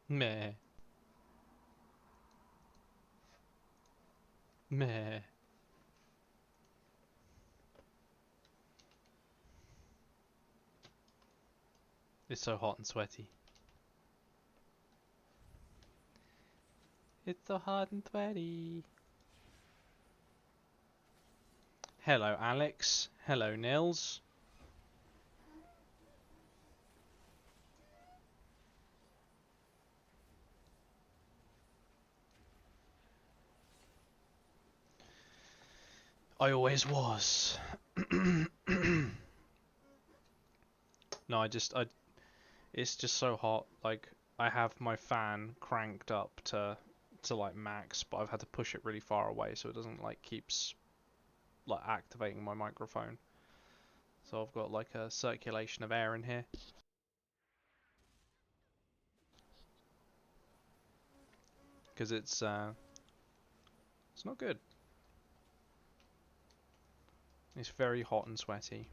Meh. Meh. It's so hot and sweaty. It's so hot and sweaty. Hello, Alex. Hello, Nils. I always was. No, it's just so hot. Like, I have my fan cranked up to like max, but I've had to push it really far away so it doesn't like keeps like activating my microphone. So I've got like a circulation of air in here. Because it's not good. It's very hot and sweaty.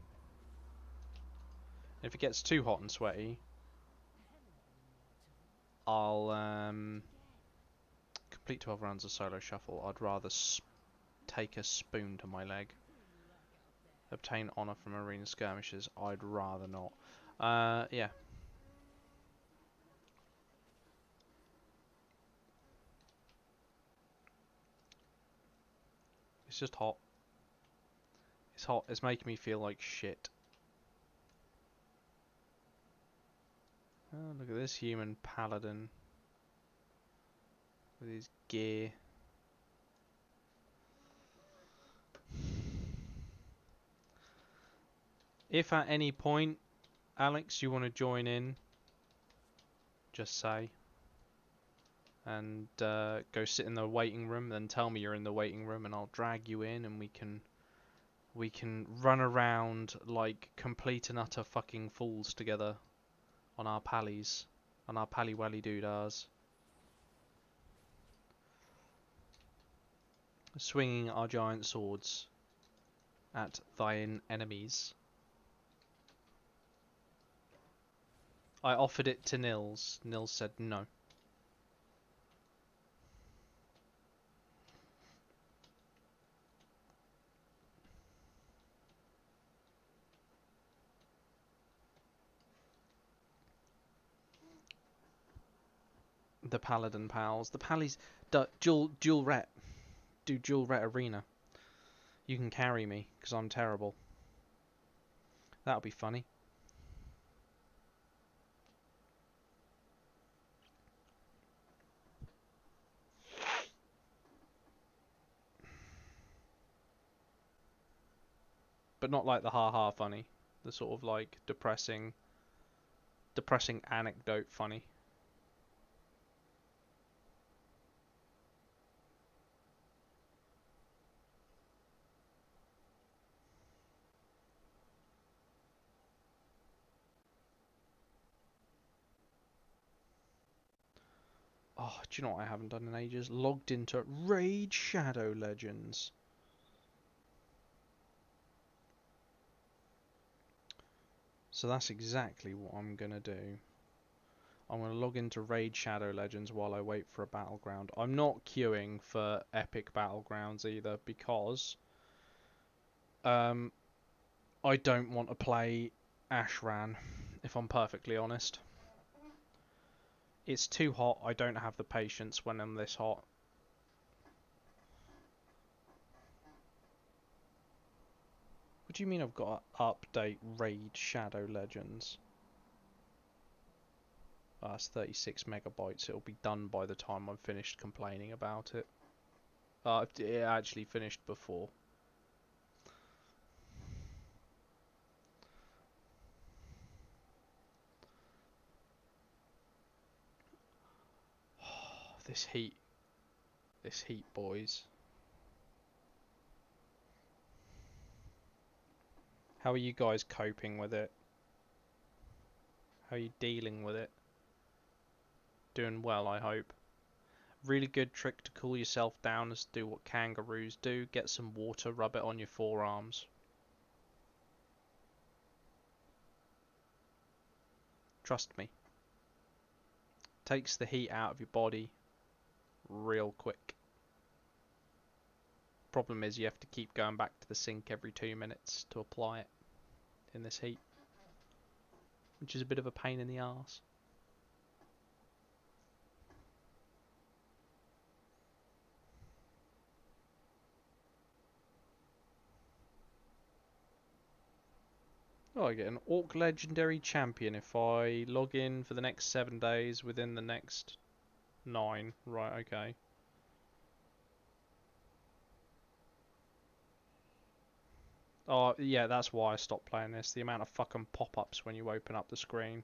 If it gets too hot and sweaty, I'll complete 12 rounds of solo shuffle. I'd rather take a spoon to my leg. Obtain honor from arena skirmishes. I'd rather not. Yeah. It's just hot. It's hot. It's making me feel like shit. Oh, look at this human paladin with his gear. If at any point, Alex, you want to join in, just say. And go sit in the waiting room, then tell me you're in the waiting room and I'll drag you in and we can run around like complete and utter fucking fools together on our pallies, on our pally-wally doodahs. Swinging our giant swords at thine enemies. I offered it to Nils. Nils said no. The paladin pals. The pallies dual ret. Do dual ret arena. You can carry me because I'm terrible. That'll be funny. But not like the ha-ha funny. The sort of like depressing anecdote funny. Oh, do you know what I haven't done in ages? Logged into Raid Shadow Legends. So that's exactly what I'm going to do. I'm going to log into Raid Shadow Legends while I wait for a battleground. I'm not queuing for epic battlegrounds either because I don't want to play Ashran, if I'm perfectly honest. It's too hot. I don't have the patience when I'm this hot. What do you mean I've got to update Raid Shadow Legends? Oh, that's 36 megabytes. It'll be done by the time I'm finished complaining about it. It actually finished before. This heat, boys. How are you guys coping with it? How are you dealing with it? Doing well, I hope. Really good trick to cool yourself down is to do what kangaroos do. Get some water, rub it on your forearms. Trust me. Takes the heat out of your body real quick. Problem is you have to keep going back to the sink every 2 minutes to apply it in this heat, which is a bit of a pain in the arse. Oh, I get an Orc Legendary Champion if I log in for the next 7 days within the next 9. Right, okay. Oh, yeah, that's why I stopped playing this. The amount of fucking pop-ups when you open up the screen.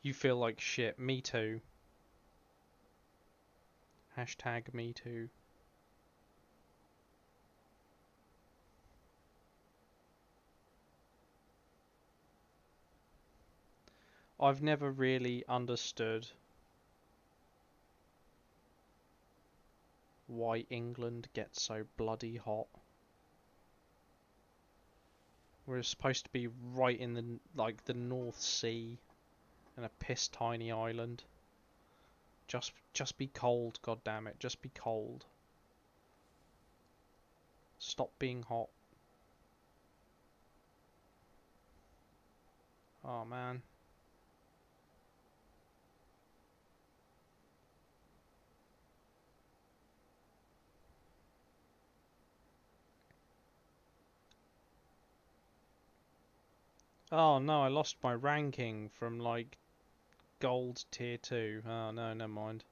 You feel like shit. Me too. Hashtag me too. I've never really understood why England gets so bloody hot. We're supposed to be right in the North Sea, in a piss tiny island. Just be cold, goddammit. Just be cold. Stop being hot. Oh man. Oh no, I lost my ranking from like gold tier 2. Oh no, never mind.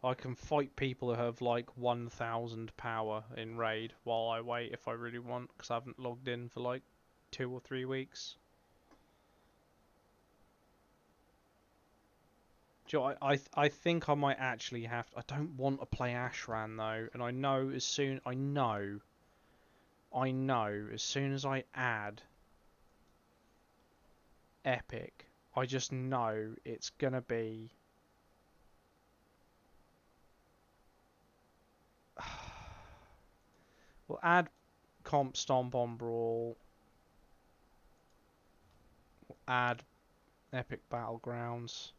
I can fight people who have like 1000 power in raid while I wait if I really want, because I haven't logged in for like 2 or 3 weeks. Do you know, I think I might actually have to, I don't want to play Ashran though, and I know as soon as I add Epic, I just know it's gonna be we'll add Comp Stomp on Brawl, we'll add Epic Battlegrounds.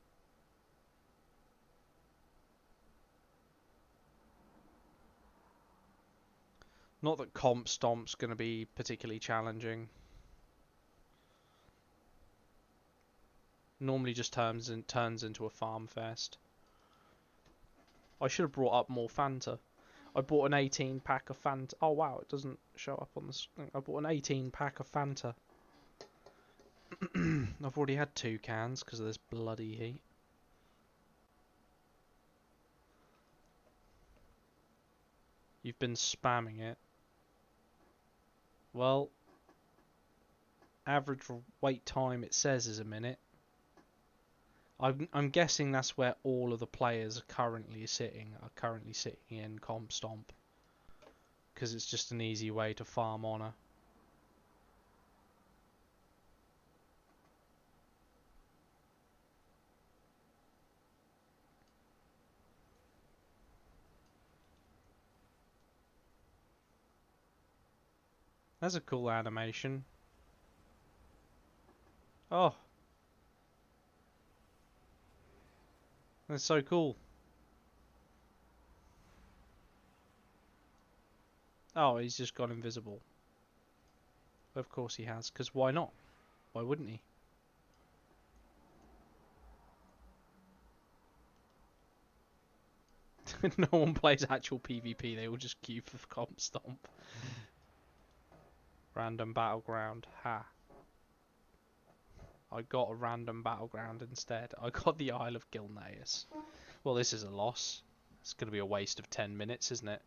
Not that Comp Stomp's going to be particularly challenging. Normally just turns into a farm fest. I should have brought up more Fanta. I bought an 18 pack of Fanta. Oh wow, it doesn't show up on the screen. I bought an 18 pack of Fanta. I've already had 2 cans because of this bloody heat. You've been spamming it. Well, average wait time it says is a minute. I'm guessing that's where all of the players are currently sitting. In Comp Stomp, because it's just an easy way to farm honor. That's a cool animation. Oh, that's so cool. Oh, he's just gone invisible. Of course he has, because why not? Why wouldn't he? No one plays actual PvP, they all just queue for Comp Stomp. Random battleground, ha. I got a random battleground instead. I got the Isle of Gilneas. Well, this is a loss. It's going to be a waste of 10 minutes, isn't it?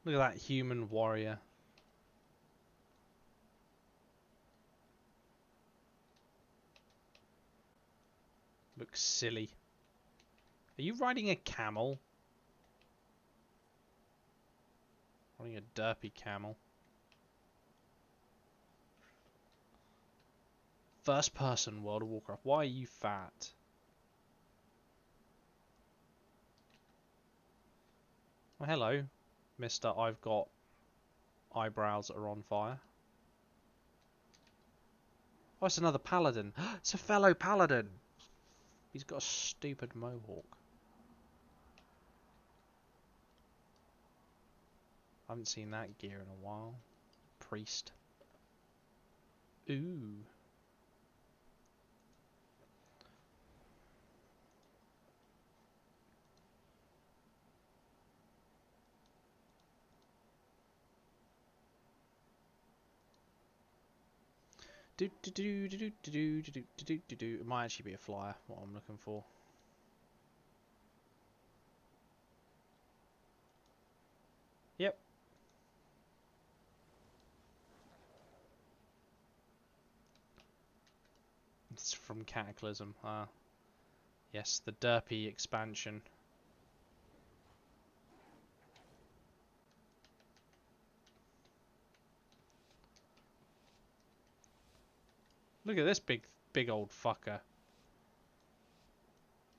Look at that human warrior. Looks silly. Are you riding a camel? Riding a derpy camel. First person World of Warcraft. Why are you fat? Well, hello, Mister. I've got eyebrows that are on fire. Oh, it's another paladin. It's a fellow paladin. He's got a stupid mohawk. I haven't seen that gear in a while. Priest. Ooh. It might actually be a flyer, what I'm looking for. Yep. It's from Cataclysm. Ah. Yes, the derpy expansion. Look at this big old fucker.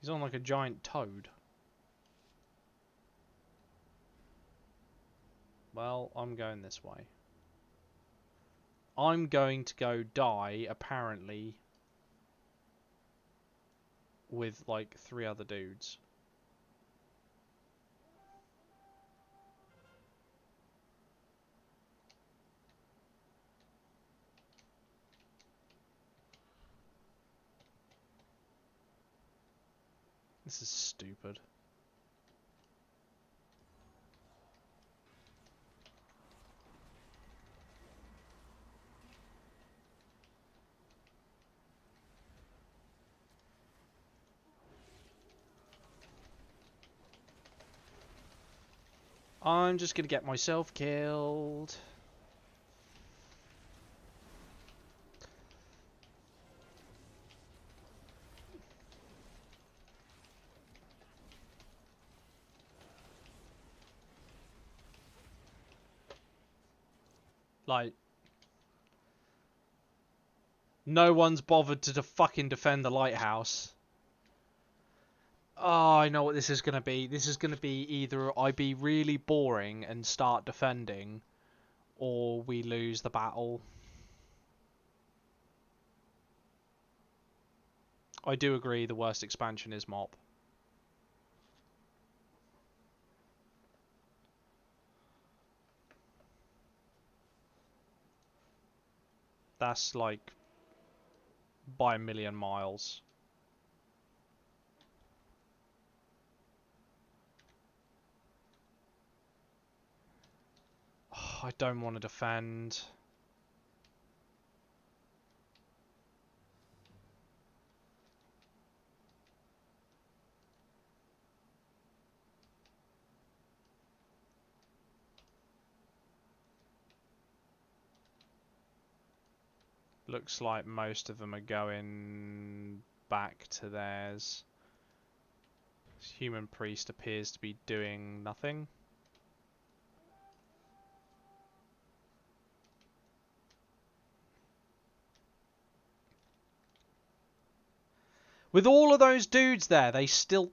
He's on like a giant toad. Well, I'm going this way. I'm going to go die, apparently, with like 3 other dudes. This is stupid. I'm just gonna get myself killed. Like, no one's bothered to fucking defend the lighthouse. Oh, I know what this is gonna be. This is gonna be either I be really boring and start defending, or we lose the battle. I do agree the worst expansion is Mop. That's like by a million miles. Oh, I don't want to defend. Looks like most of them are going back to theirs. This human priest appears to be doing nothing. With all of those dudes there, they still...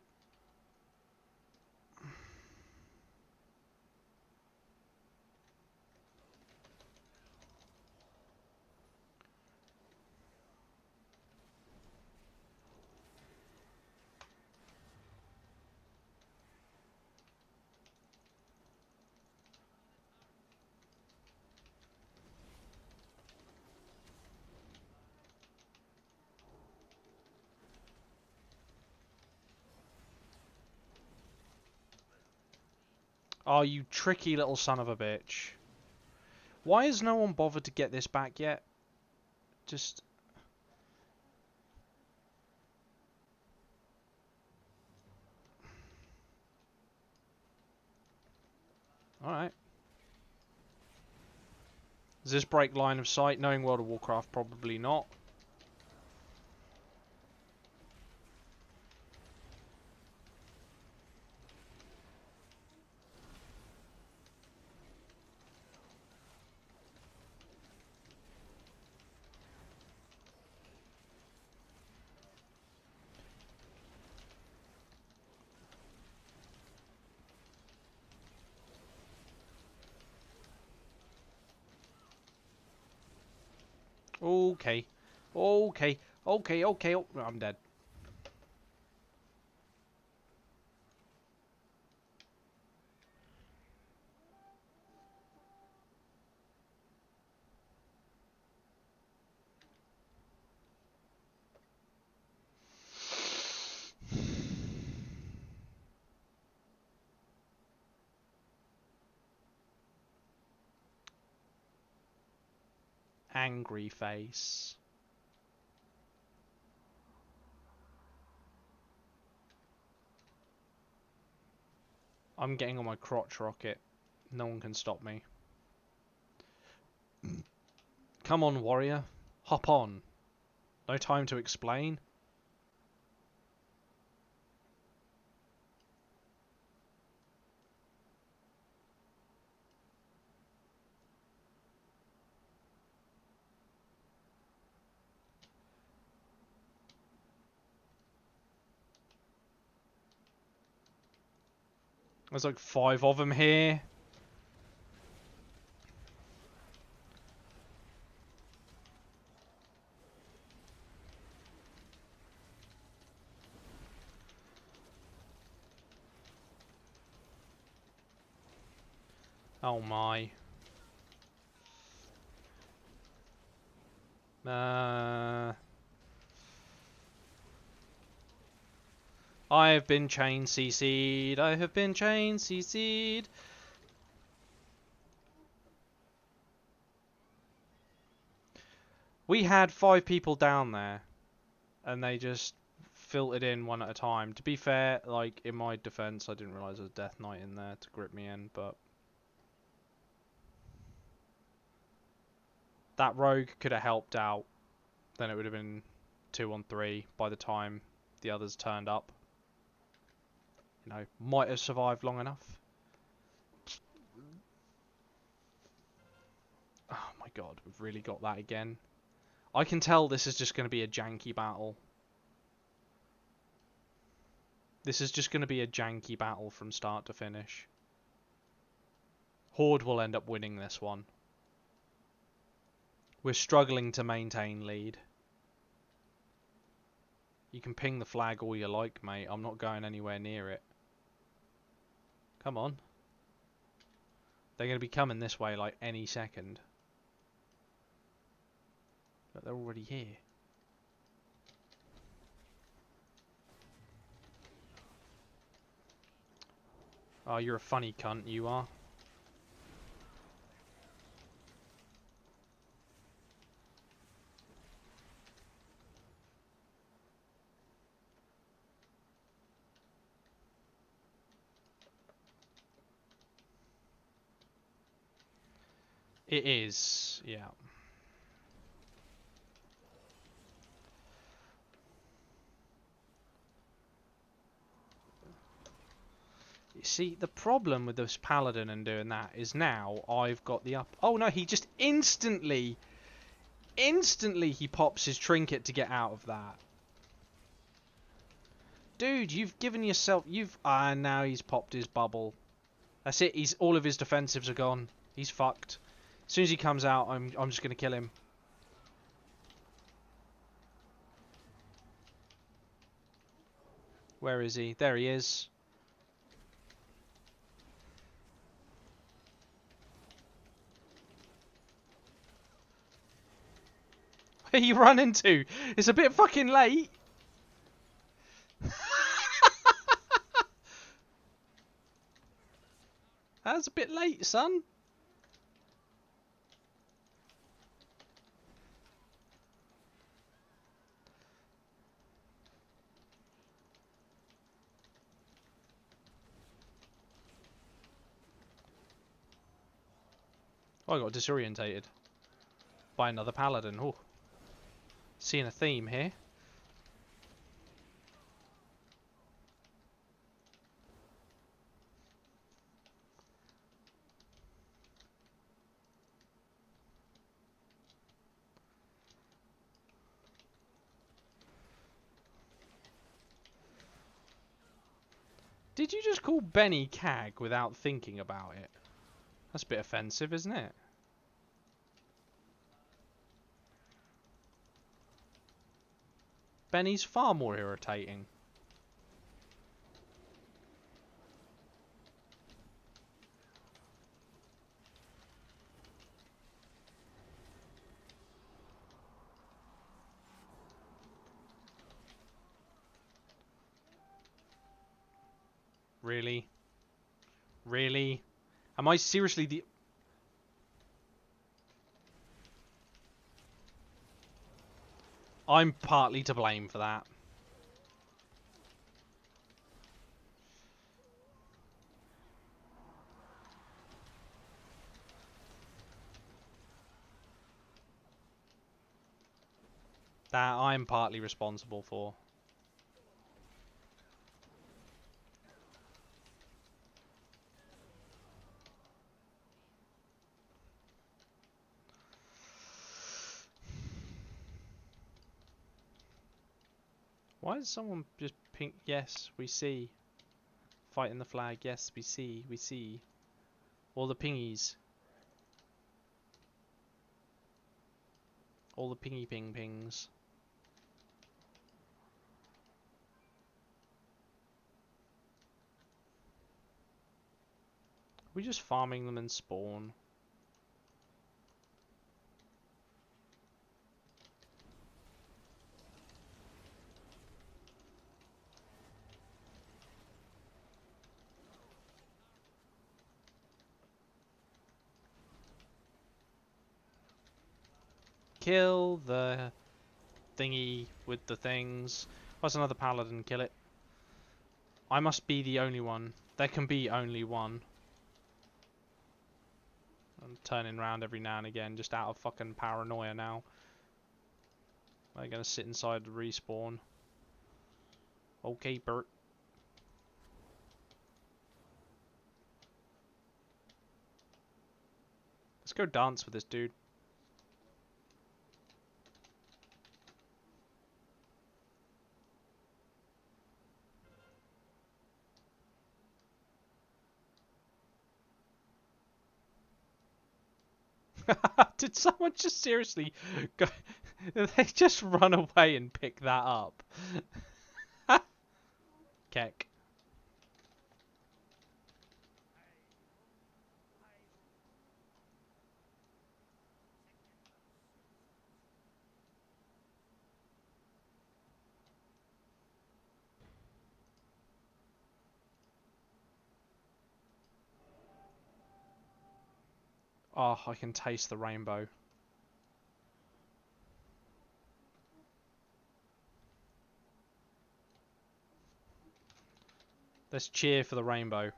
Oh, you tricky little son of a bitch. Why has no one bothered to get this back yet? Just... Alright. Does this break line of sight? Knowing World of Warcraft, probably not. Okay. Okay. Okay, okay. Oh, I'm dead. Angry face. I'm getting on my crotch rocket. No one can stop me. Come on, warrior. Hop on. No time to explain. There's like 5 of them here. Oh my. I have been chain CC'd. I have been chain CC'd. We had 5 people down there, and they just filtered in one at a time. To be fair, like, in my defense, I didn't realise there was a Death Knight in there to grip me in, but... That rogue could have helped out. Then it would have been 2 on 3 by the time the others turned up. You know, might have survived long enough. Oh my god, we've really got that again. I can tell this is just going to be a janky battle. This is just going to be a janky battle from start to finish. Horde will end up winning this one. We're struggling to maintain lead. You can ping the flag all you like, mate. I'm not going anywhere near it. Come on. They're going to be coming this way like any second. But they're already here. Oh, you're a funny cunt, you are. It is, yeah. See, the problem with this paladin and doing that is now I've got the up. Oh no, he just instantly he pops his trinket to get out of that. Dude, you've given yourself. Now he's popped his bubble. That's it. All of his defensives are gone. He's fucked. As soon as he comes out, I'm just gonna kill him. Where is he? There he is. Where you run into? It's a bit fucking late. That's a bit late, son. Oh, I got disorientated by another paladin. Oh, seeing a theme here. Did you just call Benny Cag without thinking about it? That's a bit offensive, isn't it? Benny's far more irritating. Really? Really? Am I seriously the... I'm partly to blame for that. That I'm partly responsible for. Why is someone just pink? Yes, we see. Fighting the flag. Yes, we see. We see. All the pingies. All the pingy ping pings. We're just farming them in spawn. Kill the thingy with the things. What's another paladin? Kill it. I must be the only one. There can be only one. I'm turning around every now and again, just out of fucking paranoia now. I'm gonna sit inside the respawn. Okay, Bert. Let's go dance with this dude. Did someone just seriously go... They just run away and pick that up? Keck. Oh, I can taste the rainbow. Let's cheer for the rainbow.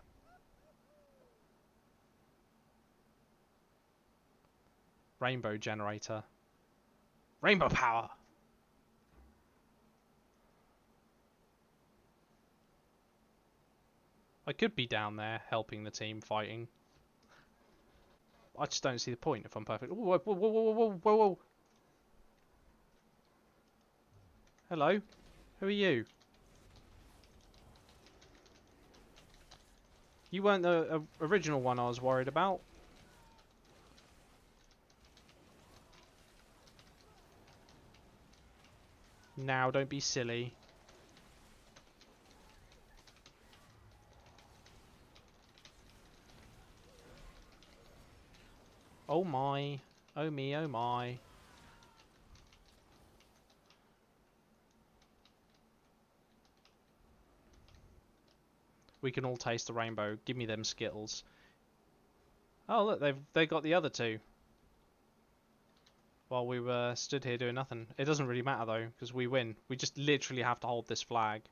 Rainbow generator. Rainbow power! I could be down there helping the team fighting. I just don't see the point if I'm perfect. Whoa, whoa, whoa, whoa, whoa, whoa, whoa. Hello? Who are you? You weren't the original one I was worried about. Now, don't be silly. Oh my. Oh me, oh my. We can all taste the rainbow. Give me them Skittles. Oh look, they got the other two. While we were stood here doing nothing. It doesn't really matter though, because we win. We just literally have to hold this flag.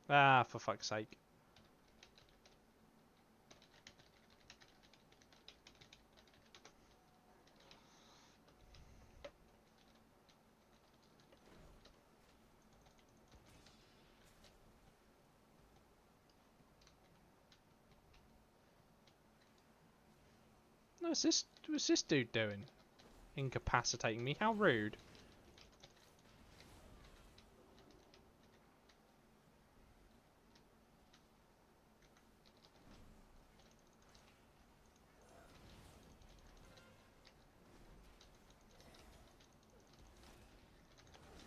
Ah, for fuck's sake. No, what's this dude doing? Incapacitating me? How rude.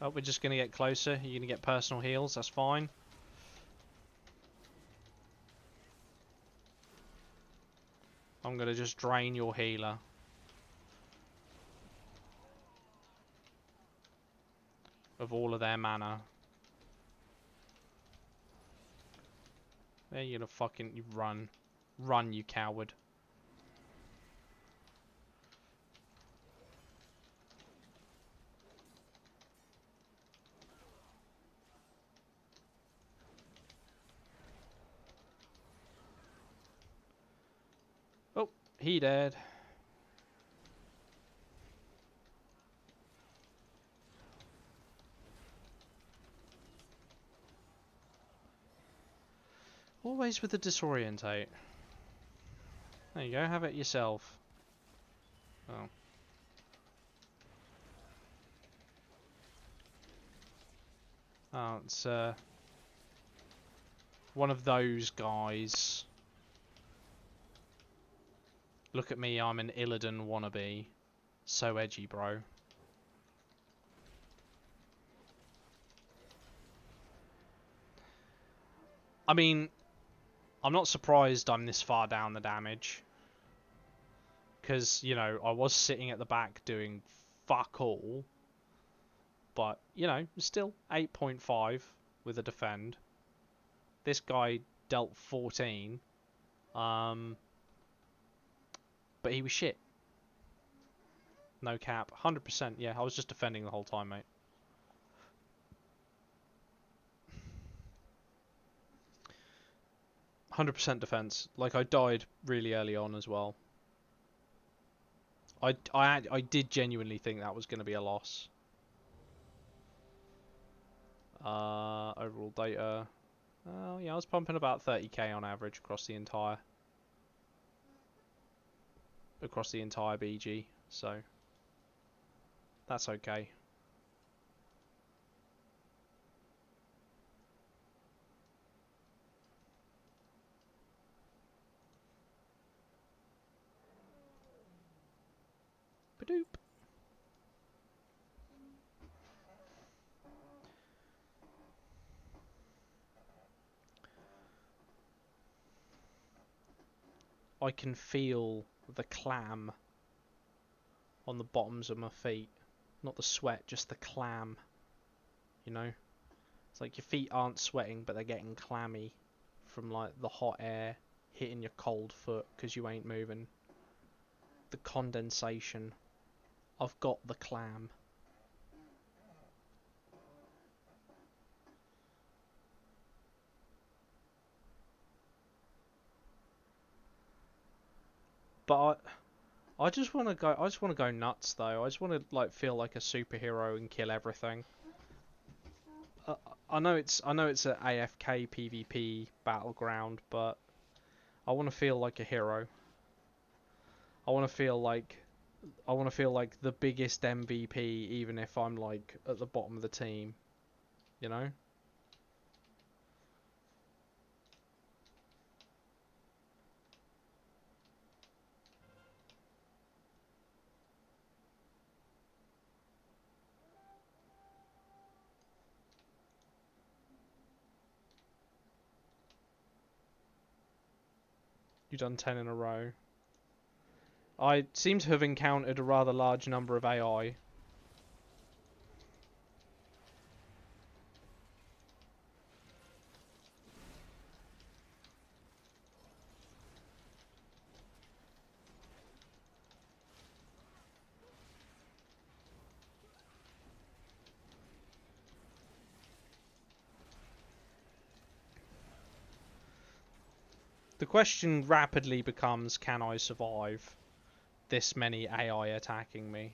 Oh, we're just going to get closer. You're going to get personal heals. That's fine. I'm going to just drain your healer. Of all of their mana. There, you're going to fucking... You run. Run, you coward. Oh, he dead. Always with the disorientate. There you go, have it yourself. Oh. Oh, it's one of those guys. Look at me, I'm an Illidan wannabe. So edgy, bro. I mean, I'm not surprised I'm this far down the damage. Because, you know, I was sitting at the back doing fuck all. But, you know, still 8.5 with a defend. This guy dealt 14. But he was shit. No cap. 100%. Yeah, I was just defending the whole time, mate. %, defense. Like, I died really early on as well. I did genuinely think that was going to be a loss. Overall data. Yeah, I was pumping about 30k on average across the entire BG, so that's okay. Badoop. I can feel the clam on the bottoms of my feet. Not the sweat, just the clam. You know? It's like your feet aren't sweating, but they're getting clammy from like the hot air hitting your cold foot because you ain't moving. The condensation. I've got the clam. But I just want to go. I just want to go nuts though. I just want to like feel like a superhero and kill everything. uh, I know it's a AFK PvP battleground, but I want to feel like a hero. I want to feel like the biggest MVP, even if I'm like at the bottom of the team. You know? You've done 10 in a row. I seem to have encountered a rather large number of AI. The question rapidly becomes, can I survive this many AI attacking me?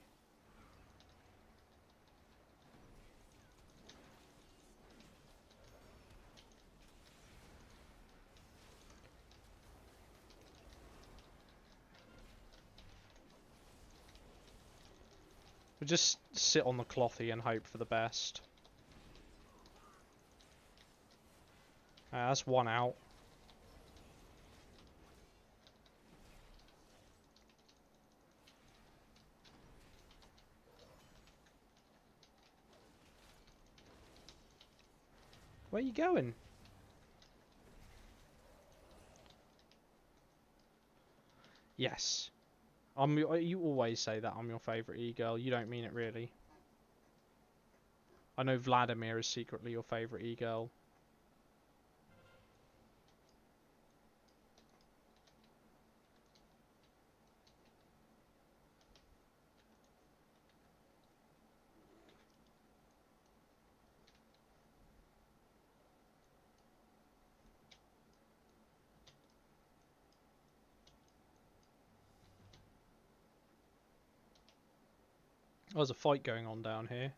We'll just sit on the clothy and hope for the best. That's one out. Where are you going? Yes. You always say that I'm your favourite e-girl. You don't mean it really. I know Vladimir is secretly your favourite e-girl. Oh, there's a fight going on down here.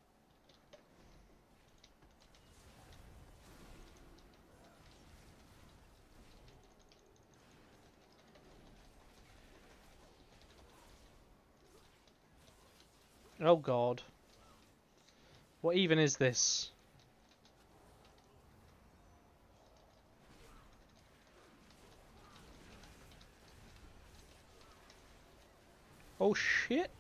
Oh god. What even is this? Oh shit.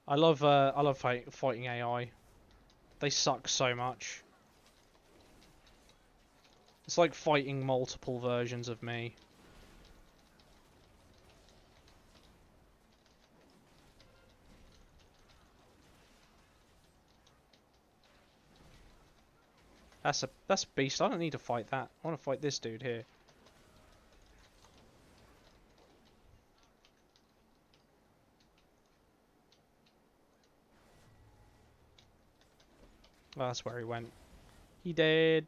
I love fighting AI. They suck so much. It's like fighting multiple versions of me. That's a beast. I don't need to fight that. I want to fight this dude here. Oh, that's where he went. He dead.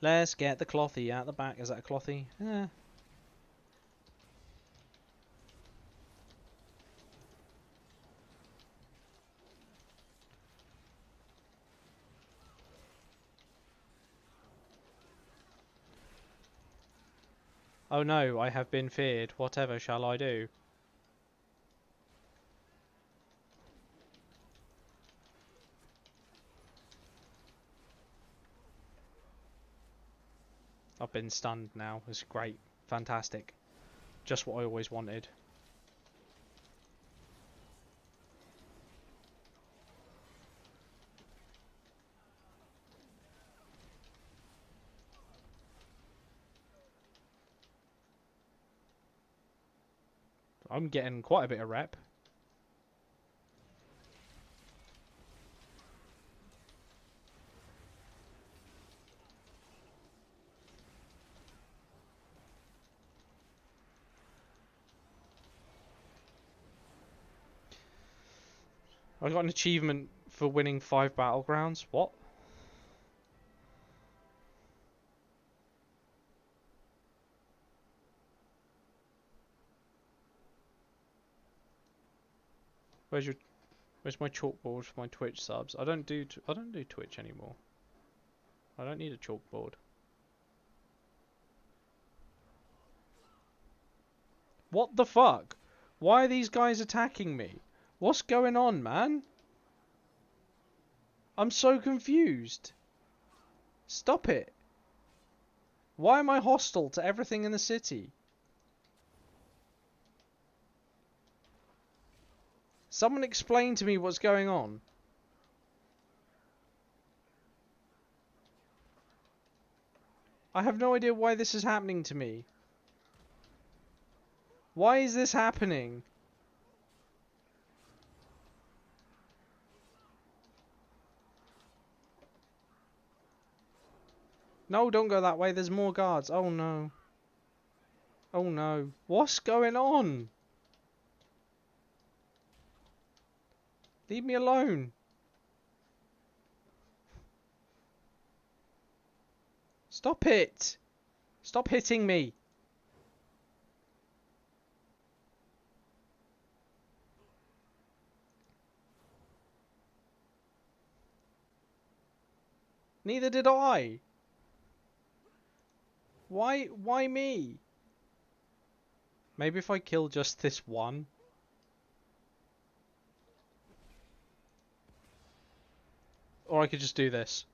Let's get the clothy out the back. Is that a clothy? Eh. Oh no, I have been feared. Whatever shall I do? I've been stunned now. It's great. Fantastic. Just what I always wanted. I'm getting quite a bit of rep. I got an achievement for winning 5 battlegrounds. What? Where's my chalkboard for my Twitch subs? I don't do Twitch anymore. I don't need a chalkboard. What the fuck? Why are these guys attacking me? What's going on, man? I'm so confused. Stop it. Why am I hostile to everything in the city? Someone explain to me what's going on. I have no idea why this is happening to me. Why is this happening? No, don't go that way. There's more guards. Oh no. Oh no. What's going on? Leave me alone. Stop it. Stop hitting me. Neither did I. Why me? Maybe if I kill just this one. Or I could just do this.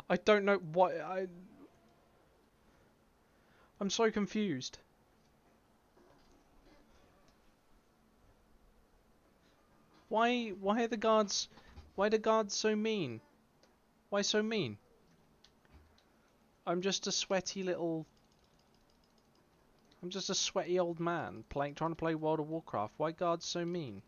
I don't know what I'm so confused. Why are the guards so mean? Why so mean? I'm just a sweaty old man trying to play World of Warcraft. Why guards so mean?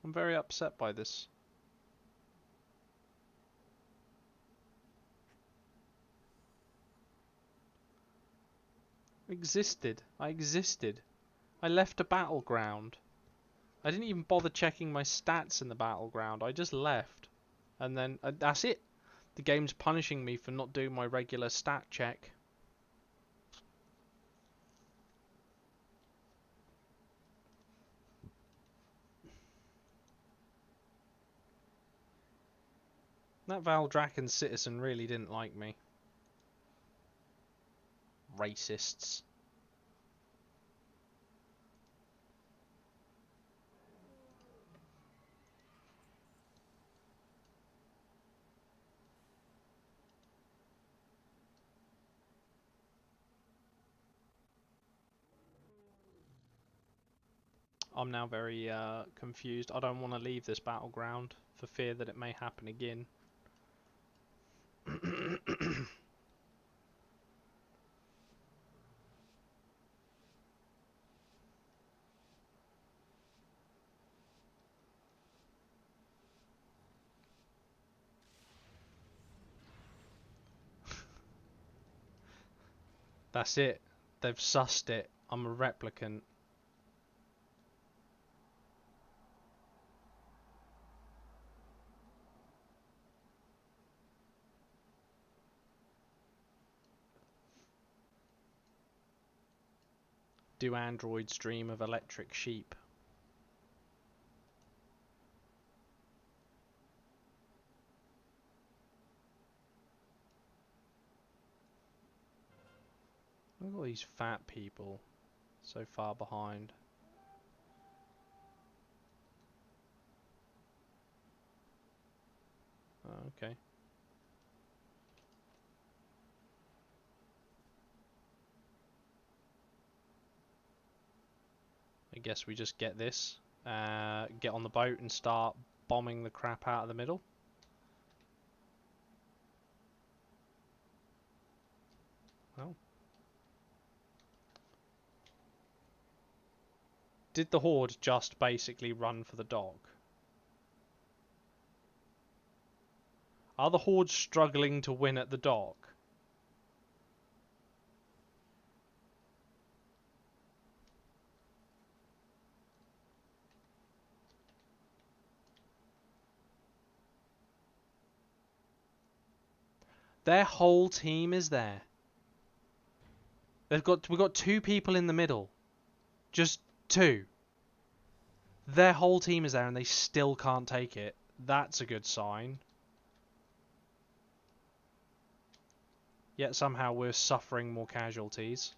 I'm very upset by this. I existed. I left a battleground. I didn't even bother checking my stats in the battleground. I just left. And then that's it. The game's punishing me for not doing my regular stat check. That Valdrakken citizen really didn't like me. Racists. I'm now very confused. I don't want to leave this battleground for fear that it may happen again. That's it. They've sussed it. I'm a replicant. Do androids dream of electric sheep? Look at all these fat people so far behind. Oh, okay. I guess we just get this, get on the boat and start bombing the crap out of the middle. Oh. Did the horde just basically run for the dock? Are the Hordes struggling to win at the dock? Their whole team is there. We've got 2 people in the middle. Just 2. Their whole team is there and they still can't take it. That's a good sign. Yet somehow we're suffering more casualties.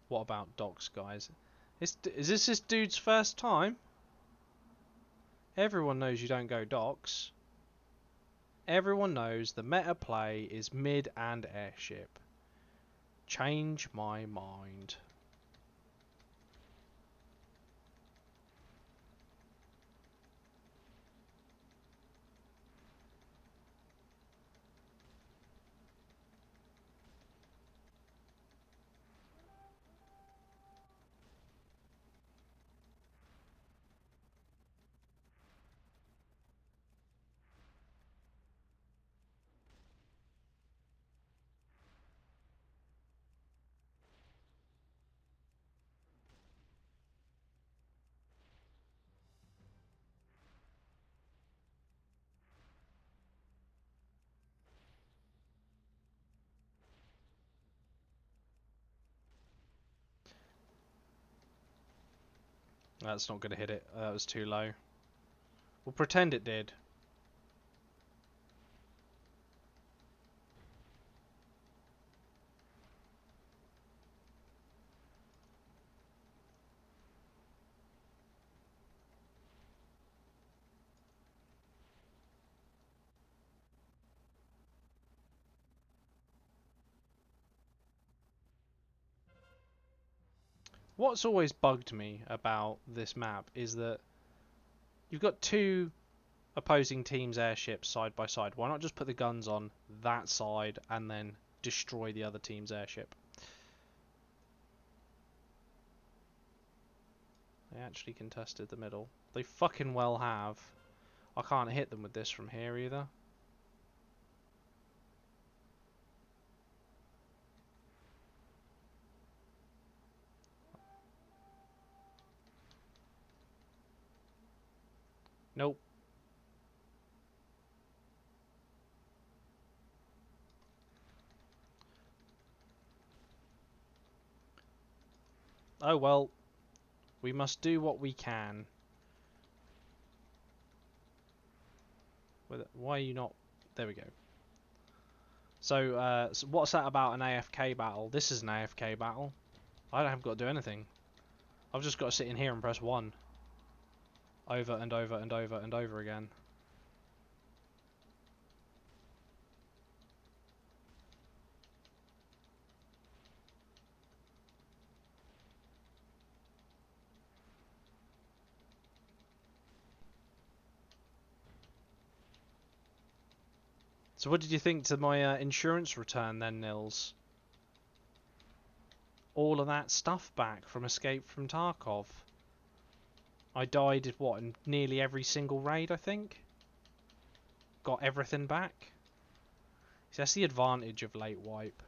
What about docks, guys? Is this dude's first time? Everyone knows you don't go docks. Everyone knows the meta play is mid and airship. Change my mind. That's not going to hit it. That was too low. We'll pretend it did. What's always bugged me about this map is that you've got 2 opposing teams' airships side by side. Why not just put the guns on that side and then destroy the other team's airship? They actually contested the middle. They fucking well have. I can't hit them with this from here either. Nope. Oh well. We must do what we can. Why are you not... There we go. So what's that about an AFK battle? This is an AFK battle. I haven't got to do anything. I've just got to sit in here and press 1. Over and over and over and over again. So what did you think to my insurance return then, Nils? All of that stuff back from Escape from Tarkov. I died at what, in nearly every single raid, I think? Got everything back? So that's the advantage of late wipe.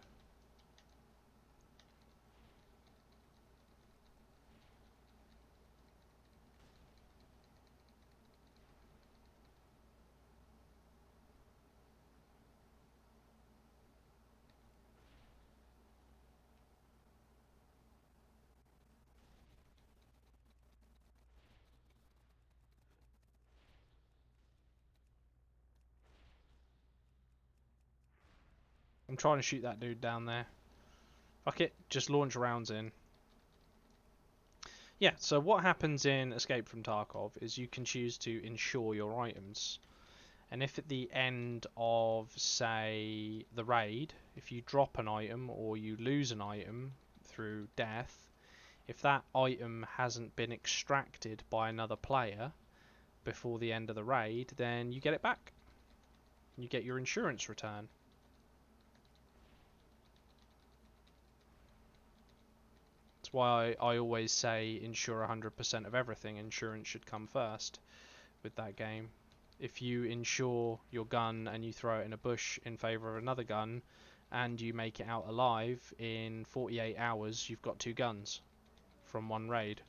I'm trying to shoot that dude down there. Fuck it, just launch rounds in. Yeah, so what happens in Escape from Tarkov is you can choose to insure your items. And if at the end of, say, the raid, if you drop an item or you lose an item through death, if that item hasn't been extracted by another player before the end of the raid, then you get it back. You get your insurance return. That's why I always say insure 100% of everything. Insurance should come first with that game. If you insure your gun and you throw it in a bush in favour of another gun and you make it out alive in 48 hours, you've got two guns from one raid.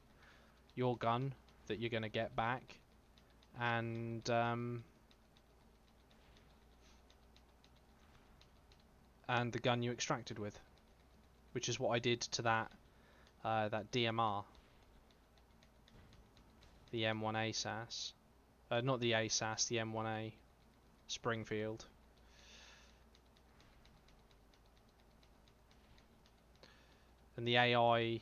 Your gun that you're going to get back and the gun you extracted with, which is what I did to that DMR, the M1A SAS. Not the ASAS, the M1A Springfield. And the AI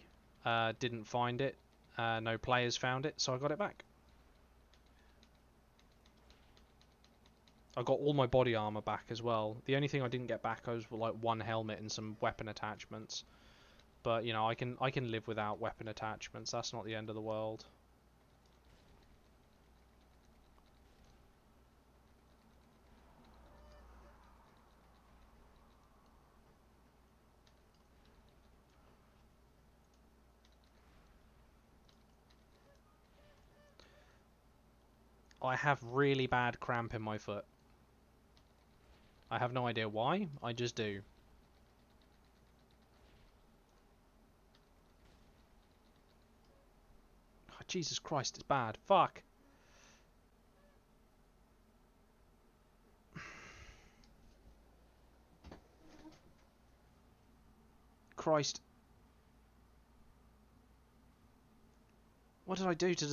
didn't find it. No players found it, so I got it back. I got all my body armor back as well. The only thing I didn't get back was like one helmet and some weapon attachments. But you know, I can live without weapon attachments. That's not the end of the world. I have really bad cramp in my foot. I have no idea why, I just do. Oh, Jesus Christ, it's bad. Fuck. Christ. What did I do to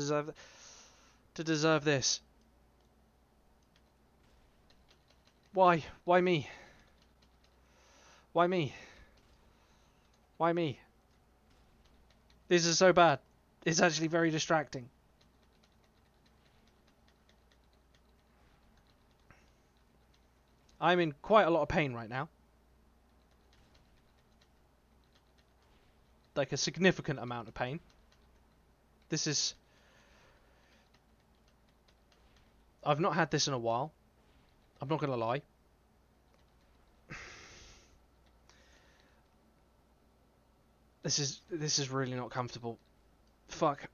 deserve this? Why? Why me? Why me? Why me? This is so bad. It's actually very distracting. I'm in quite a lot of pain right now. Like a significant amount of pain. This is... I've not had this in a while. I'm not gonna lie. This is really not comfortable. Fuck.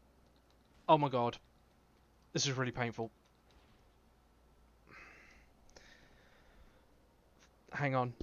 Oh my god. This is really painful. Hang on.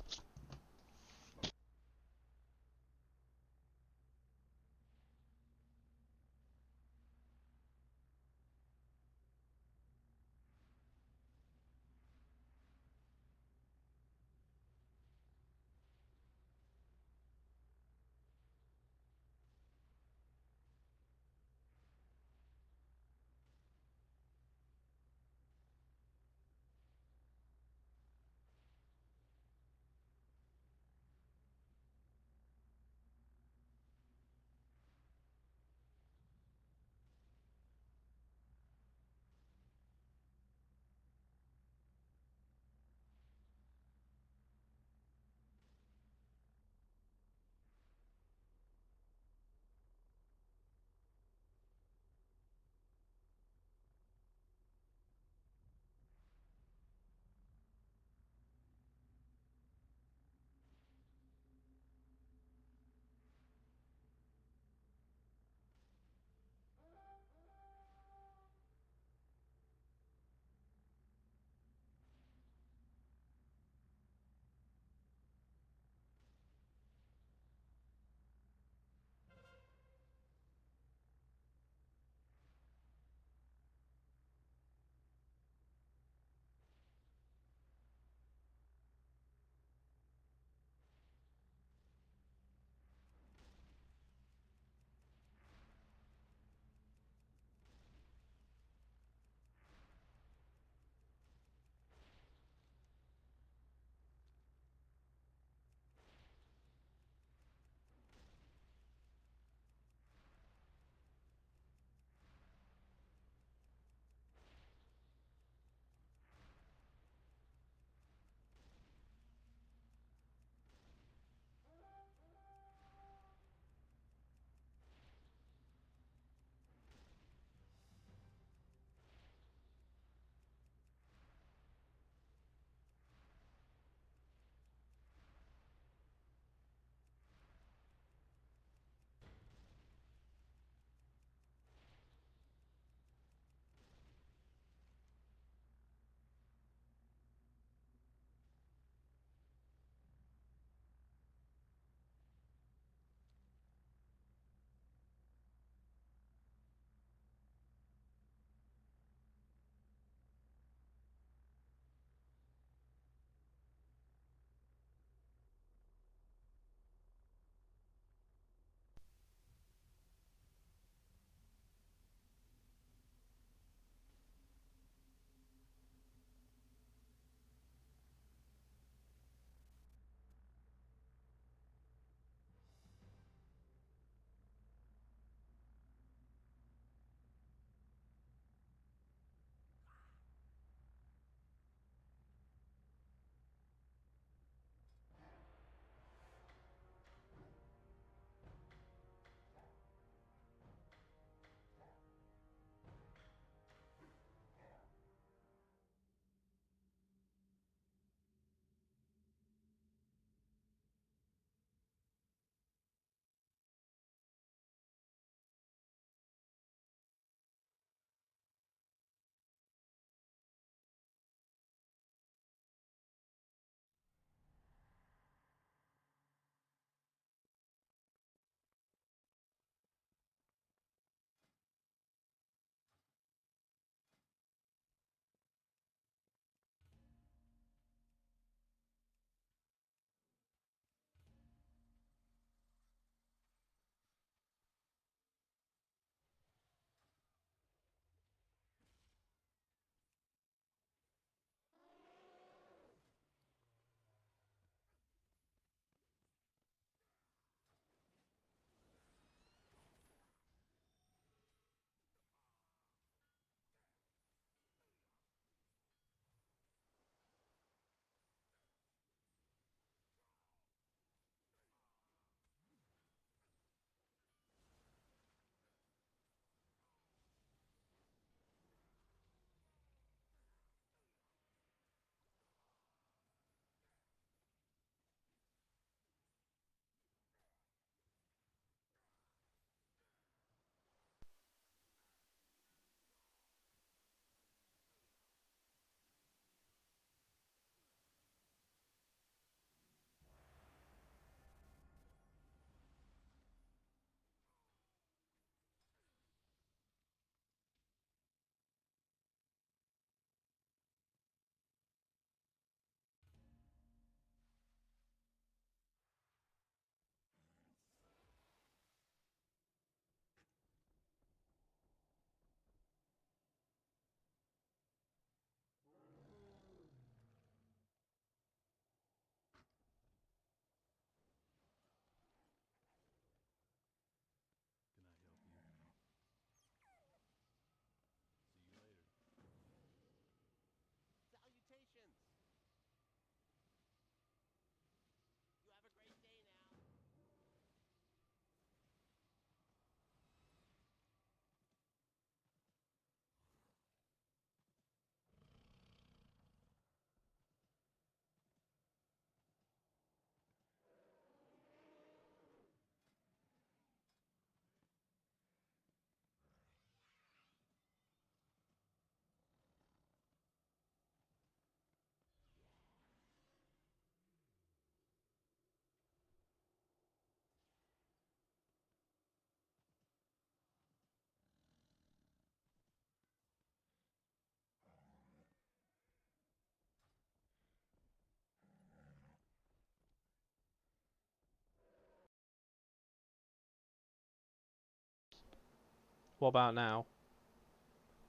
What about now?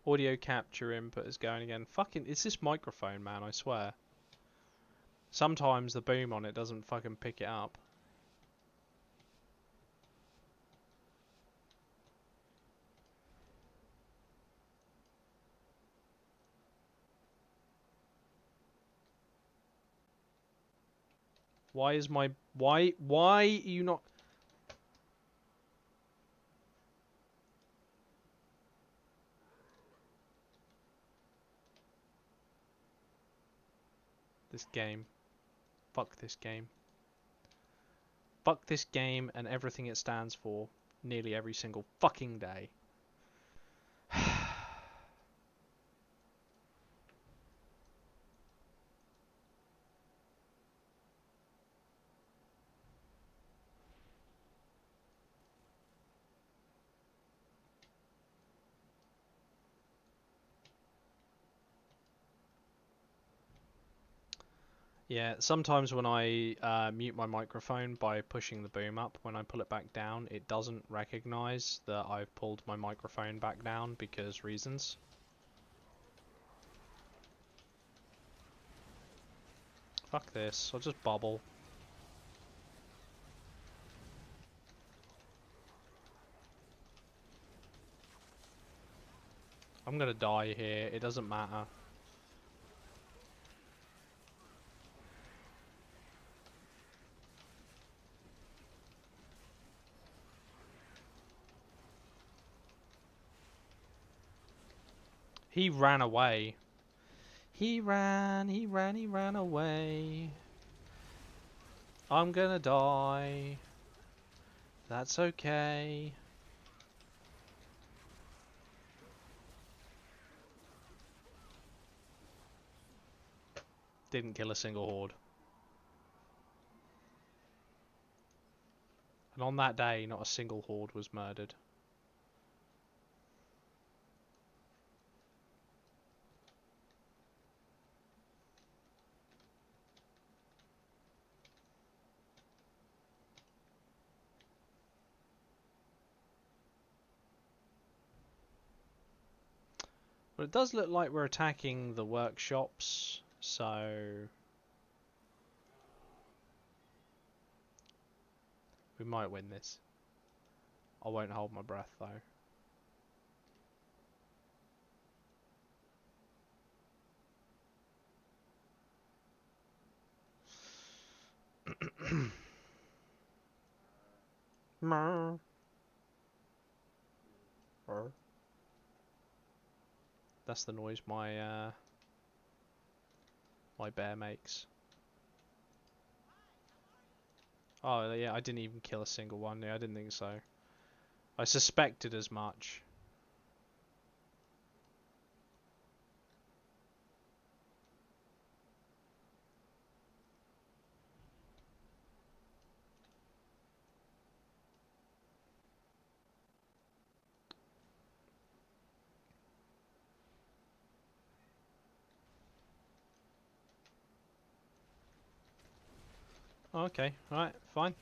Audio capture input is going again. Fucking, it's this microphone, man, I swear. Sometimes the boom on it doesn't fucking pick it up. Why is my... Why are you not... This game. Fuck this game. Fuck this game and everything it stands for nearly every single fucking day. Yeah, sometimes when I mute my microphone by pushing the boom up, when I pull it back down, it doesn't recognize that I've pulled my microphone back down because reasons. Fuck this, I'll just bubble. I'm gonna die here, it doesn't matter. He ran away. He ran away. I'm gonna die. That's okay. Didn't kill a single horde. And on that day, not a single horde was murdered. But it does look like we're attacking the workshops, so... we might win this. I won't hold my breath, though. That's the noise my my bear makes. Oh yeah, I didn't even kill a single one. Yeah, I didn't think so. I suspected as much. Oh, okay, alright, fine.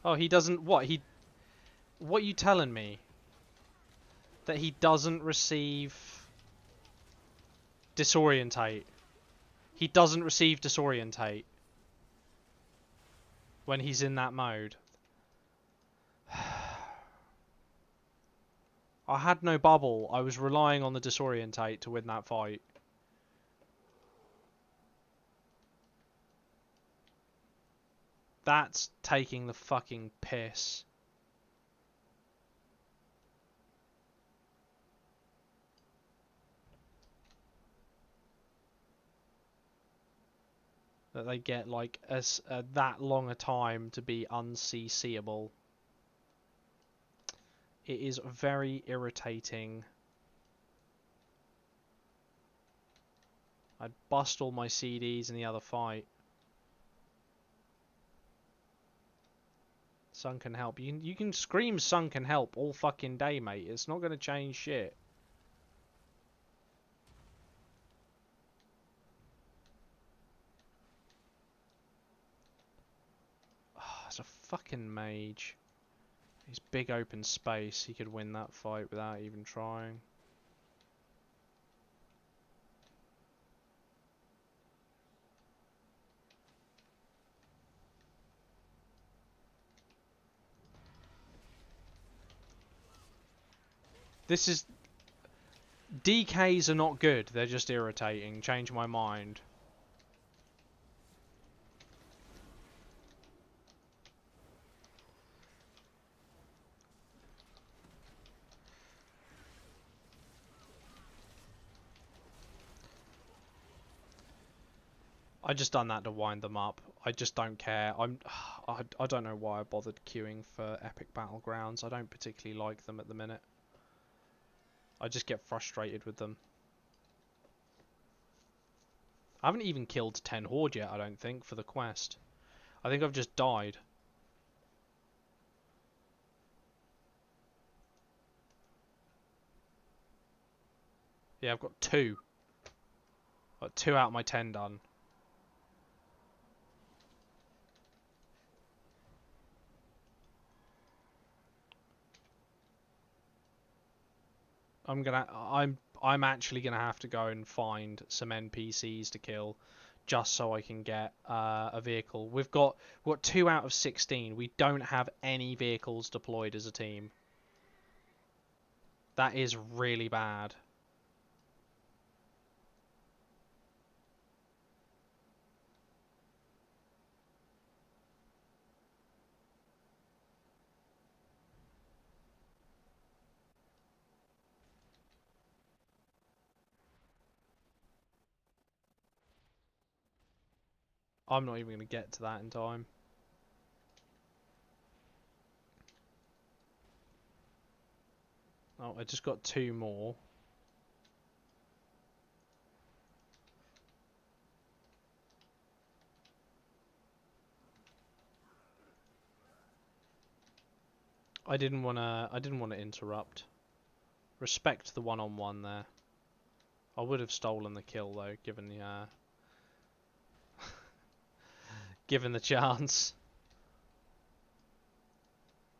Oh, he doesn't... What? What are you telling me? That he doesn't receive... disorientate. He doesn't receive disorientate. When he's in that mode. I had no bubble. I was relying on the disorientate to win that fight. That's taking the fucking piss. That they get like that long a time to be unCCable. It is very irritating. I'd bust all my CDs in the other fight. Sun can help. You can scream sun can help all fucking day, mate. It's not going to change shit. That's a fucking mage. He's big open space. He could win that fight without even trying. This is... DKs are not good. They're just irritating. Change my mind. I just done that to wind them up. I just don't care. I don't know why I bothered queuing for Epic Battlegrounds. I don't particularly like them at the minute. I just get frustrated with them. I haven't even killed 10 Horde yet, I don't think, for the quest. I think I've just died. Yeah, I've got 2. Got 2 out of my 10 done. I'm actually gonna have to go and find some NPCs to kill, just so I can get a vehicle. We've got 2 out of 16. We don't have any vehicles deployed as a team. That is really bad. I'm not even going to get to that in time. Oh, I just got 2 more. I didn't want to interrupt. Respect the one-on-one there. I would have stolen the kill though, given the given the chance.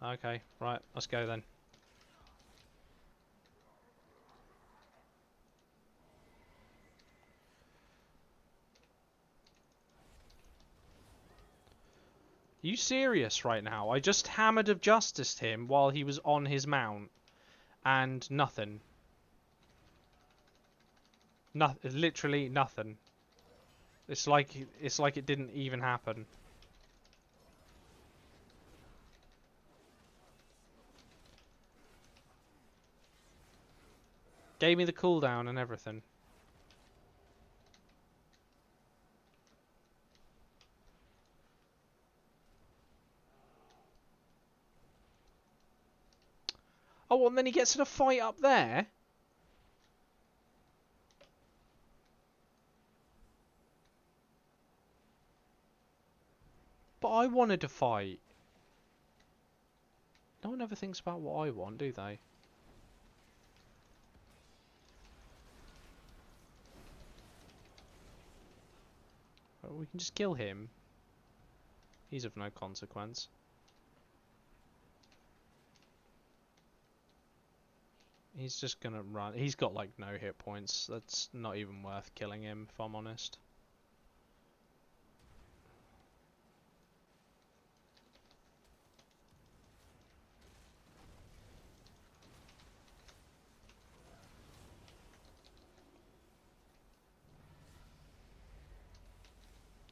Okay, right, let's go then. Are you serious right now? I just hammered of justice him while he was on his mount, and nothing. Literally nothing. It's like it didn't even happen. Gave me the cooldown and everything. Oh, and then he gets in a fight up there? But I wanted to fight. No one ever thinks about what I want, do they? Well, we can just kill him. He's of no consequence. He's just gonna run. He's got like no hit points. That's not even worth killing him, if I'm honest.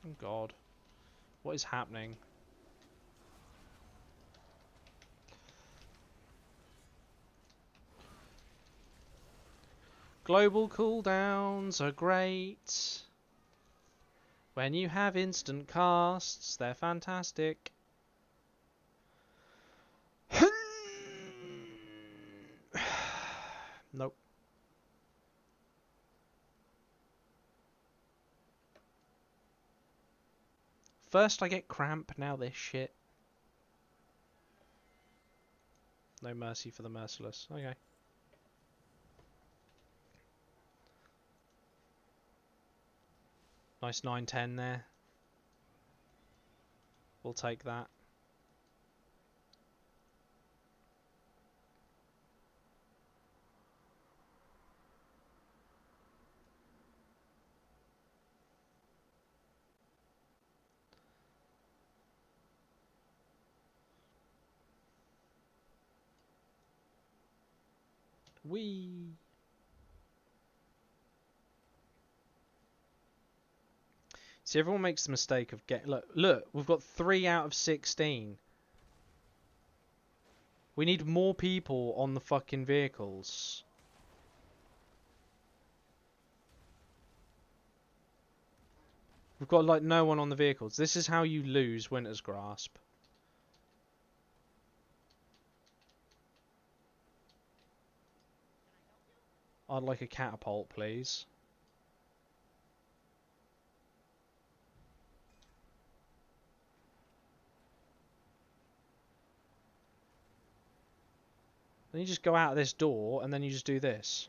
Oh god. What is happening? Global cooldowns are great. When you have instant casts, they're fantastic. Nope. First I get cramp, now this shit. No mercy for the merciless. Okay. Nice 9-10 there. We'll take that. Whee! See, everyone makes the mistake of getting... Look, we've got 3 out of 16. We need more people on the fucking vehicles. We've got, like, no one on the vehicles. This is how you lose Winter's Grasp. I'd like a catapult, please. Then you just go out of this door, and then you just do this.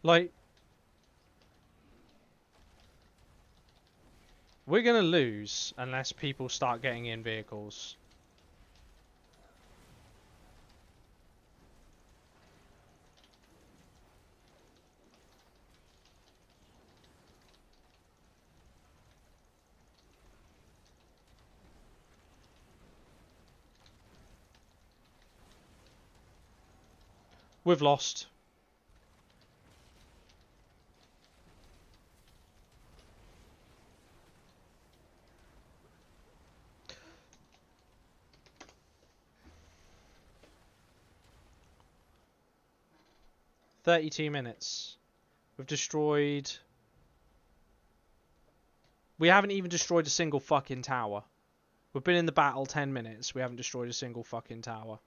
Like, we're gonna lose unless people start getting in vehicles. We've lost. $32. We've destroyed... We haven't even destroyed a single fucking tower. We've been in the battle 10 minutes. We haven't destroyed a single fucking tower.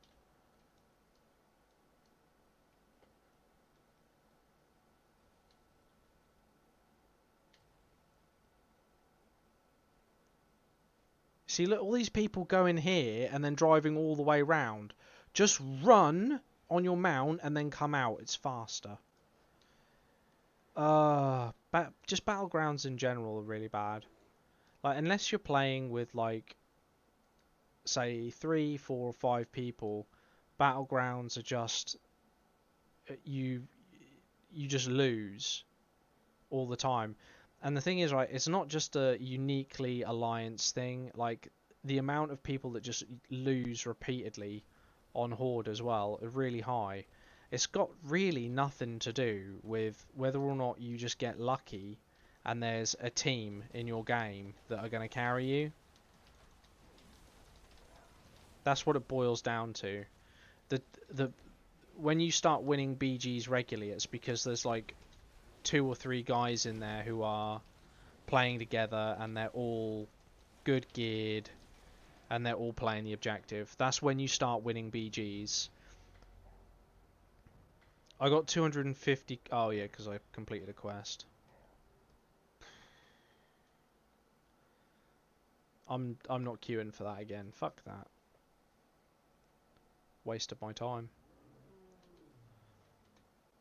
See, look, all these people going here and then driving all the way round. Just run on your mount and then come out. It's faster. Just battlegrounds in general are really bad. Like, unless you're playing with, like, say 3, 4, or 5 people, battlegrounds are just you just lose all the time. And the thing is, right, it's not just a uniquely Alliance thing. Like, the amount of people that just lose repeatedly on Horde as well are really high. It's got really nothing to do with whether or not you just get lucky and there's a team in your game that are going to carry you. That's what it boils down to. When you start winning BGs regularly, it's because there's like 2 or 3 guys in there who are playing together and they're all good geared and they're all playing the objective. That's when you start winning BGs. I got 250... Oh yeah, because I completed a quest. I'm not queuing for that again. Fuck that. Waste of my time.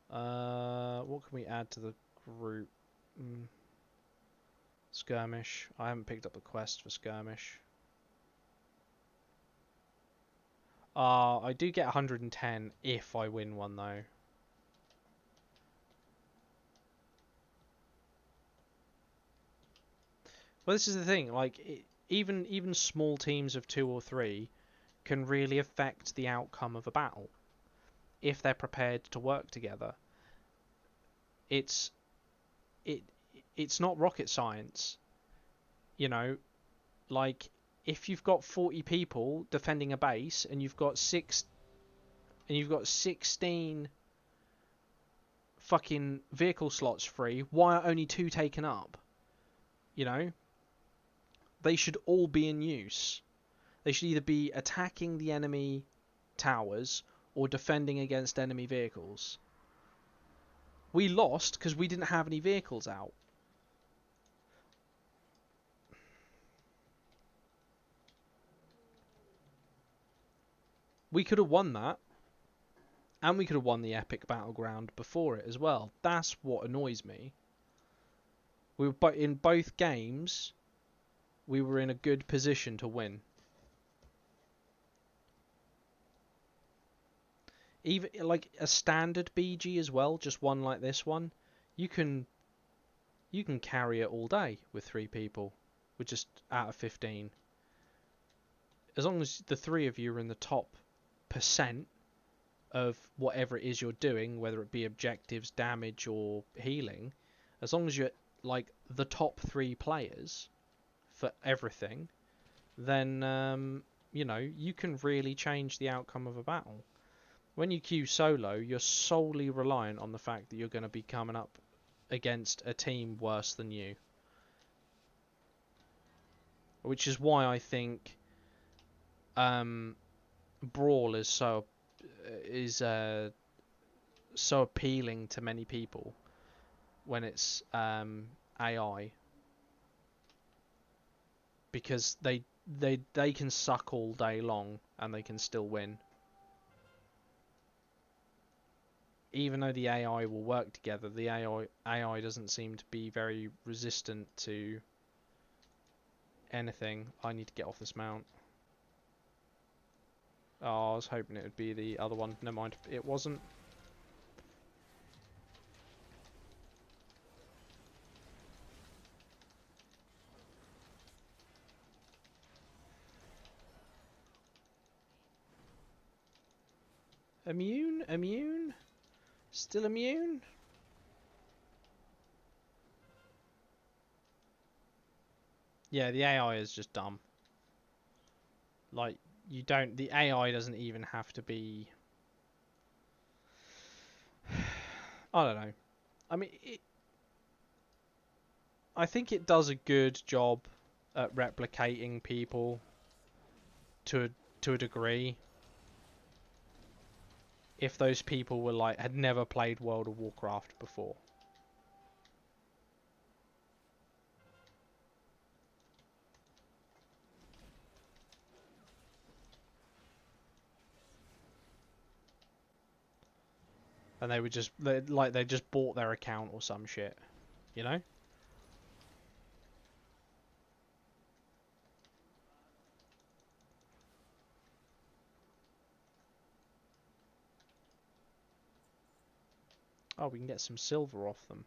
What can we add to the group? Skirmish. I haven't picked up the quest for Skirmish. I do get 110 if I win one though. Well, this is the thing. Like, even small teams of 2 or 3 can really affect the outcome of a battle if they're prepared to work together. It's not rocket science, you know. Like, if you've got 40 people defending a base and you've got 16 fucking vehicle slots free, why are only 2 taken up? You know, they should all be in use. They should either be attacking the enemy towers or defending against enemy vehicles. We lost because we didn't have any vehicles out. We could have won that. And we could have won the epic battleground before it as well. That's what annoys me. We were in both games, we were in a good position to win. Even like a standard BG as well, just one like this one, you can carry it all day with 3 people, with just out of 15. As long as the 3 of you are in the top percent of whatever it is you're doing, whether it be objectives, damage, or healing, as long as you're like the top 3 players for everything, then you know, you can really change the outcome of a battle. When you queue solo, you're solely reliant on the fact that you're going to be coming up against a team worse than you. Which is why I think Brawl is so appealing to many people when it's AI, because they can suck all day long and they can still win. Even though the AI will work together, the AI doesn't seem to be very resistant to anything. I need to get off this mount. Oh, I was hoping it would be the other one. Never mind, it wasn't. Immune? Immune? Still immune? Yeah, the AI is just dumb. Like, you don't... The AI doesn't even have to be... I don't know. I mean, I think it does a good job at replicating people to a degree. If those people were like had never played World of Warcraft before. And they were just they just bought their account or some shit, you know? Oh, we can get some silver off them.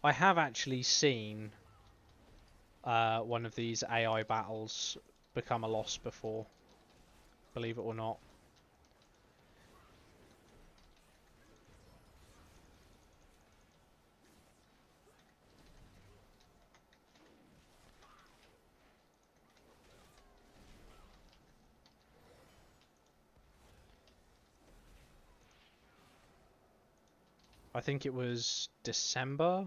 I have actually seen one of these AI battles become a loss before, believe it or not. I think it was December.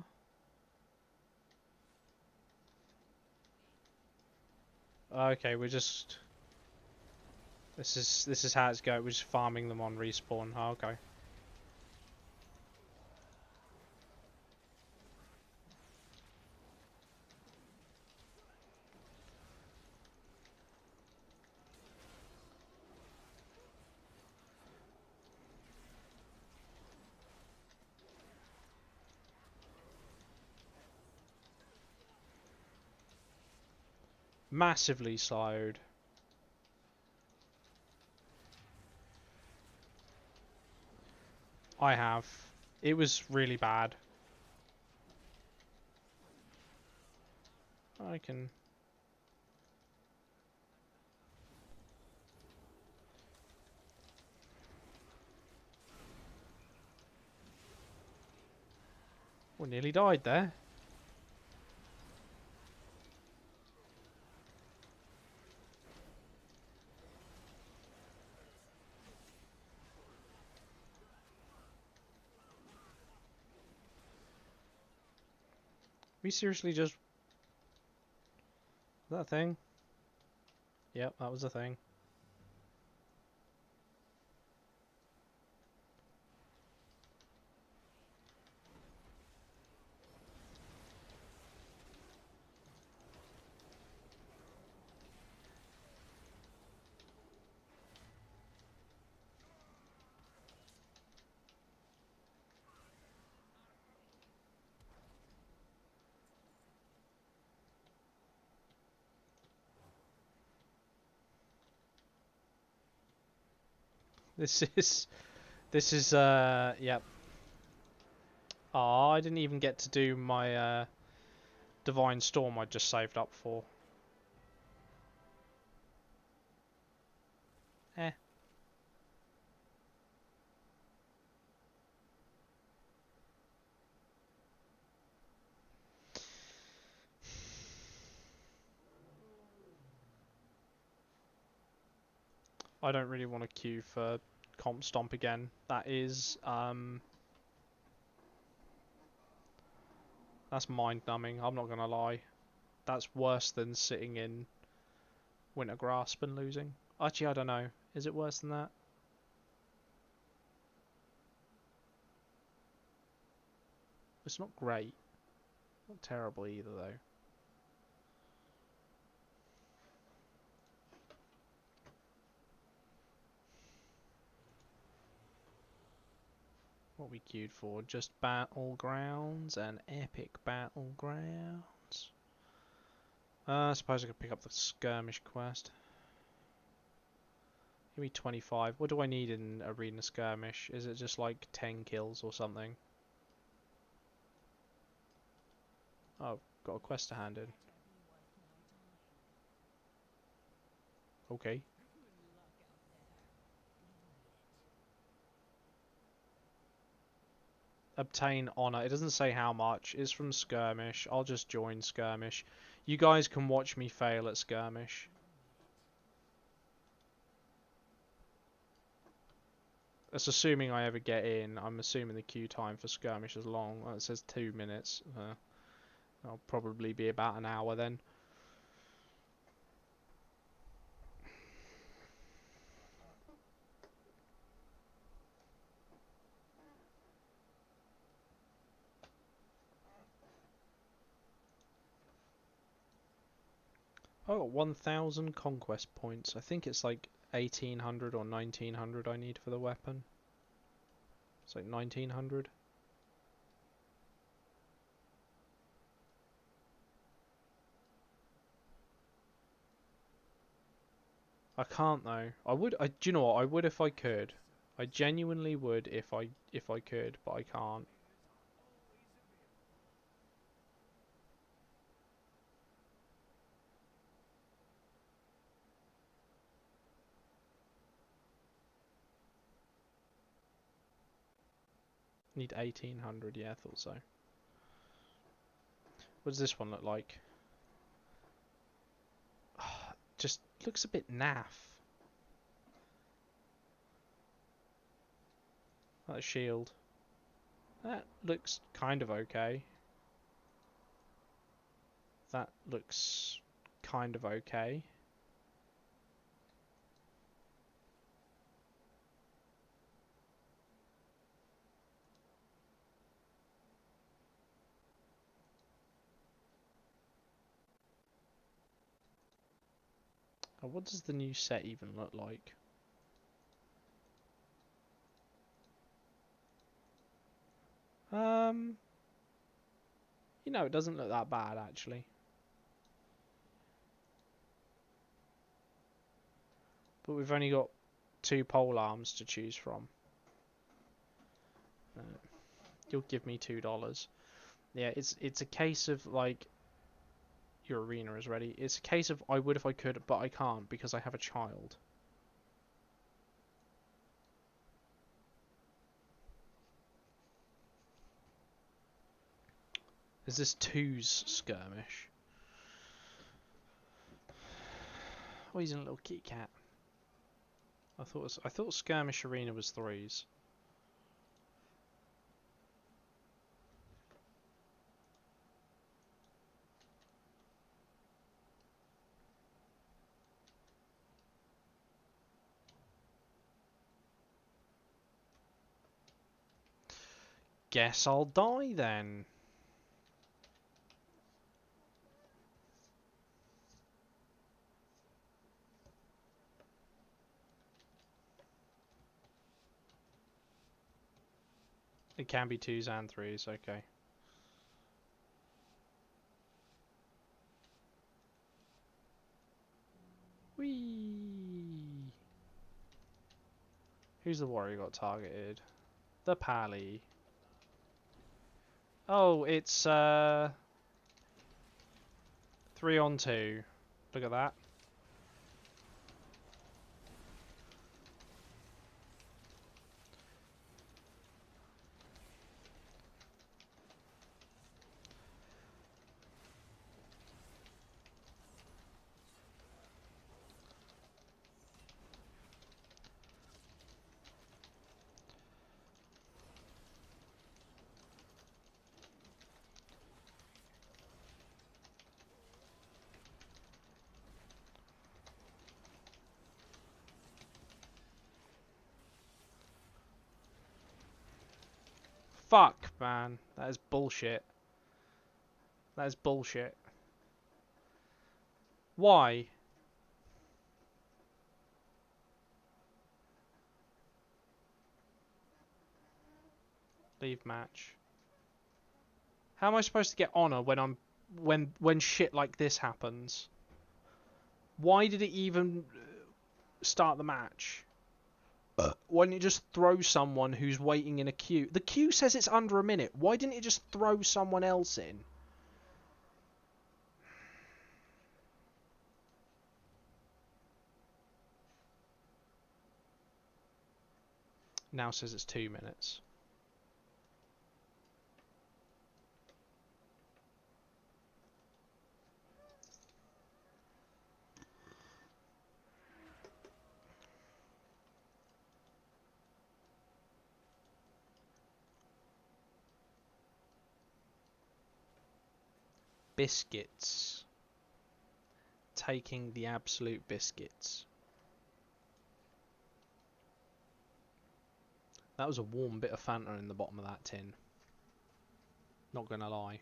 Okay, we're just... This is how it's going. We're just farming them on respawn. Oh, okay. Massively slowed. I have. It was really bad. I can... Well, nearly died there. We seriously just... Is that a thing? Yep, that was a thing. This is... This is, yep. Ah, I didn't even get to do my, Divine Storm I just saved up for. Eh. I don't really want to queue for Comp Stomp again. That is, that's mind-numbing, I'm not gonna lie. That's worse than sitting in Winter Grasp and losing. Actually, I don't know. Is it worse than that? It's not great. Not terrible either, though. What we queued for? Just Battlegrounds and Epic Battlegrounds. I suppose I could pick up the Skirmish quest. Give me 25. What do I need in Arena Skirmish? Is it just like 10 kills or something? Oh, I've got a quest to hand in. Okay. Obtain honor. It doesn't say how much. It's from Skirmish. I'll just join Skirmish. You guys can watch me fail at Skirmish. That's assuming I ever get in. I'm assuming the queue time for Skirmish is long. Well, it says 2 minutes. I'll probably be about an hour then. I got 1,000 conquest points. I think it's like 1,800 or 1,900 I need for the weapon. It's like 1,900. I can't though. I would. Do you know what? I would if I could. I genuinely would if I could, but I can't. Need 1,800. Yeah, I thought so. What does this one look like? Just looks a bit naff. That shield. That looks kind of okay. That looks kind of okay. Oh, what does the new set even look like? You know, it doesn't look that bad actually. But we've only got 2 pole arms to choose from. You'll give me $2. Yeah, it's a case of like your arena is ready. It's a case of I would if I could, but I can't because I have a child. Is this 2's skirmish? Oh, he's in a little kitty cat. I thought skirmish arena was 3's. Guess I'll die then. It can be 2s and 3s, okay. Whee! Who's the warrior got targeted? The pally. Oh, it's 3-on-2. Look at that. Fuck, man. That is bullshit. That is bullshit. Why? Leave match. How am I supposed to get honor when shit like this happens? Why did it even start the match? Why didn't it just throw someone who's waiting in a queue? The queue says it's under a minute. Why didn't it just throw someone else in? Now says it's 2 minutes. Biscuits. Taking the absolute biscuits. That was a warm bit of Fanta in the bottom of that tin. Not gonna lie.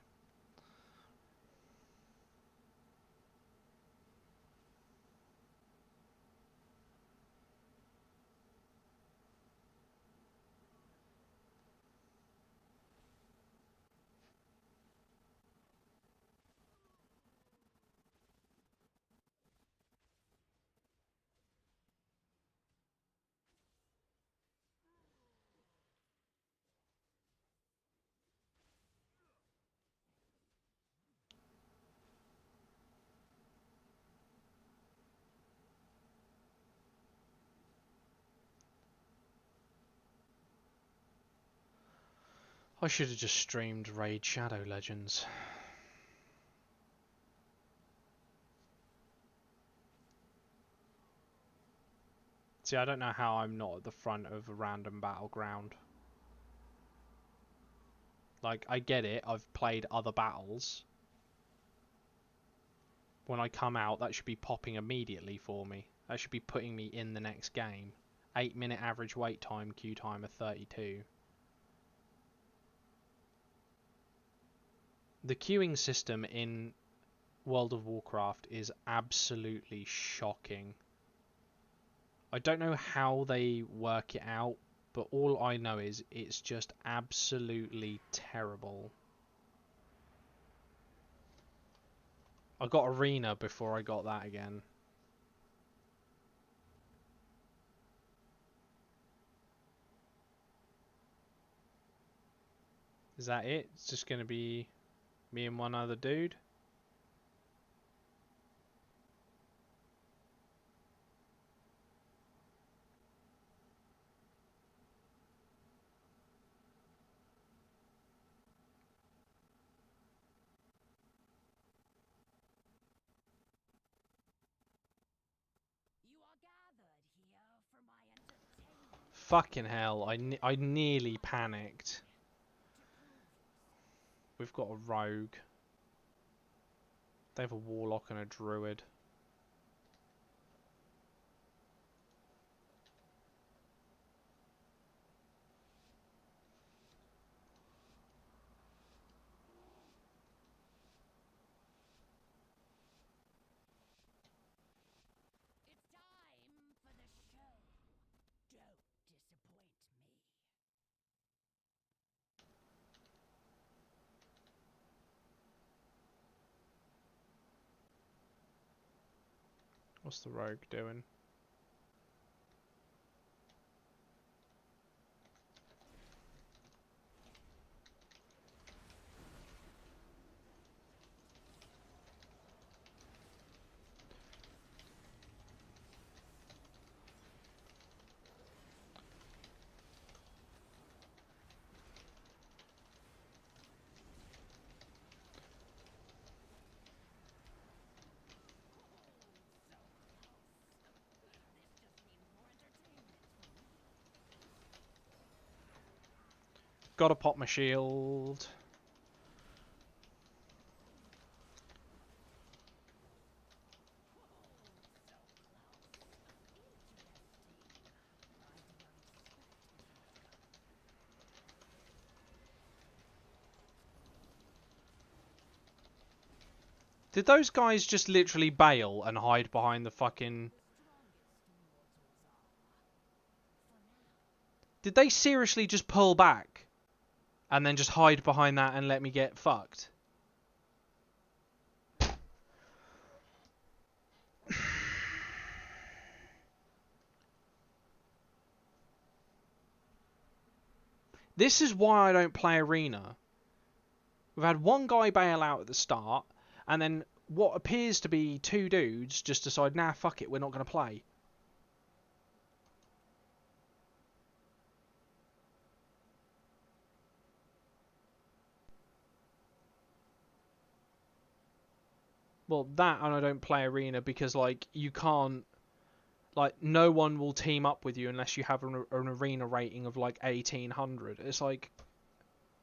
I should have just streamed Raid Shadow Legends. See, I don't know how I'm not at the front of a random battleground. Like, I get it, I've played other battles. When I come out, that should be popping immediately for me. That should be putting me in the next game. 8-minute average wait time, queue time of 32. The queuing system in World of Warcraft is absolutely shocking. I don't know how they work it out, but all I know is it's just absolutely terrible. I got Arena before I got that again. Is that it? It's just going to be me and one other dude? Fucking hell, I nearly panicked. We've got a rogue. They have a warlock and a druid. What's the rogue doing? Gotta pop my shield. Did those guys just literally bail and hide behind the fucking... Did they seriously just pull back? And then just hide behind that and let me get fucked? This is why I don't play Arena. We've had one guy bail out at the start, and then what appears to be two dudes just decide, nah, fuck it, we're not going to play. Well, that, and I don't play Arena because, like, you can't... Like, no one will team up with you unless you have an Arena rating of, like, 1800. It's like...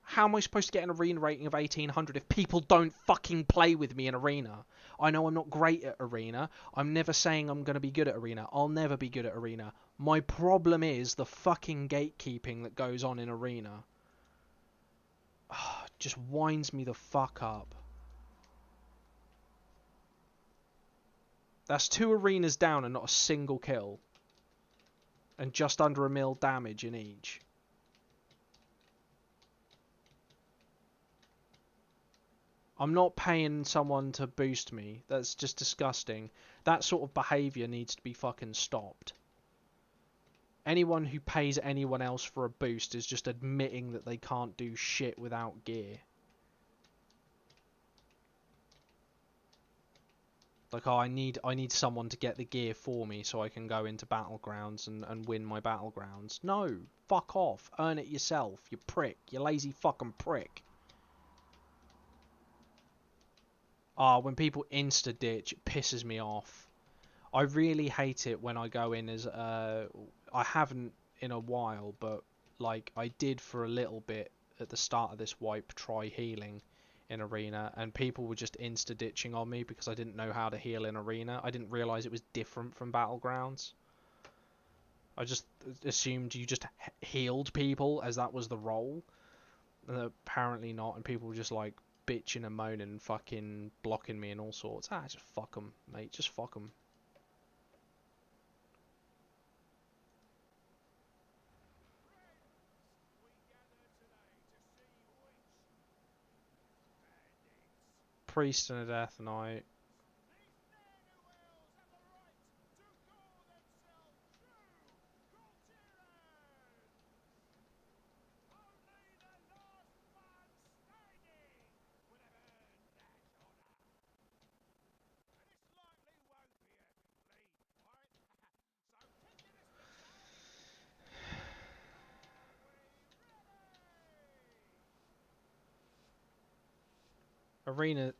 How am I supposed to get an Arena rating of 1800 if people don't fucking play with me in Arena? I know I'm not great at Arena. I'm never saying I'm going to be good at Arena. I'll never be good at Arena. My problem is the fucking gatekeeping that goes on in Arena. Just winds me the fuck up. That's 2 arenas down and not a single kill. And just under 1 mil damage in each. I'm not paying someone to boost me. That's just disgusting. That sort of behaviour needs to be fucking stopped. Anyone who pays anyone else for a boost is just admitting that they can't do shit without gear. Like, oh, I need someone to get the gear for me so I can go into battlegrounds and win my battlegrounds. No, fuck off. Earn it yourself, you prick. You lazy fucking prick. Ah, when people insta-ditch, it pisses me off. I really hate it when I go in as... I haven't in a while, but like I did for a little bit at the start of this wipe, try healing in Arena, and people were just insta-ditching on me because I didn't know how to heal in Arena. I didn't realise it was different from Battlegrounds. I just assumed you just healed people as that was the role. And apparently not, and people were just like bitching and moaning and fucking blocking me and all sorts. Ah, just fuck them, mate. Just fuck them. Priest and a Death Knight.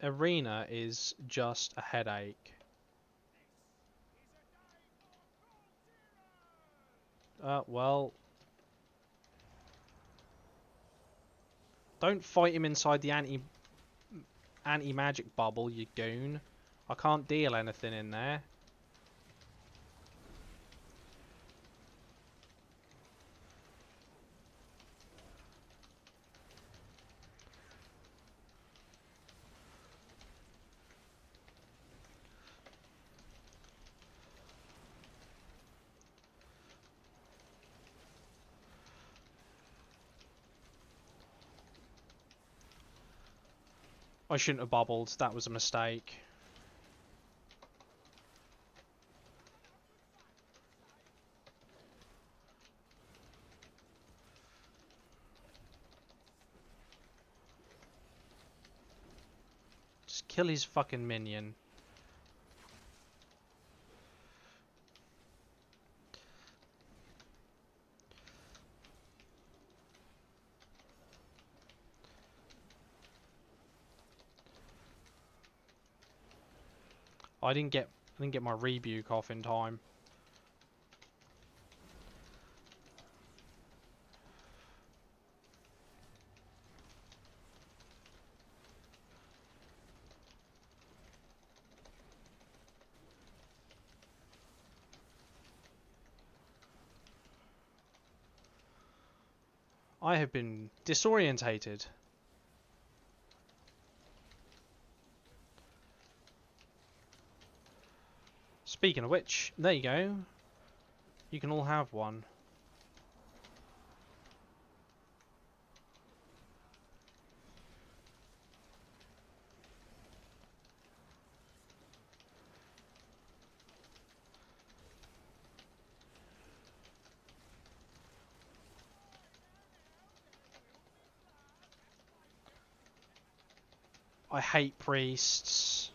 Arena is just a headache. Well, don't fight him inside the anti-magic bubble, you goon. I can't deal anything in there. I shouldn't have bubbled. That was a mistake. Just kill his fucking minion. I didn't get my rebuke off in time. I have been disorientated. Speaking of which, there you go. You can all have one. I hate priests.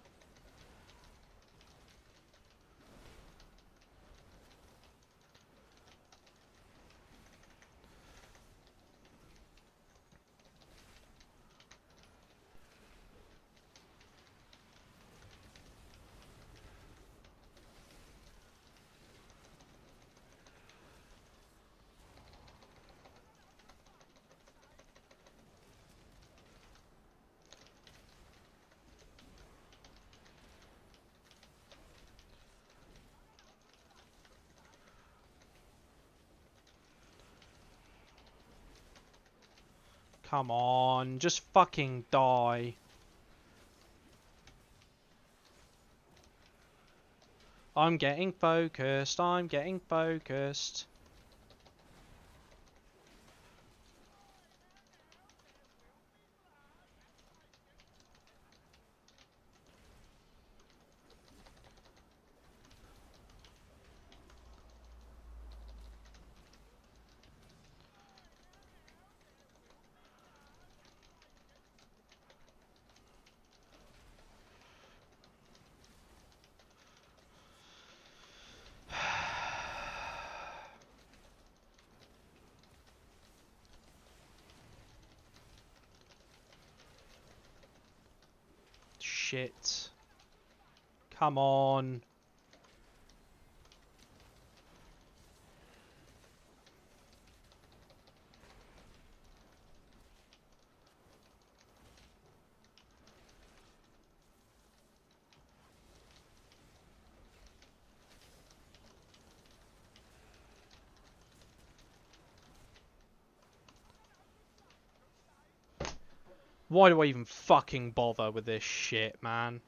Come on, just fucking die. I'm getting focused, I'm getting focused. Shit. Come on. Why do I even fucking bother with this shit, man?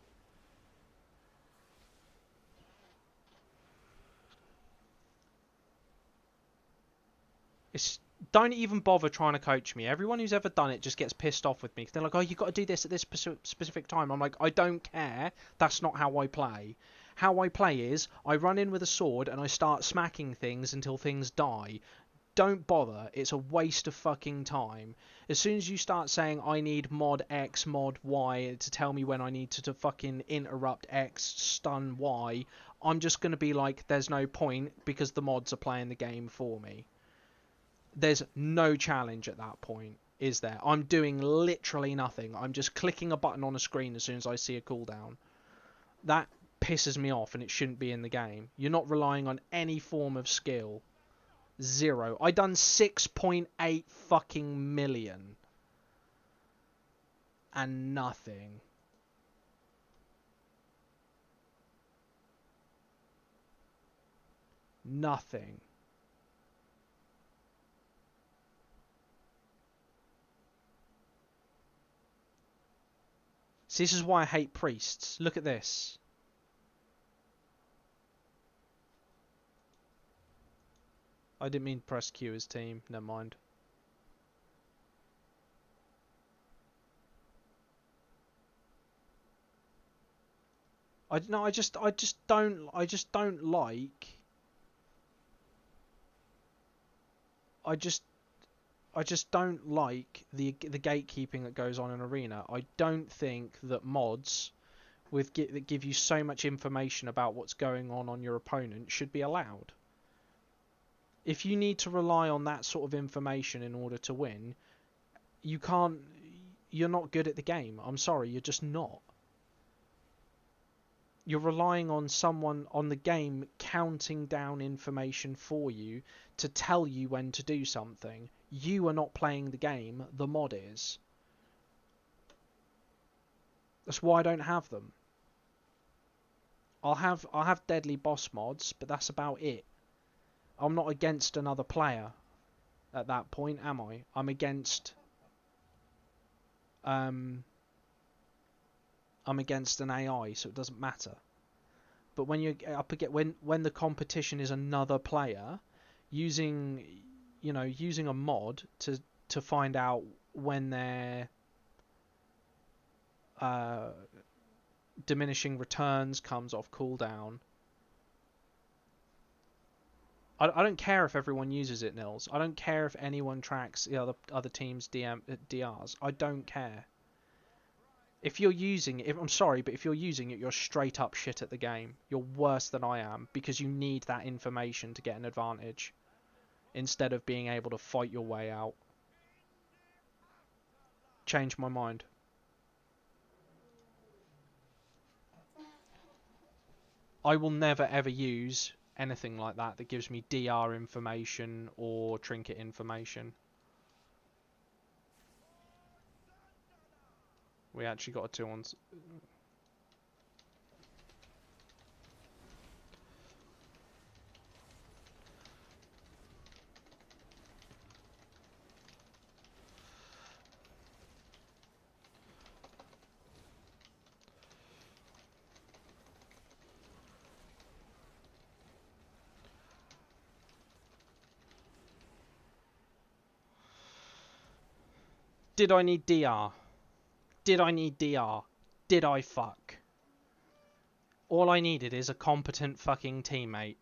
Don't even bother trying to coach me. Everyone who's ever done it just gets pissed off with me. They're like, oh, you got to do this at this specific time. I'm like, I don't care. That's not how I play. How I play is, I run in with a sword and I start smacking things until things die. Don't bother. It's a waste of fucking time. As soon as you start saying, I need mod X, mod Y to tell me when I need to fucking interrupt X, stun Y, I'm just going to be like, there's no point because the mods are playing the game for me. There's no challenge at that point, is there? I'm doing literally nothing. I'm just clicking a button on a screen as soon as I see a cooldown. That pisses me off and it shouldn't be in the game. You're not relying on any form of skill. Zero. I done 6.8 fucking million. And nothing. Nothing. See, this is why I hate priests. Look at this. I didn't mean to press Q as team. Never mind. I just don't like. I just don't like the gatekeeping that goes on in Arena. I don't think that mods that give you so much information about what's going on your opponent should be allowed. If you need to rely on that sort of information in order to win, you can't. You're not good at the game. I'm sorry, you're just not. You're relying on someone on the game counting down information for you to tell you when to do something. You are not playing the game, the mod is. That's why I don't have them. I'll have deadly boss mods, but that's about it. I'm not against another player at that point, am I? I'm against I'm against an AI, so it doesn't matter. But when you're up against when the competition is another player, using a mod to find out when their diminishing returns comes off cooldown. I don't care if everyone uses it, Nils. I don't care if anyone tracks the other team's DRs. I don't care. If you're using it, I'm sorry, but if you're using it, you're straight up shit at the game. You're worse than I am because you need that information to get an advantage instead of being able to fight your way out. Change my mind. I will never ever use anything like that gives me DR information or trinket information. We actually got a 2-on. Did I need DR? Did I need DR? Did I fuck? All I needed is a competent fucking teammate.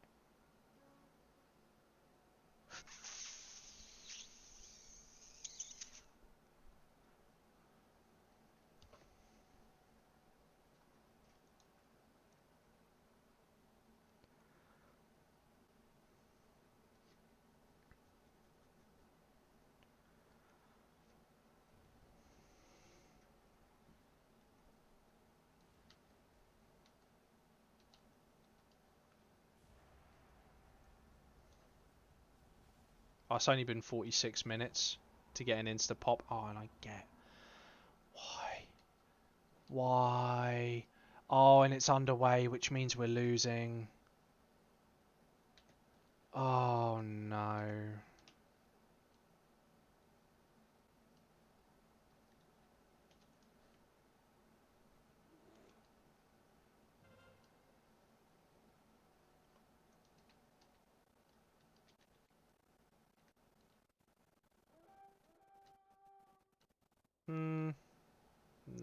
Oh, it's only been 46 minutes to get an insta pop. Oh, and I get why? Oh, and it's underway, which means we're losing. Oh no.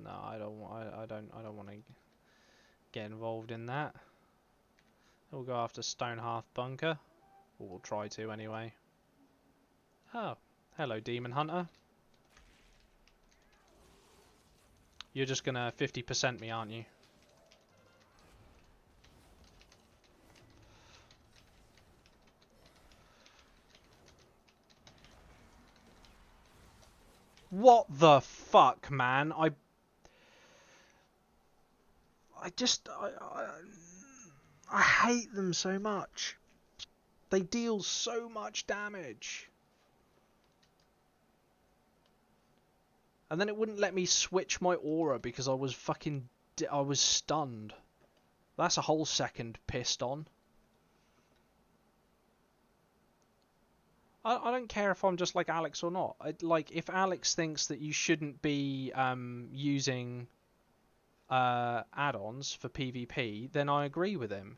No, I don't want to get involved in that. We'll go after Stonehearth Bunker. Or we'll try to anyway. Oh, hello Demon Hunter. You're just gonna 50% me, aren't you? What the fuck, man? I hate them so much. They deal so much damage. And then it wouldn't let me switch my aura because I was stunned. That's a whole second pissed on. I don't care if I'm just like Alex or not. Like, if Alex thinks that you shouldn't be using add-ons for PvP, then I agree with him.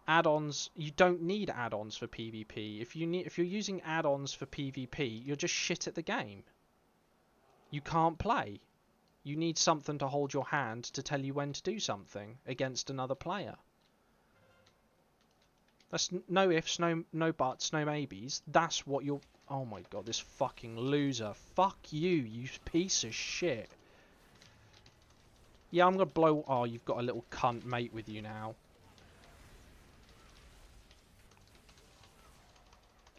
Add-ons, you don't need add-ons for PvP. If you're using add-ons for PvP, you're just shit at the game. You can't play. You need something to hold your hand to tell you when to do something against another player. That's no ifs, no buts, no maybes. That's what you're... Oh my god, this fucking loser. Fuck you, you piece of shit. Yeah, I'm gonna blow... Oh, you've got a little cunt mate with you now.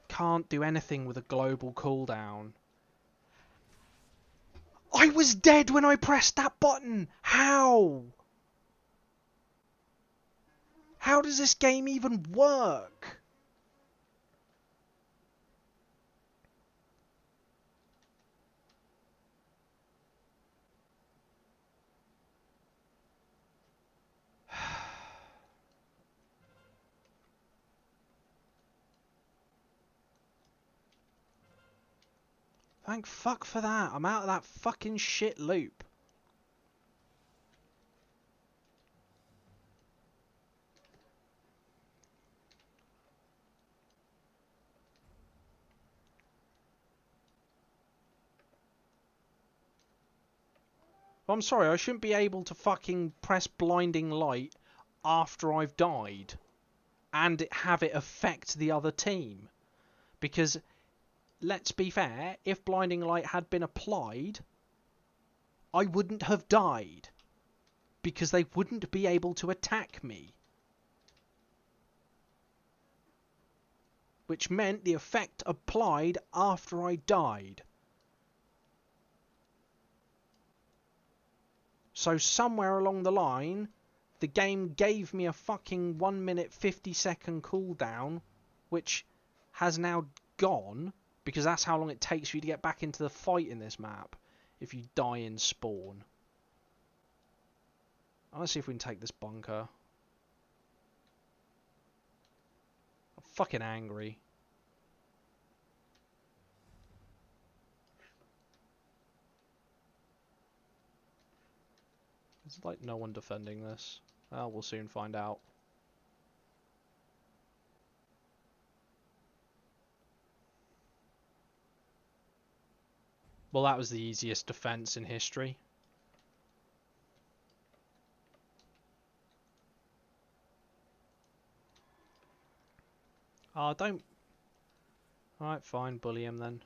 Can't do anything with a global cooldown. I was dead when I pressed that button! How? How does this game even work? Thank fuck for that. I'm out of that fucking shit loop. I'm sorry, I shouldn't be able to fucking press blinding light after I've died and have it affect the other team. Because, let's be fair, if blinding light had been applied, I wouldn't have died. Because they wouldn't be able to attack me. Which meant the effect applied after I died. So somewhere along the line, the game gave me a fucking 1 minute 50-second cooldown, which has now gone, because that's how long it takes for you to get back into the fight in this map, if you die in spawn. Let's see if we can take this bunker. I'm fucking angry. There's like no one defending this. Well, we'll soon find out. Well, that was the easiest defense in history. Oh, don't... Alright, fine, bully him then.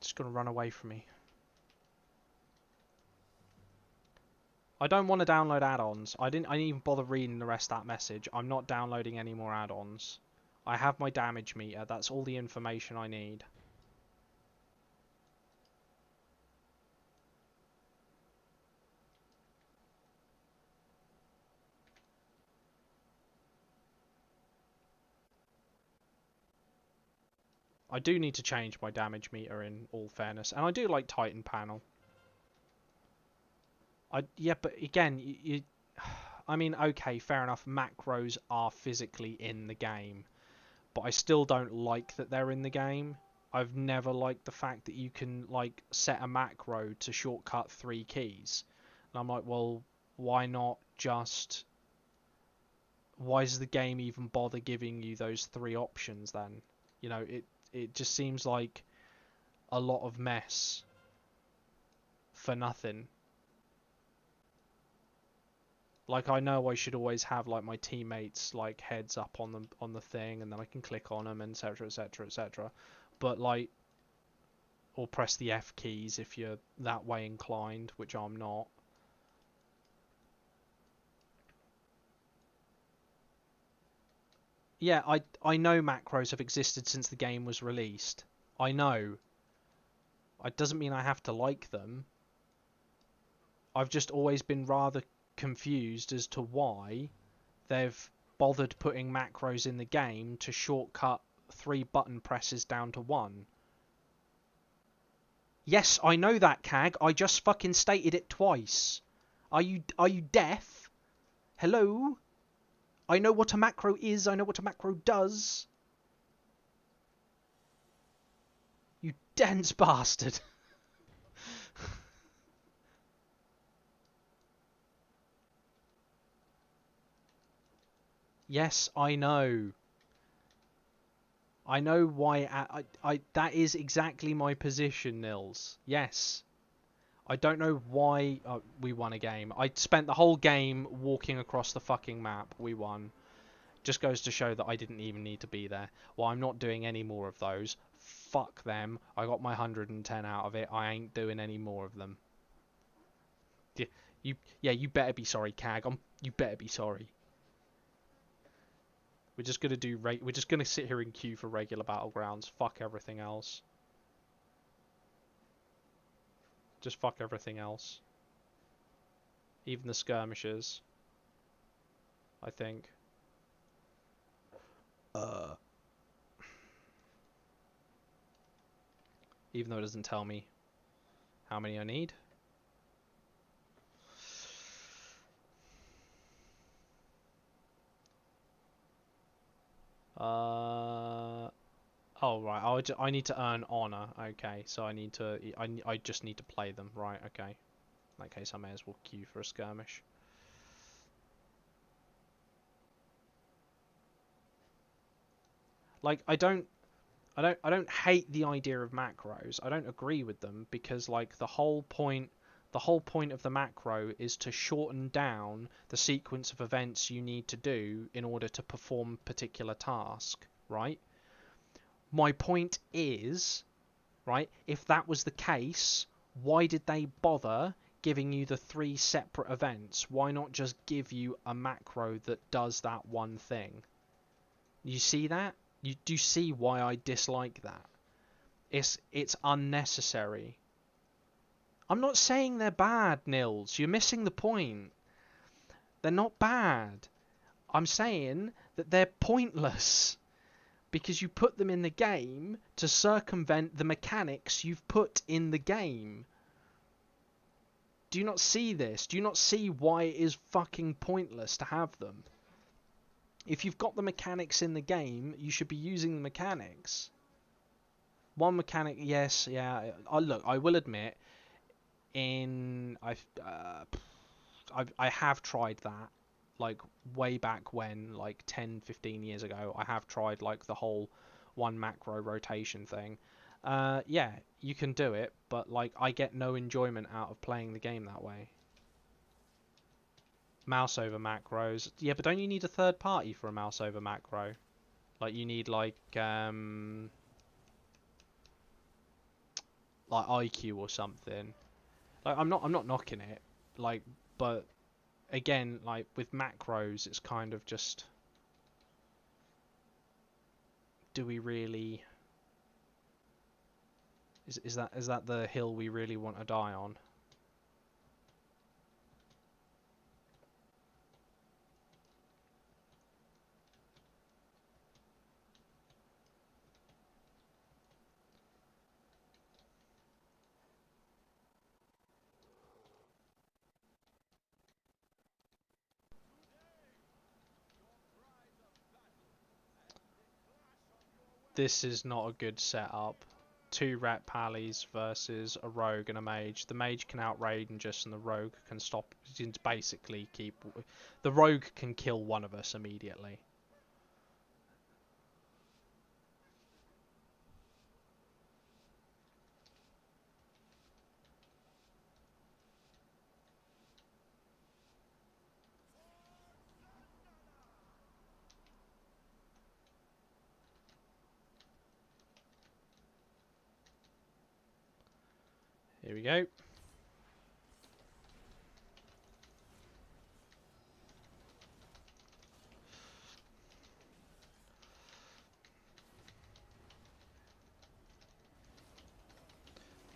Just gonna run away from me. I don't want to download add-ons. I didn't even bother reading the rest of that message. I'm not downloading any more add-ons. I have my damage meter. That's all the information I need. I do need to change my damage meter in all fairness. And I do like Titan panel. Yeah, but again, I mean, okay, fair enough. Macros are physically in the game. But I still don't like that they're in the game. I've never liked the fact that you can, like, set a macro to shortcut 3 keys. And I'm like, well, why not just... Why does the game even bother giving you those 3 options then? You know, it just seems like a lot of mess for nothing. Like, I know I should always have, like, my teammates, like, heads up on the thing, and then I can click on them, etc, etc, etc. But, like, or press the F keys if you're that way inclined, which I'm not. Yeah, I know macros have existed since the game was released. I know. It doesn't mean I have to like them. I've just always been rather confused as to why they've bothered putting macros in the game to shortcut 3 button presses down to 1. Yes, I know that, Cag. I just fucking stated it twice. Are you deaf? Hello? I know what a macro is. I know what a macro does. You dense bastard. Yes, I know. I know why. That is exactly my position, Nils. Yes. I don't know why we won a game. I spent the whole game walking across the fucking map. We won. Just goes to show that I didn't even need to be there. Well, I'm not doing any more of those. Fuck them. I got my 110 out of it. I ain't doing any more of them. You better be sorry, Cag. You better be sorry. We're just gonna do we're just gonna sit here and queue for regular battlegrounds. Fuck everything else. Just fuck everything else. Even the skirmishers. I think. Even though it doesn't tell me how many I need. Oh right, I need to earn honor. Okay, so I just need to play them. Right, okay. In that case, I may as well queue for a skirmish. Like, I don't hate the idea of macros. I don't agree with them because, like, the whole point of the macro is to shorten down the sequence of events you need to do in order to perform a particular task, right? My point is, right, if that was the case, why did they bother giving you the 3 separate events? Why not just give you a macro that does that one thing? You see that? You do see why I dislike that? It's unnecessary. I'm not saying they're bad, Nils. You're missing the point. They're not bad. I'm saying that they're pointless because you put them in the game to circumvent the mechanics you've put in the game. Do you not see this? Do you not see why it is fucking pointless to have them? If you've got the mechanics in the game, you should be using the mechanics. One mechanic, yes, yeah. Look, I will admit, I have tried that, like way back when, like 10, 15 years ago. I have tried like the whole one macro rotation thing. Yeah, you can do it, but like I get no enjoyment out of playing the game that way. Mouse over macros. Yeah, but don't you need a third party for a mouse over macro? Like you need like IQ or something. Like I'm not knocking it. Like, but again, like with macros, it's kind of just, do we really? Is that the hill we really want to die on? This is not a good setup. 2 rat pallies versus a rogue and a mage. The mage can outrage and the rogue can stop. Can basically keep. The rogue can kill one of us immediately. Here we go.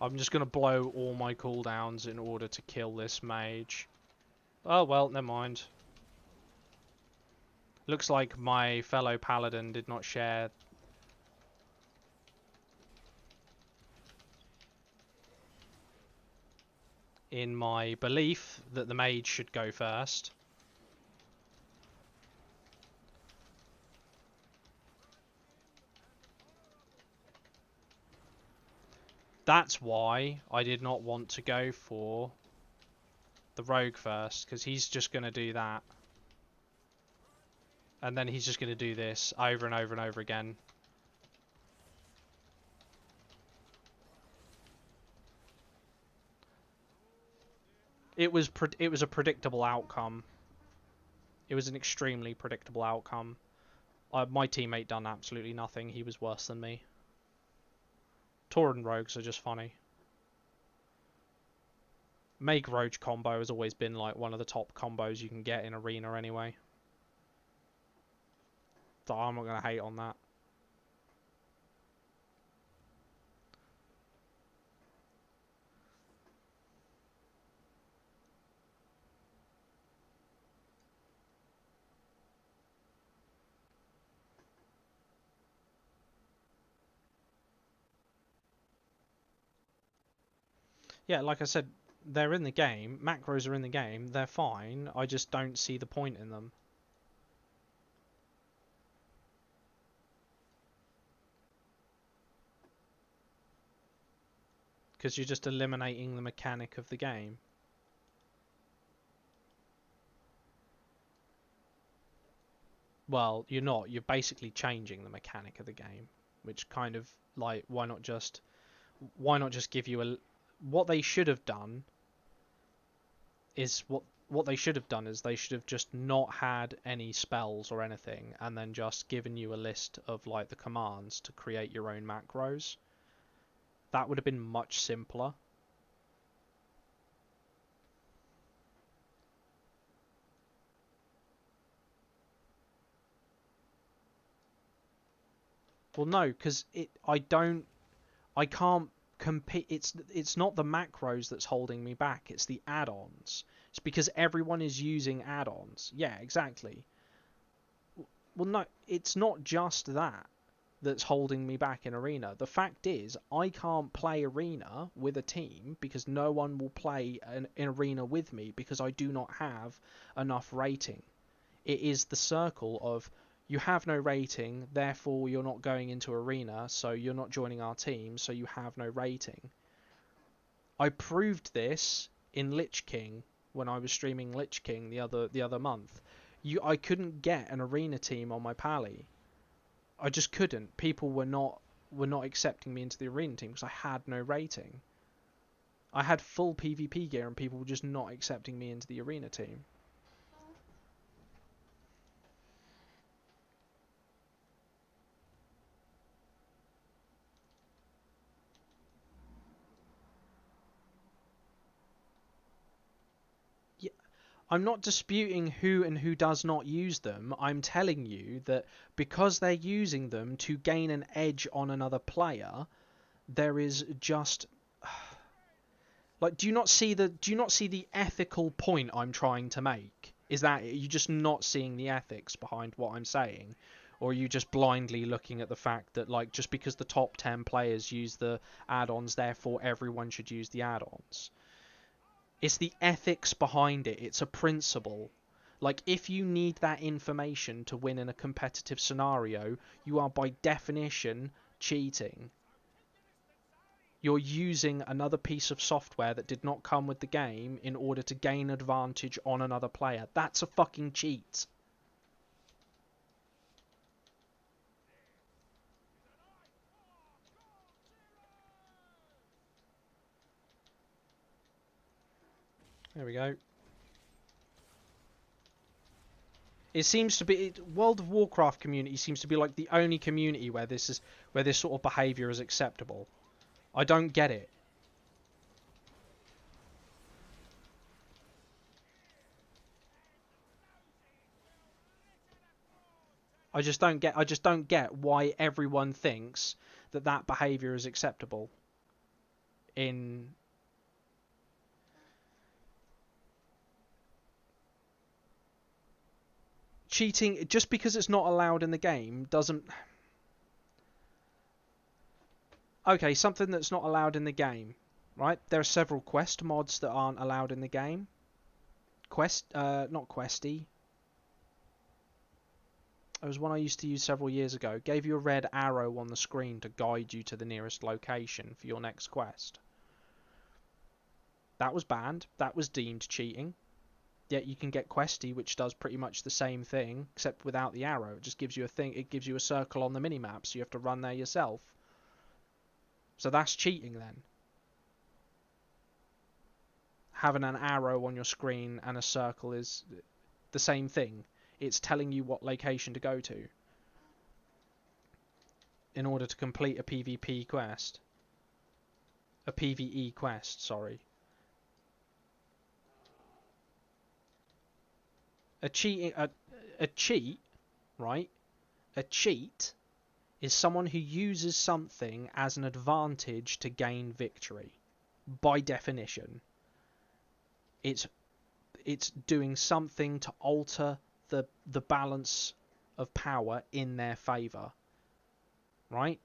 I'm just going to blow all my cooldowns in order to kill this mage. Oh well, never mind. Looks like my fellow paladin did not share in my belief that the mage should go first. That's why I did not want to go for the rogue first, because he's just going to do that. And then he's just going to do this over and over and over again. it was a predictable outcome. It was an extremely predictable outcome. My teammate done absolutely nothing. He was worse than me. Tauren rogues are just funny. Make Roach combo has always been like one of the top combos you can get in Arena anyway. So I'm not going to hate on that. Yeah, like I said, they're in the game. Macros are in the game. They're fine. I just don't see the point in them. Because you're just eliminating the mechanic of the game. Well, you're not. You're basically changing the mechanic of the game, which kind of like why not just give you a what they should have done is what they should have done is they should have just not had any spells or anything and then just given you a list of like the commands to create your own macros. That would have been much simpler. Well, no, because I can't compete. It's not the macros that's holding me back. It's the add-ons. It's because everyone is using add-ons. Yeah, exactly. Well, no, it's not just that that's holding me back in Arena. The fact is, I can't play Arena with a team because no one will play in Arena with me because I do not have enough rating. It is the circle of you have no rating, therefore you're not going into Arena, so you're not joining our team, so you have no rating. I proved this in Lich King when I was streaming Lich King the other month. I couldn't get an Arena team on my pally. I just couldn't. People were not accepting me into the Arena team because I had no rating. I had full PvP gear and people were just not accepting me into the Arena team. I'm not disputing who and who does not use them. I'm telling you that because they're using them to gain an edge on another player, there is just like do you not see the ethical point I'm trying to make? Is that you just not seeing the ethics behind what I'm saying? Or are you just blindly looking at the fact that like just because the top 10 players use the add-ons, therefore everyone should use the add-ons? It's the ethics behind it. It's a principle. Like, if you need that information to win in a competitive scenario, you are by definition cheating. You're using another piece of software that did not come with the game in order to gain advantage on another player. That's a fucking cheat. There we go. It seems to be World of Warcraft community seems to be like the only community where this sort of behavior is acceptable. I don't get it. I just don't get why everyone thinks that behavior is acceptable in cheating. Just because it's not allowed in the game doesn't. Okay, something that's not allowed in the game, right? There are several quest mods that aren't allowed in the game. Not Questy. There was one I used to use several years ago. Gave you a red arrow on the screen to guide you to the nearest location for your next quest. That was banned. That was deemed cheating. Yet you can get Questy, which does pretty much the same thing, except without the arrow. It just gives you a thing. It gives you a circle on the minimap, so you have to run there yourself. So that's cheating then. having an arrow on your screen and a circle is the same thing. It's telling you what location to go to in order to complete a PvP quest. A PvE quest, sorry. A cheat, right? A cheat is someone who uses something as an advantage to gain victory. By definition, it's doing something to alter the balance of power in their favor, right?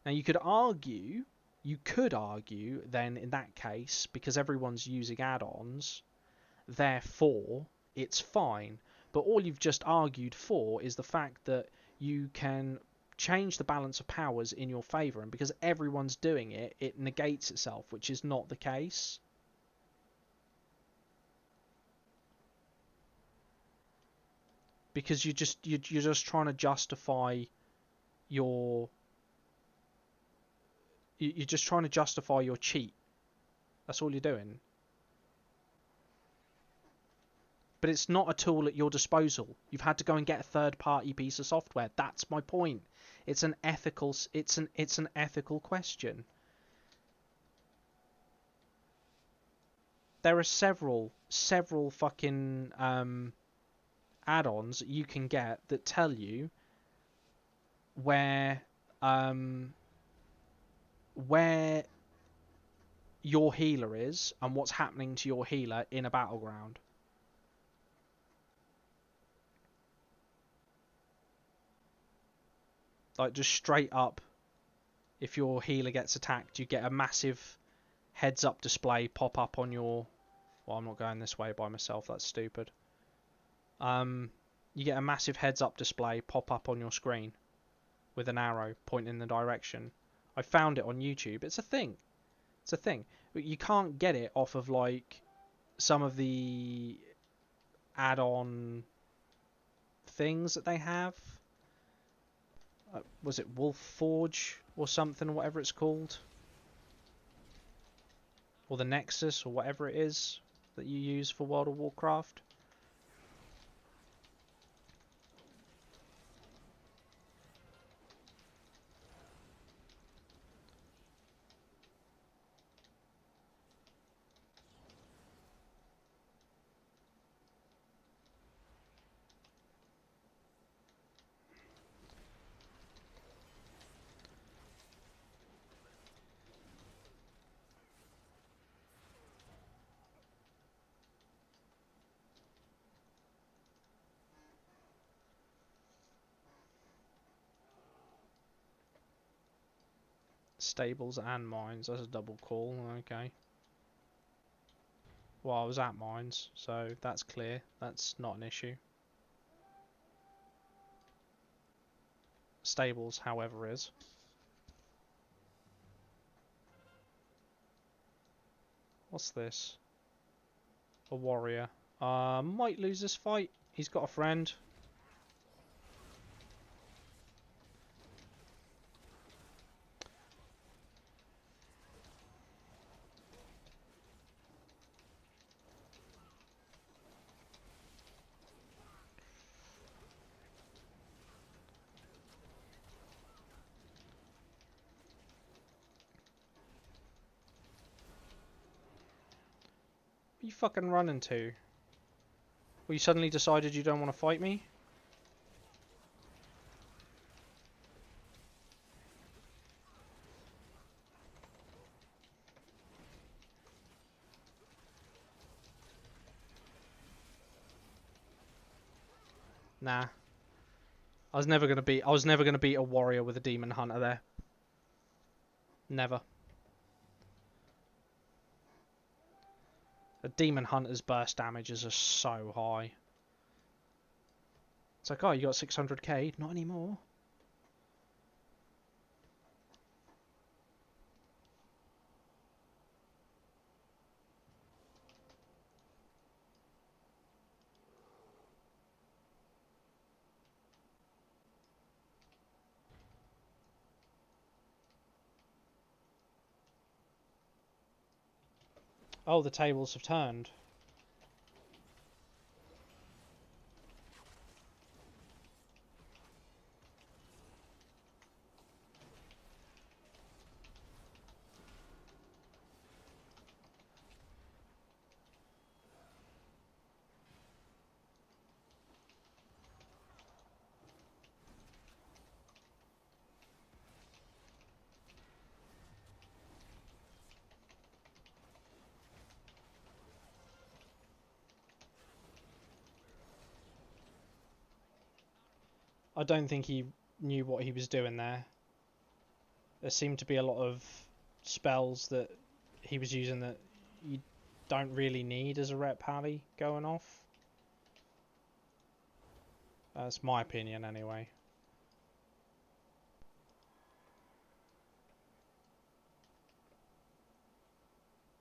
Now you could argue then in that case, because everyone's using add-ons, therefore it's fine. But all you've just argued for is the fact that you can change the balance of powers in your favor, and because everyone's doing it, it negates itself, which is not the case. Because you're just trying to justify your you're just trying to justify your cheat. That's all you're doing. But it's not a tool at your disposal. You've had to go and get a third-party piece of software. That's my point. It's an ethical question. There are several fucking add-ons that you can get that tell you where your healer is and what's happening to your healer in a battleground. Like, just straight up, if your healer gets attacked, you get a massive heads-up display pop up on your... Well, I'm not going this way by myself, that's stupid. You get a massive heads-up display pop up on your screen with an arrow pointing in the direction. I found it on YouTube. It's a thing. It's a thing. But you can't get it off of, like, some of the add-on things that they have. Was it Wolf Forge or something, or whatever it's called? Or the Nexus, or whatever it is that you use for World of Warcraft. Stables and mines. That's a double call. Okay. Well, I was at mines, so that's clear. That's not an issue. Stables, however, is. What's this? A warrior. Might lose this fight. He's got a friend. What are you fucking running to? Well, you suddenly decided you don't want to fight me? Nah. I was never gonna beat a warrior with a demon hunter there. Never. A demon hunter's burst damages are so high. It's like, oh, you got 600k? Not anymore. Oh, the tables have turned. I don't think he knew what he was doing there. There seemed to be a lot of spells that he was using that you don't really need as a rep pally going off. That's my opinion anyway.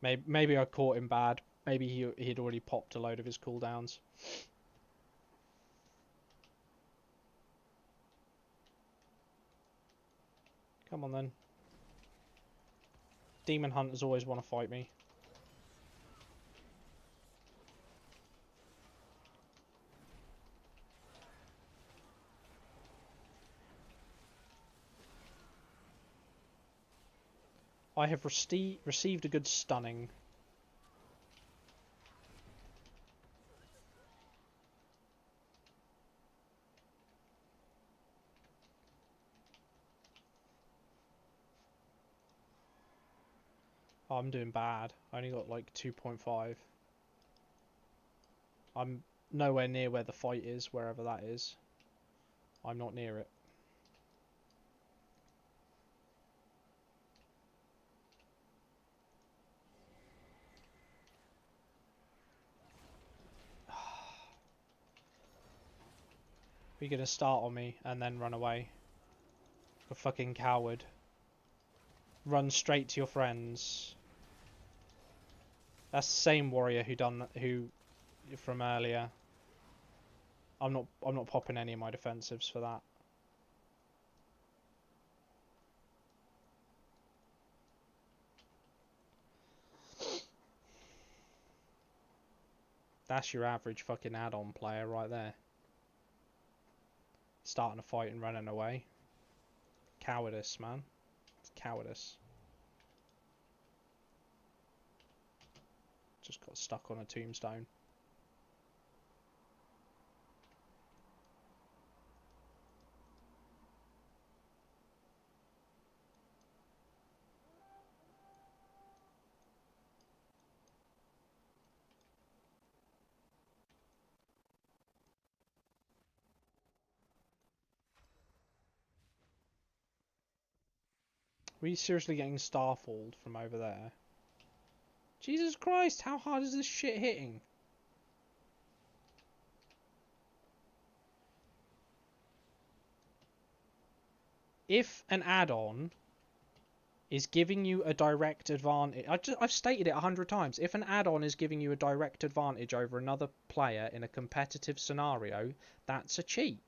Maybe I caught him bad. Maybe he'd already popped a load of his cooldowns. Come on then. Demon hunters always want to fight me. I have received a good stunning. Oh, I'm doing bad. I only got like 2.5. I'm nowhere near where the fight is, wherever that is. I'm not near it. You're gonna start on me and then run away. A fucking coward. Run straight to your friends. That's the same warrior who from earlier. I'm not popping any of my defensives for that. That's your average fucking add-on player right there. Starting a fight and running away. Cowardice, man. It's cowardice. Just got stuck on a tombstone. Were you seriously getting starfalled from over there? Jesus Christ, how hard is this shit hitting? If an add-on is giving you a direct advantage... I've stated it 100 times. If an add-on is giving you a direct advantage over another player in a competitive scenario, that's a cheat.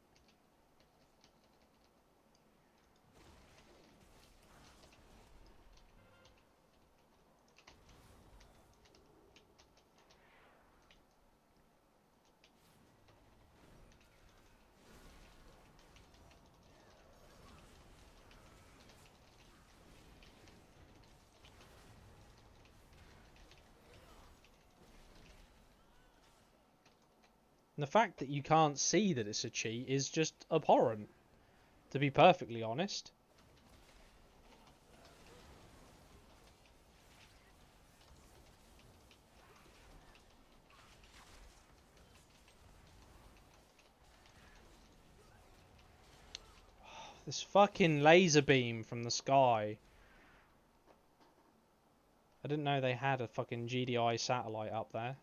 And the fact that you can't see that it's a cheat is just abhorrent, to be perfectly honest. This fucking laser beam from the sky. I didn't know they had a fucking GDI satellite up there.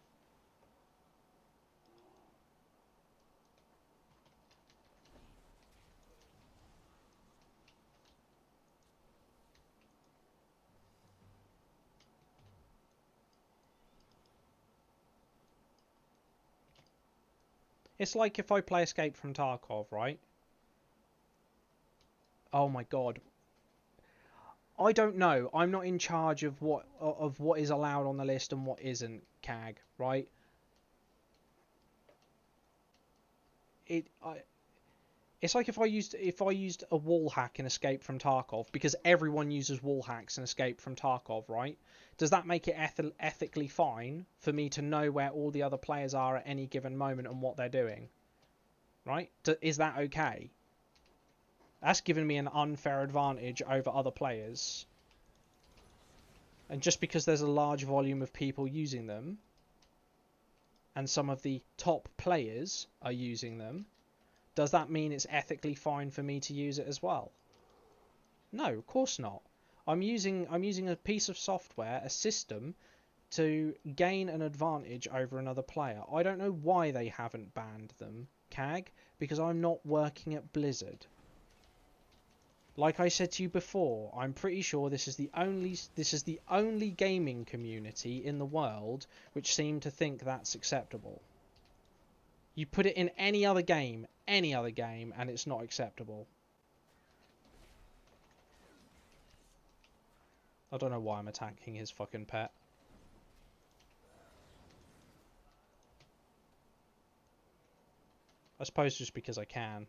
It's like if I play Escape from Tarkov, right? Oh my god. I don't know. I'm not in charge of what is allowed on the list and what isn't, CAG, right? It's like if I used a wall hack in Escape from Tarkov, because everyone uses wall hacks in Escape from Tarkov, right? Does that make it ethically fine for me to know where all the other players are at any given moment and what they're doing? Right? Is that okay? That's given me an unfair advantage over other players. And just because there's a large volume of people using them, and some of the top players are using them, does that mean it's ethically fine for me to use it as well? No, of course not. I'm using a piece of software, a system, to gain an advantage over another player. I don't know why they haven't banned them, CAG, because I'm not working at Blizzard. Like I said to you before, I'm pretty sure this is the only gaming community in the world which seem to think that's acceptable. You put it in any other game, and it's not acceptable. I don't know why I'm attacking his fucking pet. I suppose just because I can.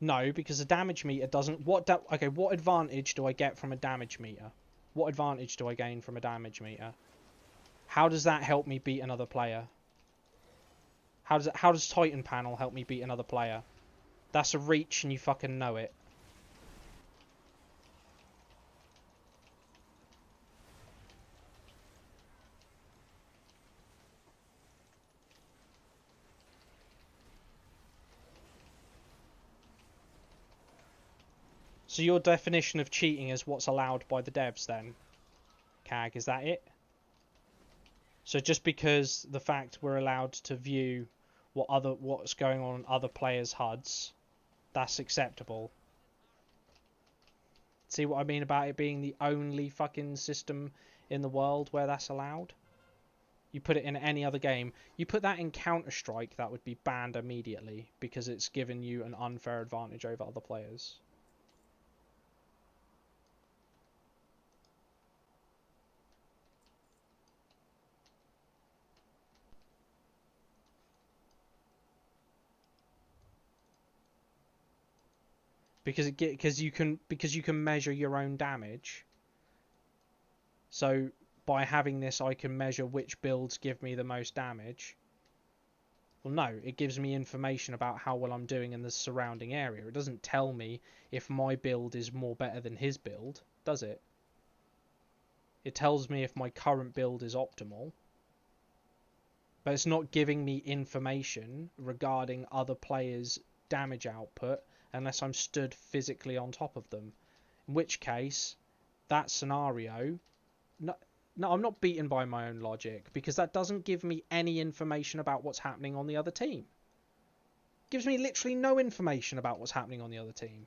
No, because a damage meter doesn't... Okay, what advantage do I get from a damage meter? What advantage do I gain from a damage meter? How does that help me beat another player? How does Titan Panel help me beat another player? That's a reach and you fucking know it. So your definition of cheating is what's allowed by the devs then? CAG, is that it? So just because the fact we're allowed to view what's going on other players' HUDs, that's acceptable. See what I mean about it being the only fucking system in the world where that's allowed? You put it in any other game. You put that in Counter-Strike, that would be banned immediately because it's given you an unfair advantage over other players. Because you can measure your own damage. So by having this, I can measure which builds give me the most damage. Well, no, it gives me information about how well I'm doing in the surrounding area. It doesn't tell me if my build is more better than his build, does it? It tells me if my current build is optimal. But it's not giving me information regarding other players' damage output unless I'm stood physically on top of them. In which case, that scenario... No, I'm not beaten by my own logic, because that doesn't give me any information about what's happening on the other team. It gives me literally no information about what's happening on the other team.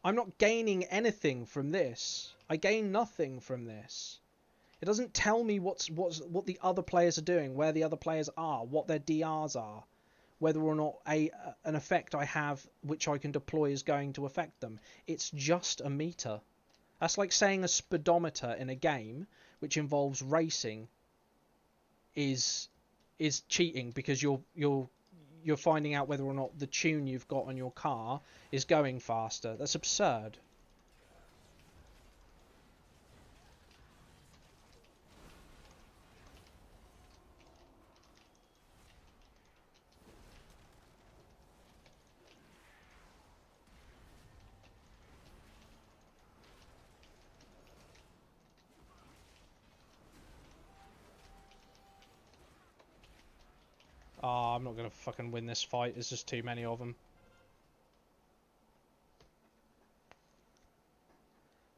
I'm not gaining anything from this. I gain nothing from this. It doesn't tell me what the other players are doing, where the other players are, what their DRs are, whether or not an effect I have which I can deploy is going to affect them. It's just a meter. That's like saying a speedometer in a game which involves racing is cheating because you're finding out whether or not the tune you've got on your car is going faster. That's absurd. Oh, I'm not going to fucking win this fight. There's just too many of them.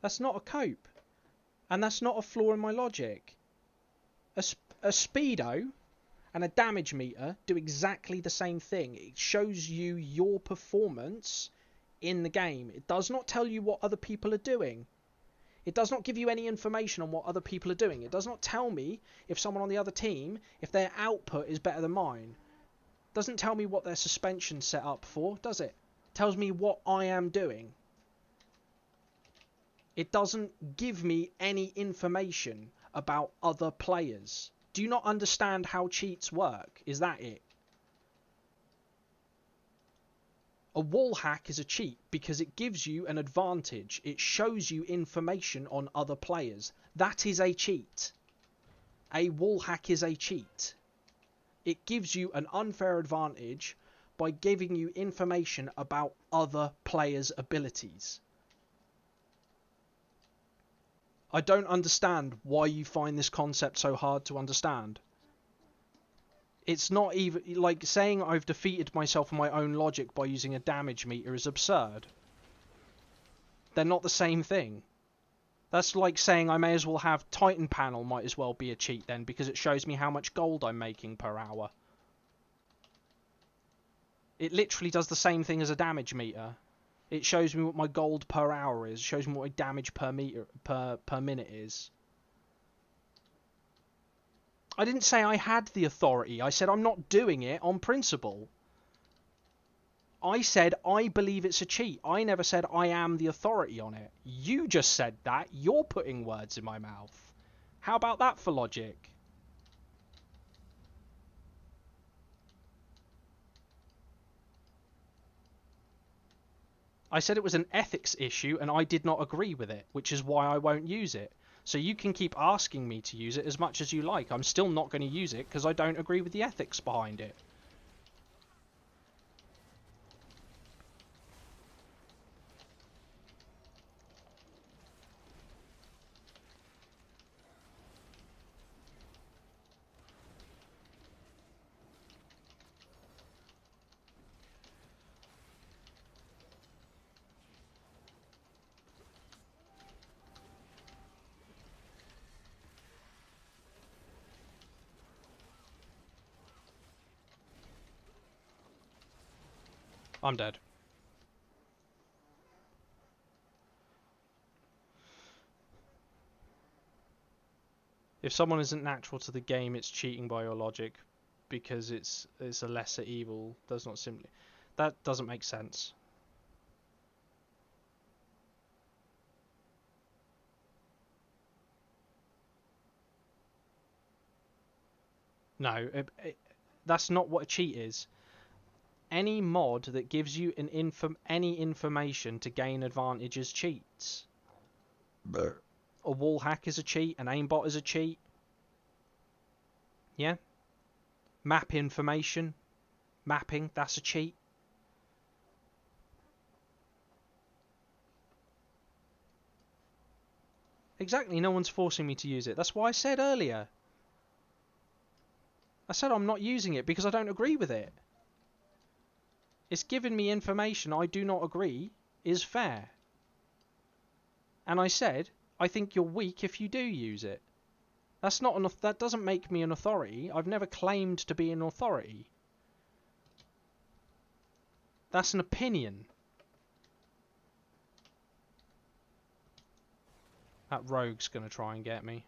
That's not a cope. And that's not a flaw in my logic. A Speedo and a damage meter do exactly the same thing. It shows you your performance in the game. It does not tell you what other people are doing. It does not give you any information on what other people are doing. It does not tell me if someone on the other team, if their output is better than mine. It doesn't tell me what their suspension's set up for, does it? It tells me what I am doing. It doesn't give me any information about other players. Do you not understand how cheats work? Is that it? A wall hack is a cheat because it gives you an advantage. It shows you information on other players. That is a cheat. A wall hack is a cheat. It gives you an unfair advantage by giving you information about other players' abilities. I don't understand why you find this concept so hard to understand. It's not even like saying I've defeated myself in my own logic by using a damage meter is absurd. They're not the same thing. That's like saying I may as well have Titan panel might as well be a cheat then because it shows me how much gold I'm making per hour. It literally does the same thing as a damage meter. It shows me what my gold per hour is. It shows me what my damage per minute is. I didn't say I had the authority. I said I'm not doing it on principle. I said I believe it's a cheat. I never said I am the authority on it. You just said that. You're putting words in my mouth. How about that for logic? I said it was an ethics issue and I did not agree with it, which is why I won't use it. So you can keep asking me to use it as much as you like. I'm still not going to use it because I don't agree with the ethics behind it. I'm dead. If someone isn't natural to the game, it's cheating by your logic because it's a lesser evil. Does not simply. That doesn't make sense. No, that's not what a cheat is. Any mod that gives you any information to gain advantage is cheats. A wall hack is a cheat. An aimbot is a cheat. Yeah? Map information. Mapping, that's a cheat. Exactly, no one's forcing me to use it. That's why I said earlier. I said I'm not using it because I don't agree with it. It's giving me information I do not agree is fair. And I said, I think you're weak if you do use it. That doesn't make me an authority. I've never claimed to be an authority. That's an opinion. That rogue's going to try and get me.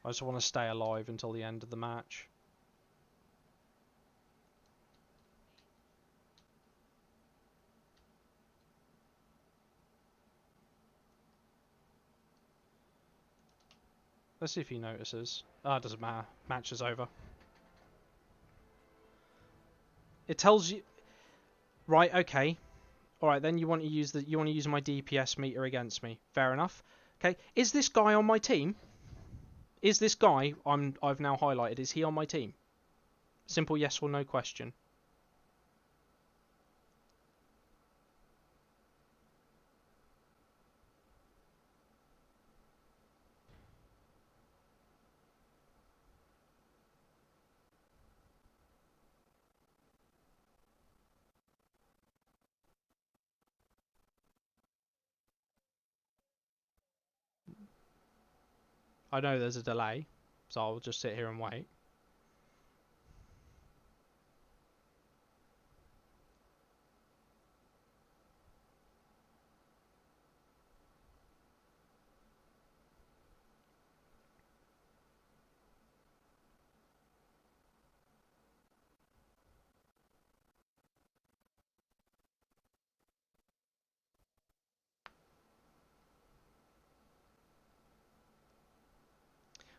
I just want to stay alive until the end of the match. Let's see if he notices. Ah, it doesn't matter. Match is over. It tells you... Right, okay. Alright, then you want to use my DPS meter against me. Fair enough. Okay, is this guy on my team? Is this guy I've now highlighted, is he on my team? Simple yes or no question. I know there's a delay, So I'll just sit here and wait.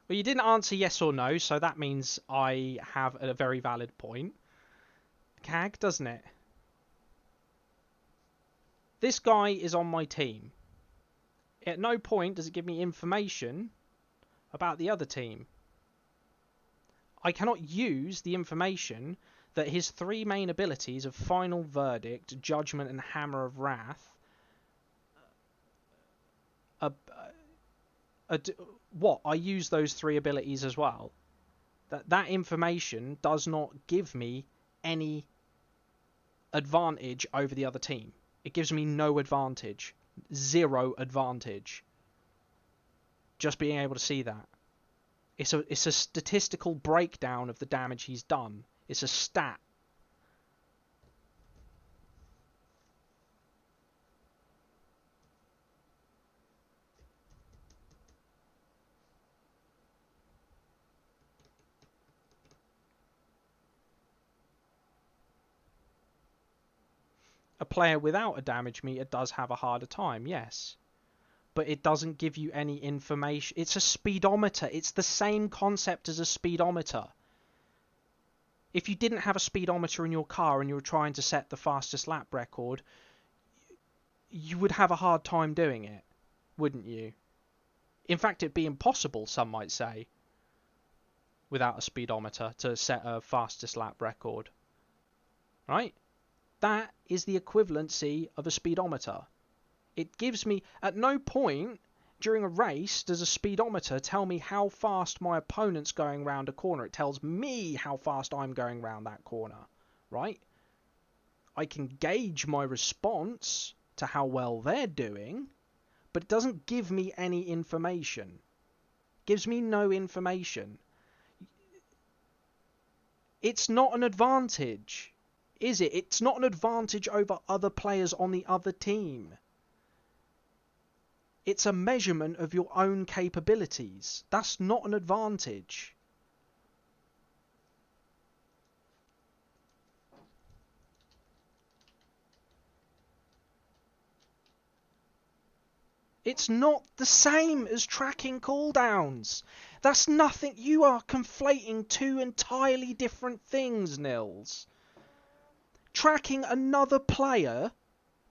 Well, you didn't answer yes or no, so that means I have a very valid point. CAG, doesn't it? This guy is on my team. At no point does it give me information about the other team. I cannot use the information that his 3 main abilities of Final Verdict, Judgment, and Hammer of Wrath what? I use those 3 abilities as well. That information does not give me any advantage over the other team. It gives me no advantage. 0 advantage. Just being able to see that. It's a statistical breakdown of the damage he's done. It's a stat. A player without a damage meter does have a harder time, yes. But it doesn't give you any information. It's a speedometer. It's the same concept as a speedometer. If you didn't have a speedometer in your car and you were trying to set the fastest lap record, you would have a hard time doing it, wouldn't you? In fact, it'd be impossible, some might say, without a speedometer to set a fastest lap record. Right? That is the equivalency of a speedometer. It gives me, at no point during a race does a speedometer tell me how fast my opponent's going round a corner. It tells me how fast I'm going round that corner, right? I can gauge my response to how well they're doing, but it doesn't give me any information. It gives me no information. It's not an advantage, is it? It's not an advantage over other players on the other team. It's a measurement of your own capabilities. That's not an advantage. It's not the same as tracking cooldowns. That's nothing. You are conflating 2 entirely different things, Nils. Tracking another player,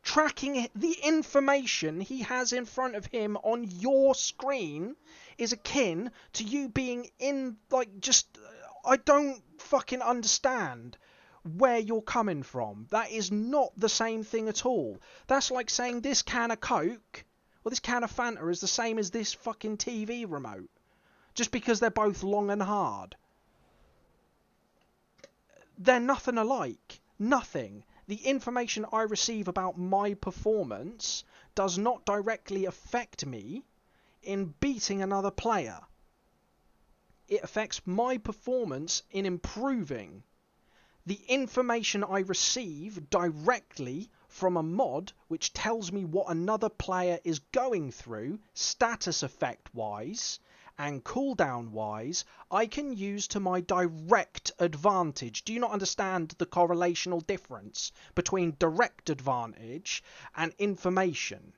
tracking the information he has in front of him on your screen, is akin to you being in, like, just... I don't fucking understand where you're coming from. That is not the same thing at all. That's like saying this can of Coke, or this can of Fanta is the same as this fucking TV remote. Just because they're both long and hard. They're nothing alike. Nothing. The information I receive about my performance does not directly affect me in beating another player. It affects my performance in improving. The information I receive directly from a mod which tells me what another player is going through, status effect wise and cooldown wise, I can use to my direct advantage. Do you not understand the correlational difference between direct advantage and information?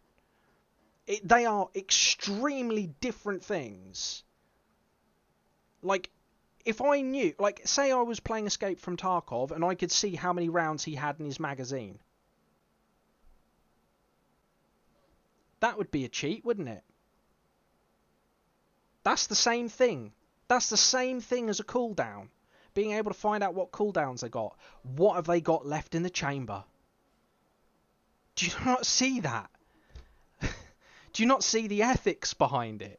They are extremely different things. Like, if I knew, like, say I was playing Escape from Tarkov and I could see how many rounds he had in his magazine. That would be a cheat, wouldn't it? That's the same thing. That's the same thing as a cooldown. Being able to find out what cooldowns they got. What have they got left in the chamber? Do you not see that? Do you not see the ethics behind it?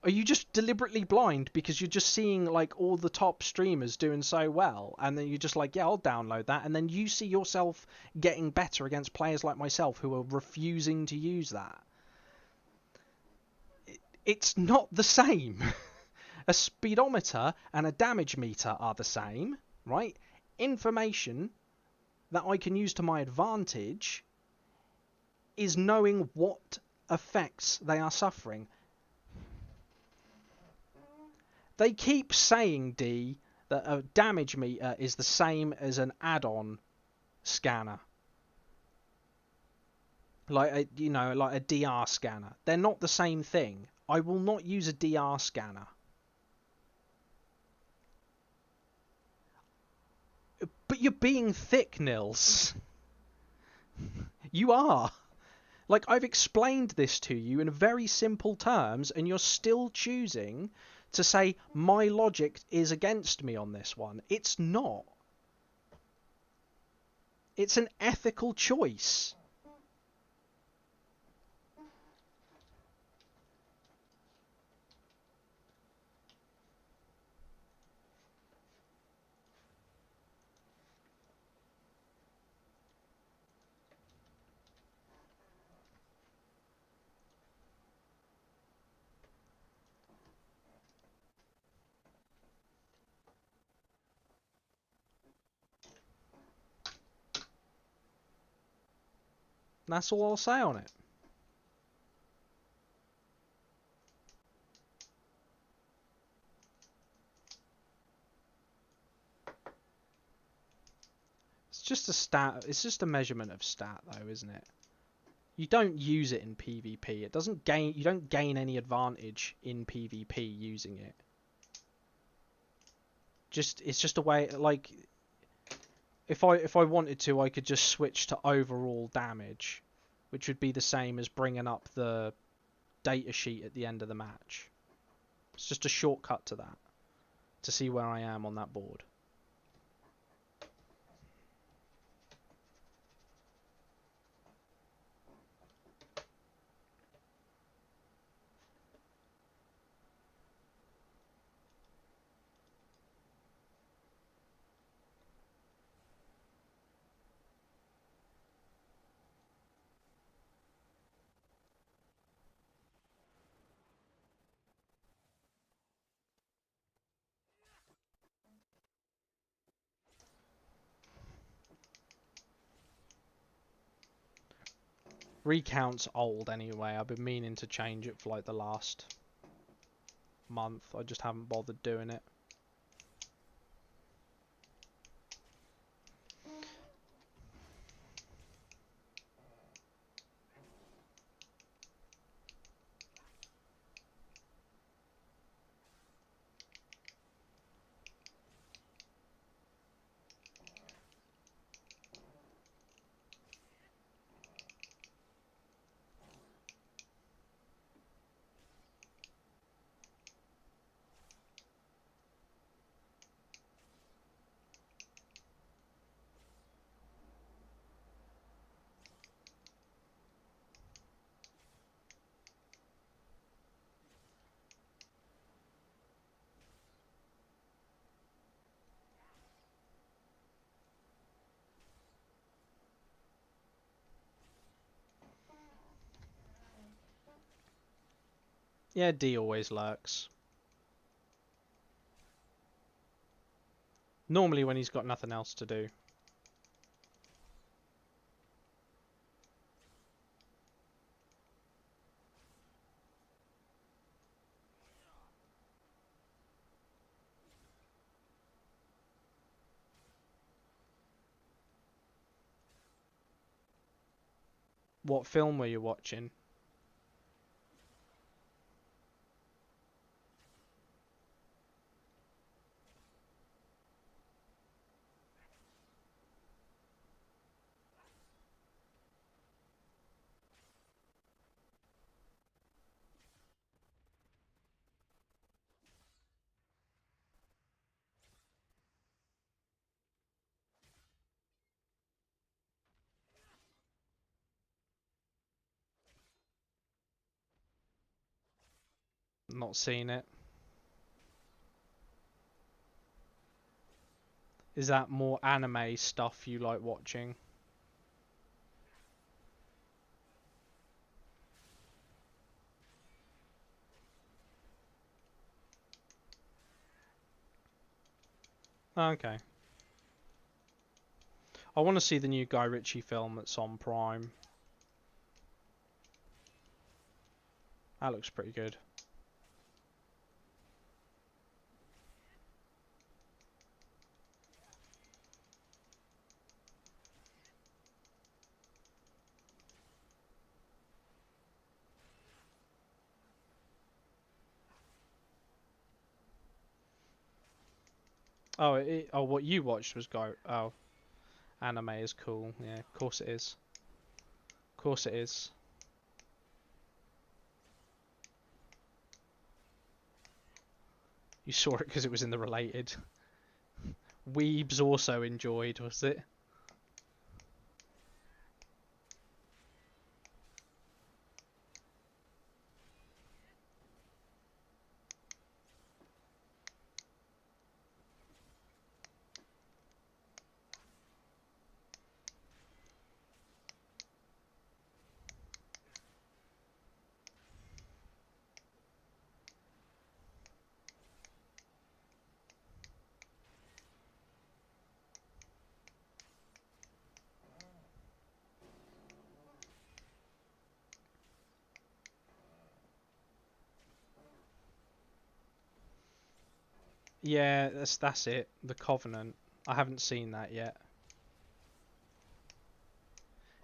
Are you just deliberately blind because you're just seeing, like, all the top streamers doing so well, and then you're just like, yeah, I'll download that, and then you see yourself getting better against players like myself who are refusing to use that? It's not the same. A speedometer and a damage meter are the same, right? Information that I can use to my advantage is knowing what effects they are suffering. They keep saying, D, that a damage meter is the same as an add-on scanner. Like like a DR scanner. They're not the same thing. I will not use a DR scanner. But you're being thick, Nils. You are. Like, I've explained this to you in very simple terms, and you're still choosing to say my logic is against me on this one. It's not. It's an ethical choice. That's all I'll say on it. It's just a stat. It's just a measurement of stat, though, isn't it? You don't use it in PvP. It doesn't gain. You don't gain any advantage in PvP using it. It's just a way. Like, if I wanted to, I could just switch to overall damage, which would be the same as bringing up the data sheet at the end of the match. It's just a shortcut to that, to see where I am on that board. Recount's old anyway. I've been meaning to change it for like the last month. I just haven't bothered doing it. Yeah, D always lurks. Normally when he's got nothing else to do. What film were you watching? Not seen it. Is that more anime stuff you like watching? Okay. I want to see the new Guy Ritchie film that's on Prime. That looks pretty good. Oh, oh, what you watched was Guy. Oh, anime is cool. Yeah, of course it is. Of course it is. You saw it because it was in the related. Weebs also enjoyed, was it? Yeah, that's it. The Covenant. I haven't seen that yet.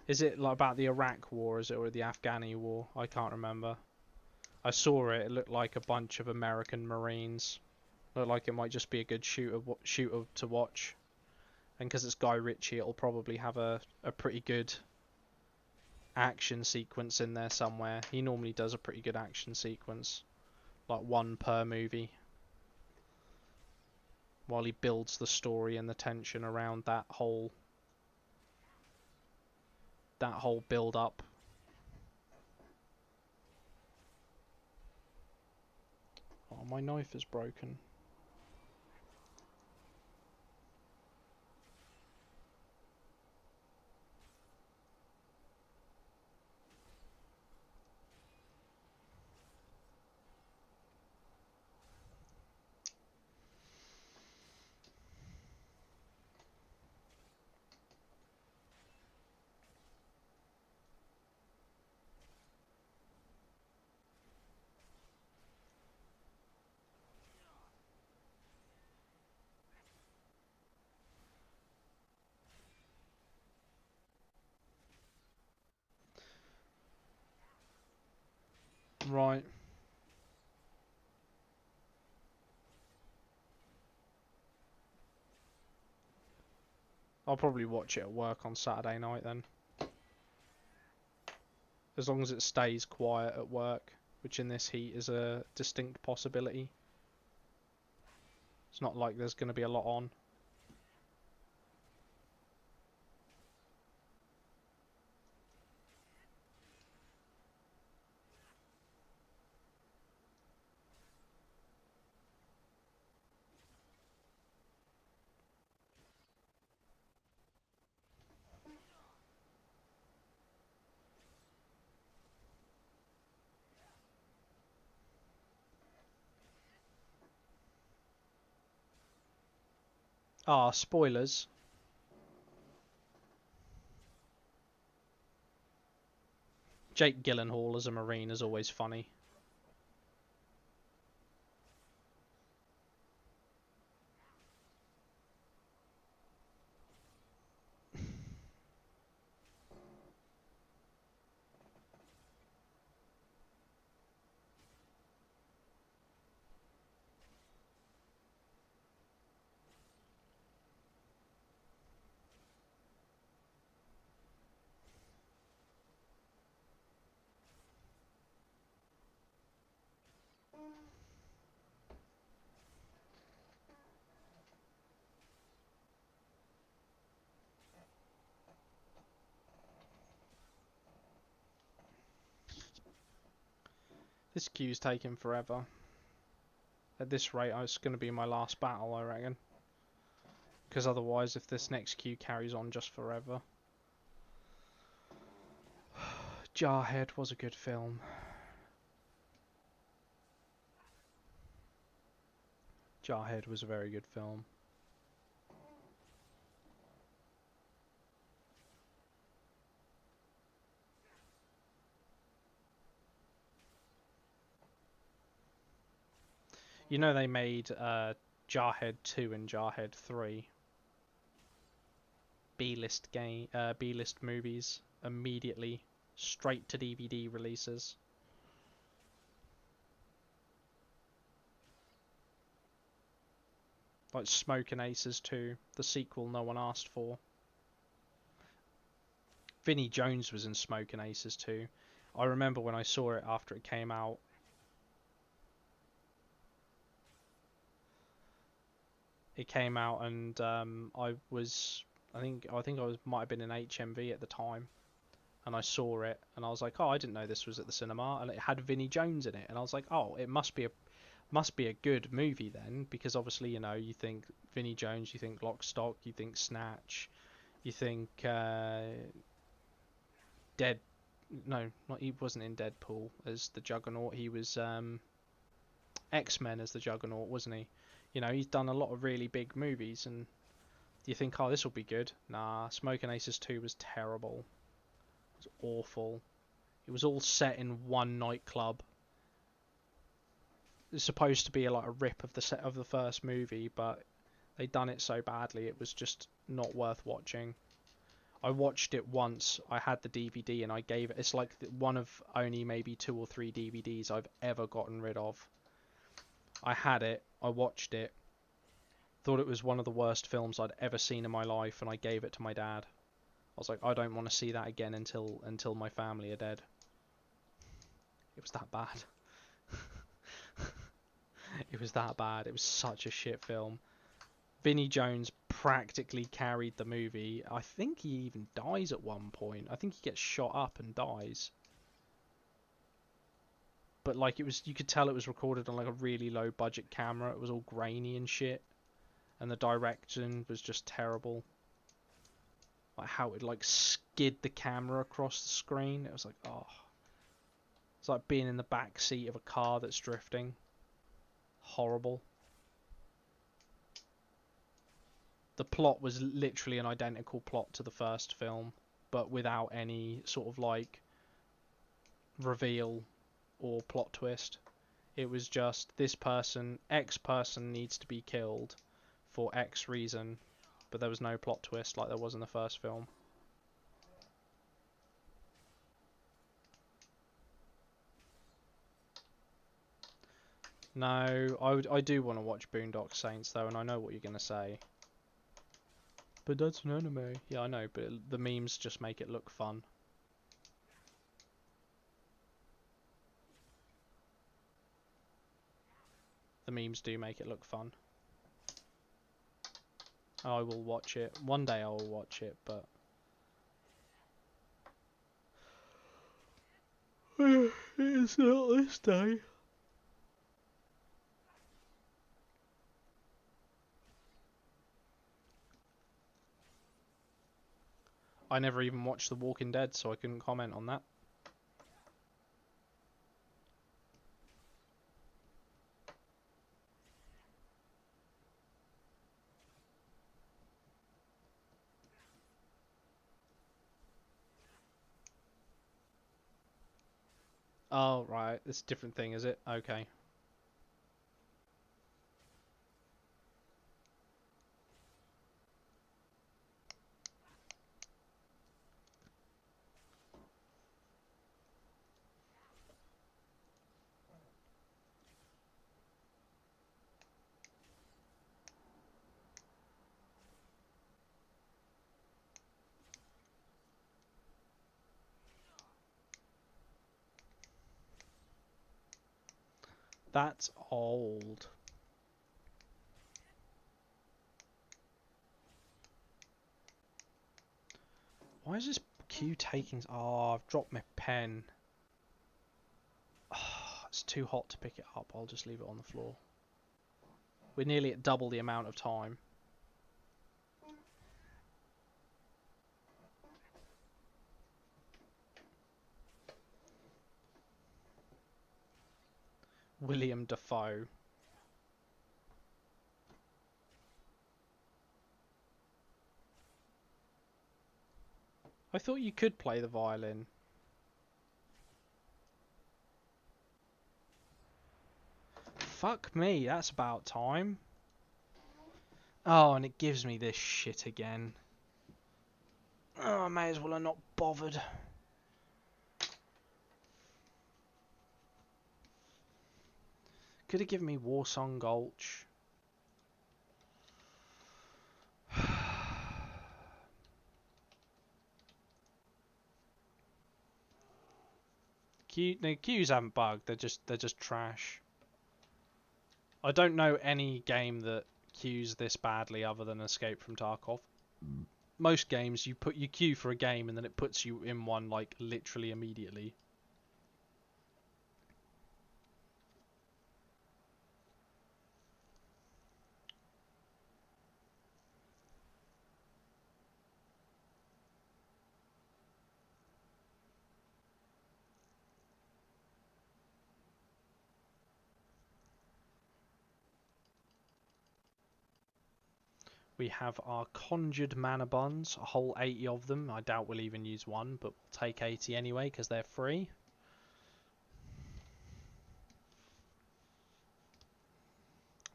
Is it like about the Iraq War? Is it or the Afghani War? I can't remember. I saw it. It looked like a bunch of American Marines. Looked like it might just be a good shooter to watch. And because it's Guy Ritchie, it'll probably have a pretty good action sequence in there somewhere. He normally does a pretty good action sequence, like one per movie, while he builds the story and the tension around that whole build up. Oh, my knife is broken. Right. I'll probably watch it at work on Saturday night then. As long as it stays quiet at work, which in this heat is a distinct possibility. It's not like there's going to be a lot on. Ah, spoilers. Jake Gyllenhaal as a Marine is always funny. This queue's taking forever. At this rate, it's going to be my last battle, I reckon. Because otherwise, if this next queue carries on just forever... Jarhead was a good film. Jarhead was a very good film. You know they made Jarhead 2 and Jarhead 3 B-list movies immediately, straight to DVD releases. Like Smoking Aces 2, the sequel no one asked for. Vinnie Jones was in Smoking Aces 2. I remember when I saw it after it came out. It came out and I think I was might have been in HMV at the time, and I saw it and I was like, oh, I didn't know this was at the cinema, and it had Vinnie Jones in it, and I was like, oh, it must be a good movie then, because obviously, you know, you think Vinnie Jones, you think Lock, Stock, you think Snatch, you think Dead. No, not he wasn't in Deadpool as the Juggernaut. He was X-Men as the Juggernaut, wasn't he? You know, he's done a lot of really big movies, and you think, oh, this will be good. Nah, Smoking Aces 2 was terrible. It was awful. It was all set in one nightclub. It's supposed to be like a rip of the set of the first movie, but they done it so badly it was just not worth watching. I watched it once. I had the DVD and I gave it. It's like one of only maybe 2 or 3 DVDs I've ever gotten rid of. I had it. I watched it. Thought it was one of the worst films I'd ever seen in my life, and I gave it to my dad. I was like, I don't want to see that again until my family are dead. It was that bad. It was that bad. It was such a shit film. Vinnie Jones practically carried the movie. I think he even dies at one point. I think he gets shot up and dies. But like, it was, you could tell it was recorded on like a really low budget camera. It was all grainy and shit, and the direction was just terrible. Like how it like skid the camera across the screen. It was like, oh, it's like being in the back seat of a car that's drifting. Horrible. The plot was literally an identical plot to the first film, but without any sort of like reveal or plot twist. It was just this person, X person needs to be killed for X reason, but there was no plot twist like there was in the first film. No, I do want to watch Boondock Saints though, and I know what you're gonna say. But that's an anime. Yeah, I know, but the memes just make it look fun. The memes do make it look fun. I will watch it. One day I will watch it, but... it's not this day. I never even watched The Walking Dead, so I couldn't comment on that. Oh, right. It's a different thing, is it? Okay. That's old. Why is this queue taking... Oh, I've dropped my pen. Oh, it's too hot to pick it up. I'll just leave it on the floor. We're nearly at double the amount of time. William Dafoe. I thought you could play the violin. fuck me, that's about time. Oh, and it gives me this shit again. Oh, I may as well have not bothered. Could have given me Warsong Gulch. The queues haven't bugged. They're just trash. I don't know any game that queues this badly other than Escape from Tarkov. Most games you queue for a game and then it puts you in one like literally immediately. We have our conjured mana buns, a whole 80 of them. I doubt we'll even use one, but we'll take 80 anyway because they're free.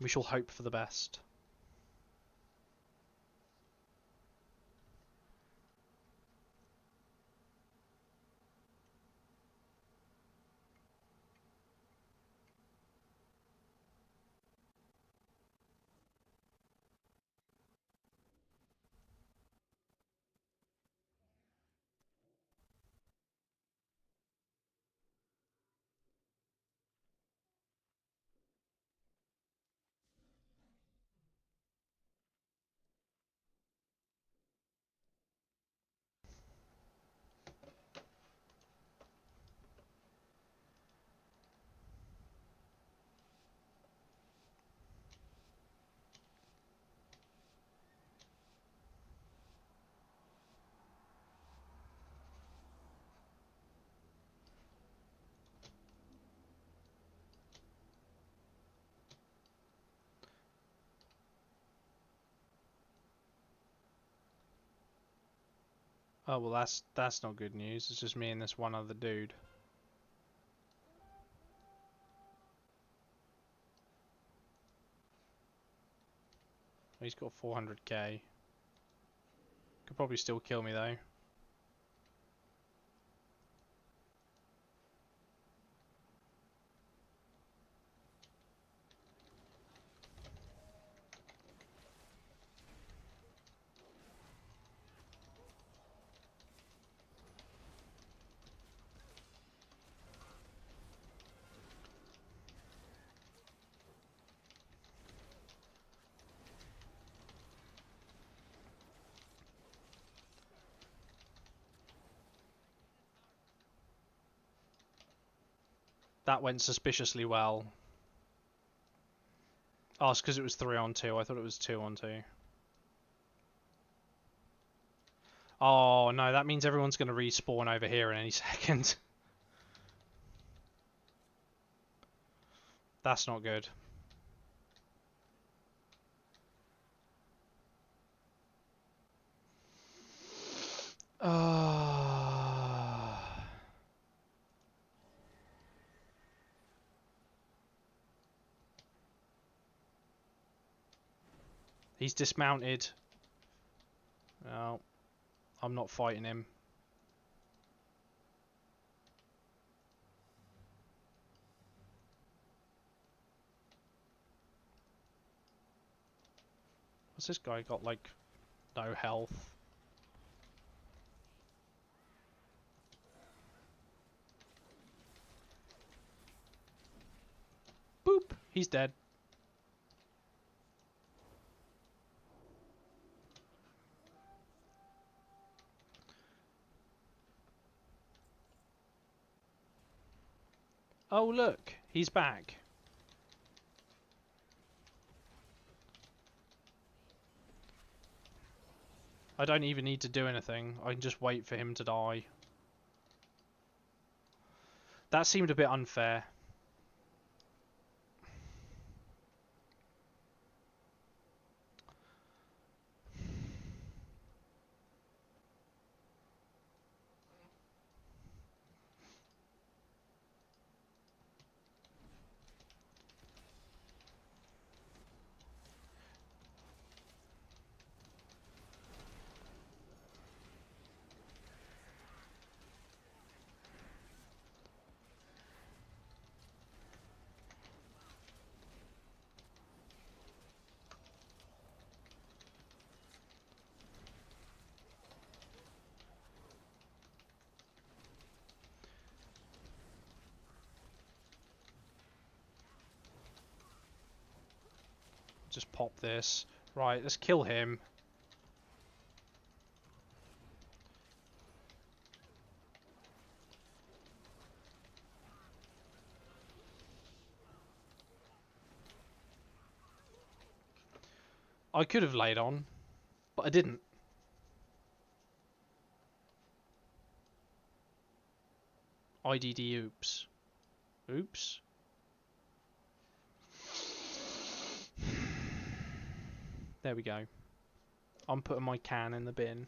We shall hope for the best. Oh well, that's not good news. It's just me and this one other dude. He's got 400k. Could probably still kill me though. That went suspiciously well. Oh, it's because it was 3-on-2. I thought it was 2-on-2. Oh no, that means everyone's going to respawn over here in any second. That's not good. He's dismounted. No, I'm not fighting him. What's this guy got, like, no health? Boop! He's dead. Oh look, he's back. I don't even need to do anything. I can just wait for him to die. That seemed a bit unfair. just pop this. Right, let's kill him. I could have laid on, but I didn't. IDD oops. Oops. There we go. I'm putting my can in the bin.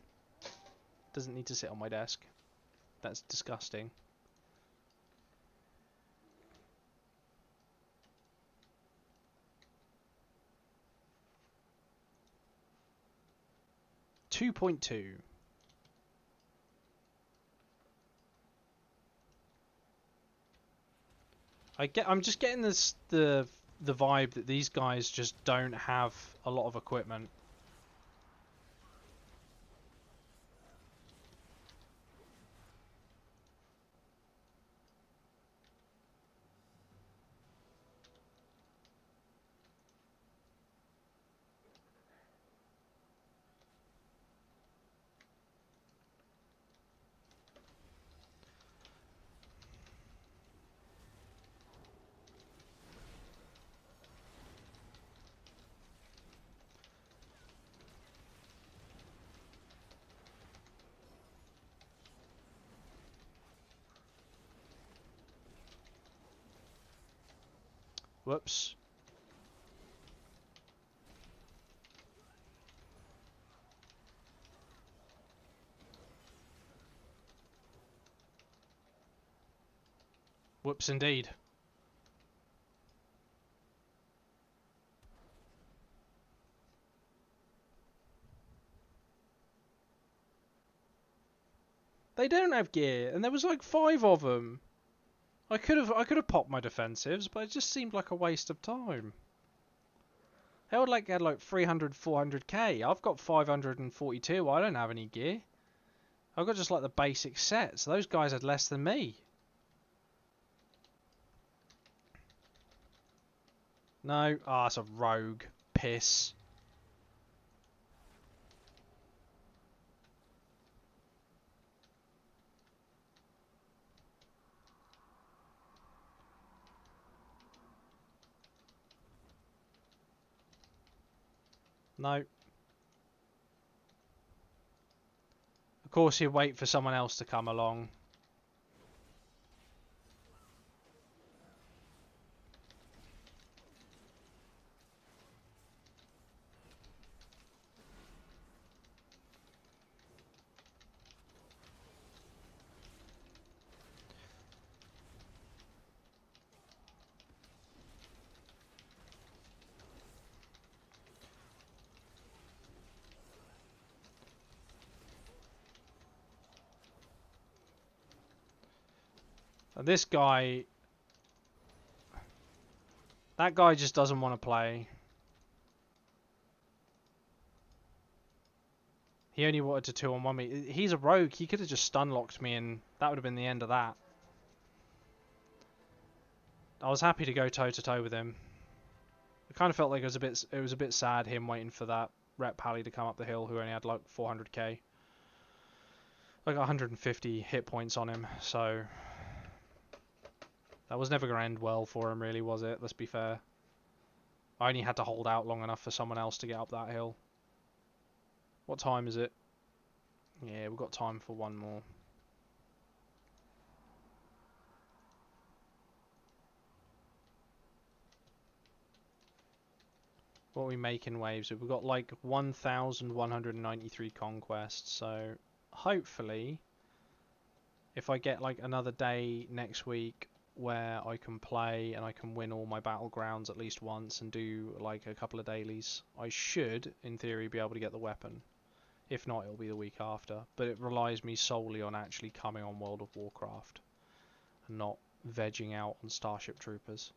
Doesn't need to sit on my desk. That's disgusting. .2. I'm just getting the vibe that these guys just don't have a lot of equipment. Whoops. Whoops indeed. They don't have gear, and there was like 5 of them. I could have popped my defensives, but it just seemed like a waste of time. They would like had like 300, 400k. I've got 542. I don't have any gear. I've got just like the basic set. So those guys had less than me. No, it's a rogue. Piss. No. Of course, he'd wait for someone else to come along. And this guy... That guy just doesn't want to play. He only wanted to 2-on-1 me. He's a rogue. He could have just stun-locked me and that would have been the end of that. I was happy to go toe-to-toe with him. I kind of felt like it was a bit sad him waiting for that Rep Pally to come up the hill who only had like 400k. I got 150 hit points on him, so... That was never going to end well for him, really, was it? Let's be fair. I only had to hold out long enough for someone else to get up that hill. What time is it? Yeah, we've got time for one more. What are we making waves with? We've got like 1,193 conquests, so hopefully if I get like another day next week where I can play and I can win all my battlegrounds at least once and do like a couple of dailies, I should, in theory, be able to get the weapon. If not, it'll be the week after. But it relies me solely on actually coming on World of Warcraft and not vegging out on Starship Troopers.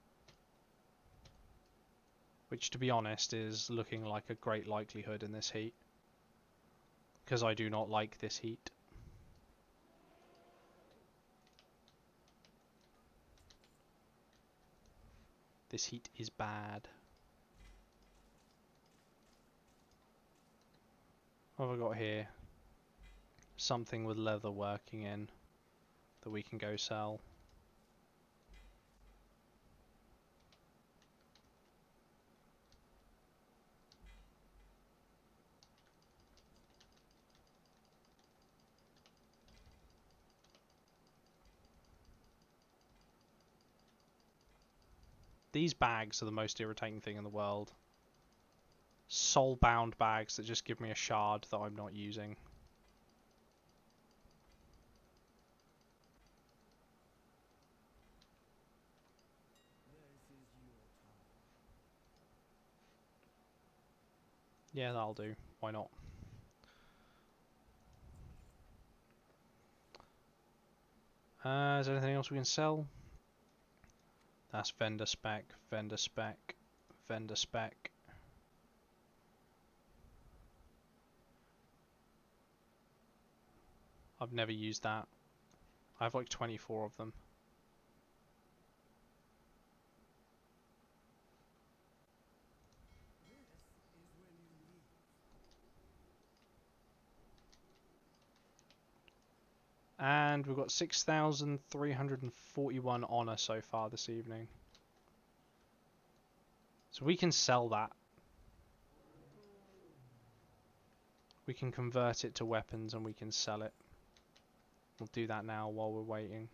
Which, to be honest, is looking like a great likelihood in this heat. Because I do not like this heat. This heat is bad. What have I got here? Something with leather working in that we can go sell. These bags are the most irritating thing in the world. Soul-bound bags that just give me a shard that I'm not using. Yeah, that'll do. Why not? Is there anything else we can sell? That's vendor spec, vendor spec, vendor spec. I've never used that. I have like 24 of them. And we've got 6,341 honor so far this evening. So we can sell that. We can convert it to weapons and we can sell it. We'll do that now while we're waiting.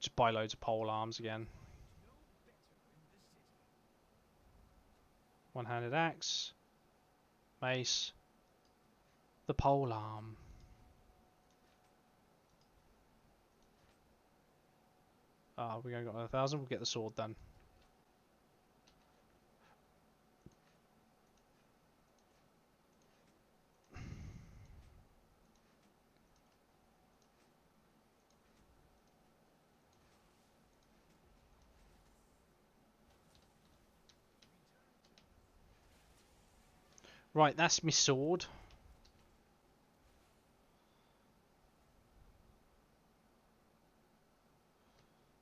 Just buy loads of pole arms again. One-handed axe. Mace. The pole arm. We only got 1,000. We'll get the sword then. Right, that's my sword.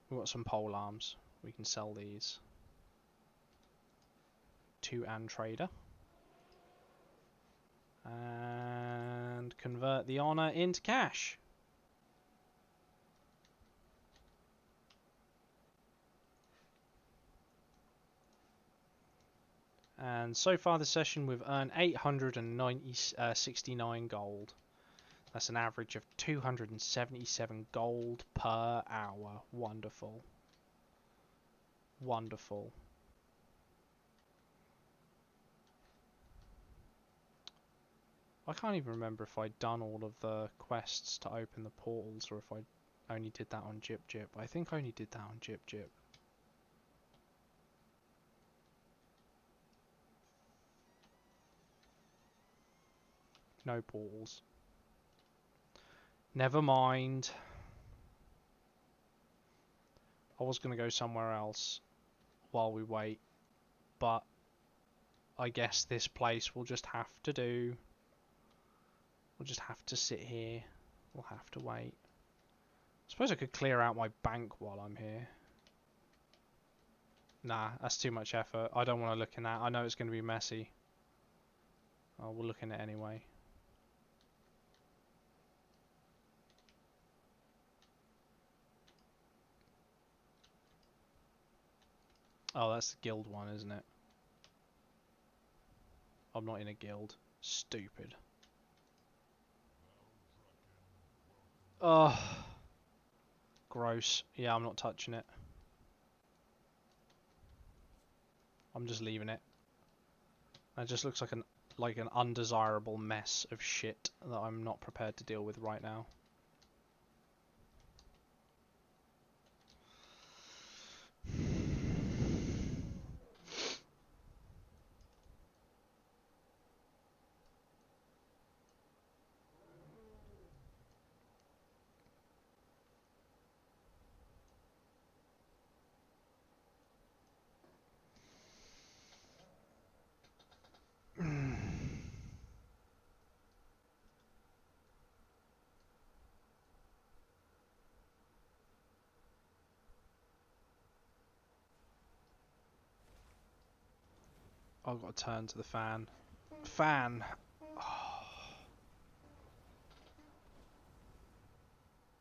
We've got some pole arms. We can sell these to an trader. And convert the honor into cash. And so far this session we've earned 869 gold. That's an average of 277 gold per hour. Wonderful. Wonderful. I can't even remember if I'd done all of the quests to open the portals or if I only did that on Jip Jip. I think I only did that on Jip Jip. No portals. Never mind. I was going to go somewhere else while we wait, but I guess this place will just have to do. We'll just have to sit here. We'll have to wait. I suppose I could clear out my bank while I'm here. Nah, that's too much effort. I don't want to look in that. I know it's going to be messy. Oh, we'll look in it anyway. Oh, that's the guild one, isn't it? I'm not in a guild. Stupid. Oh, gross. Yeah, I'm not touching it. I'm just leaving it. It just looks like an undesirable mess of shit that I'm not prepared to deal with right now. I've got to turn to the fan. Fan.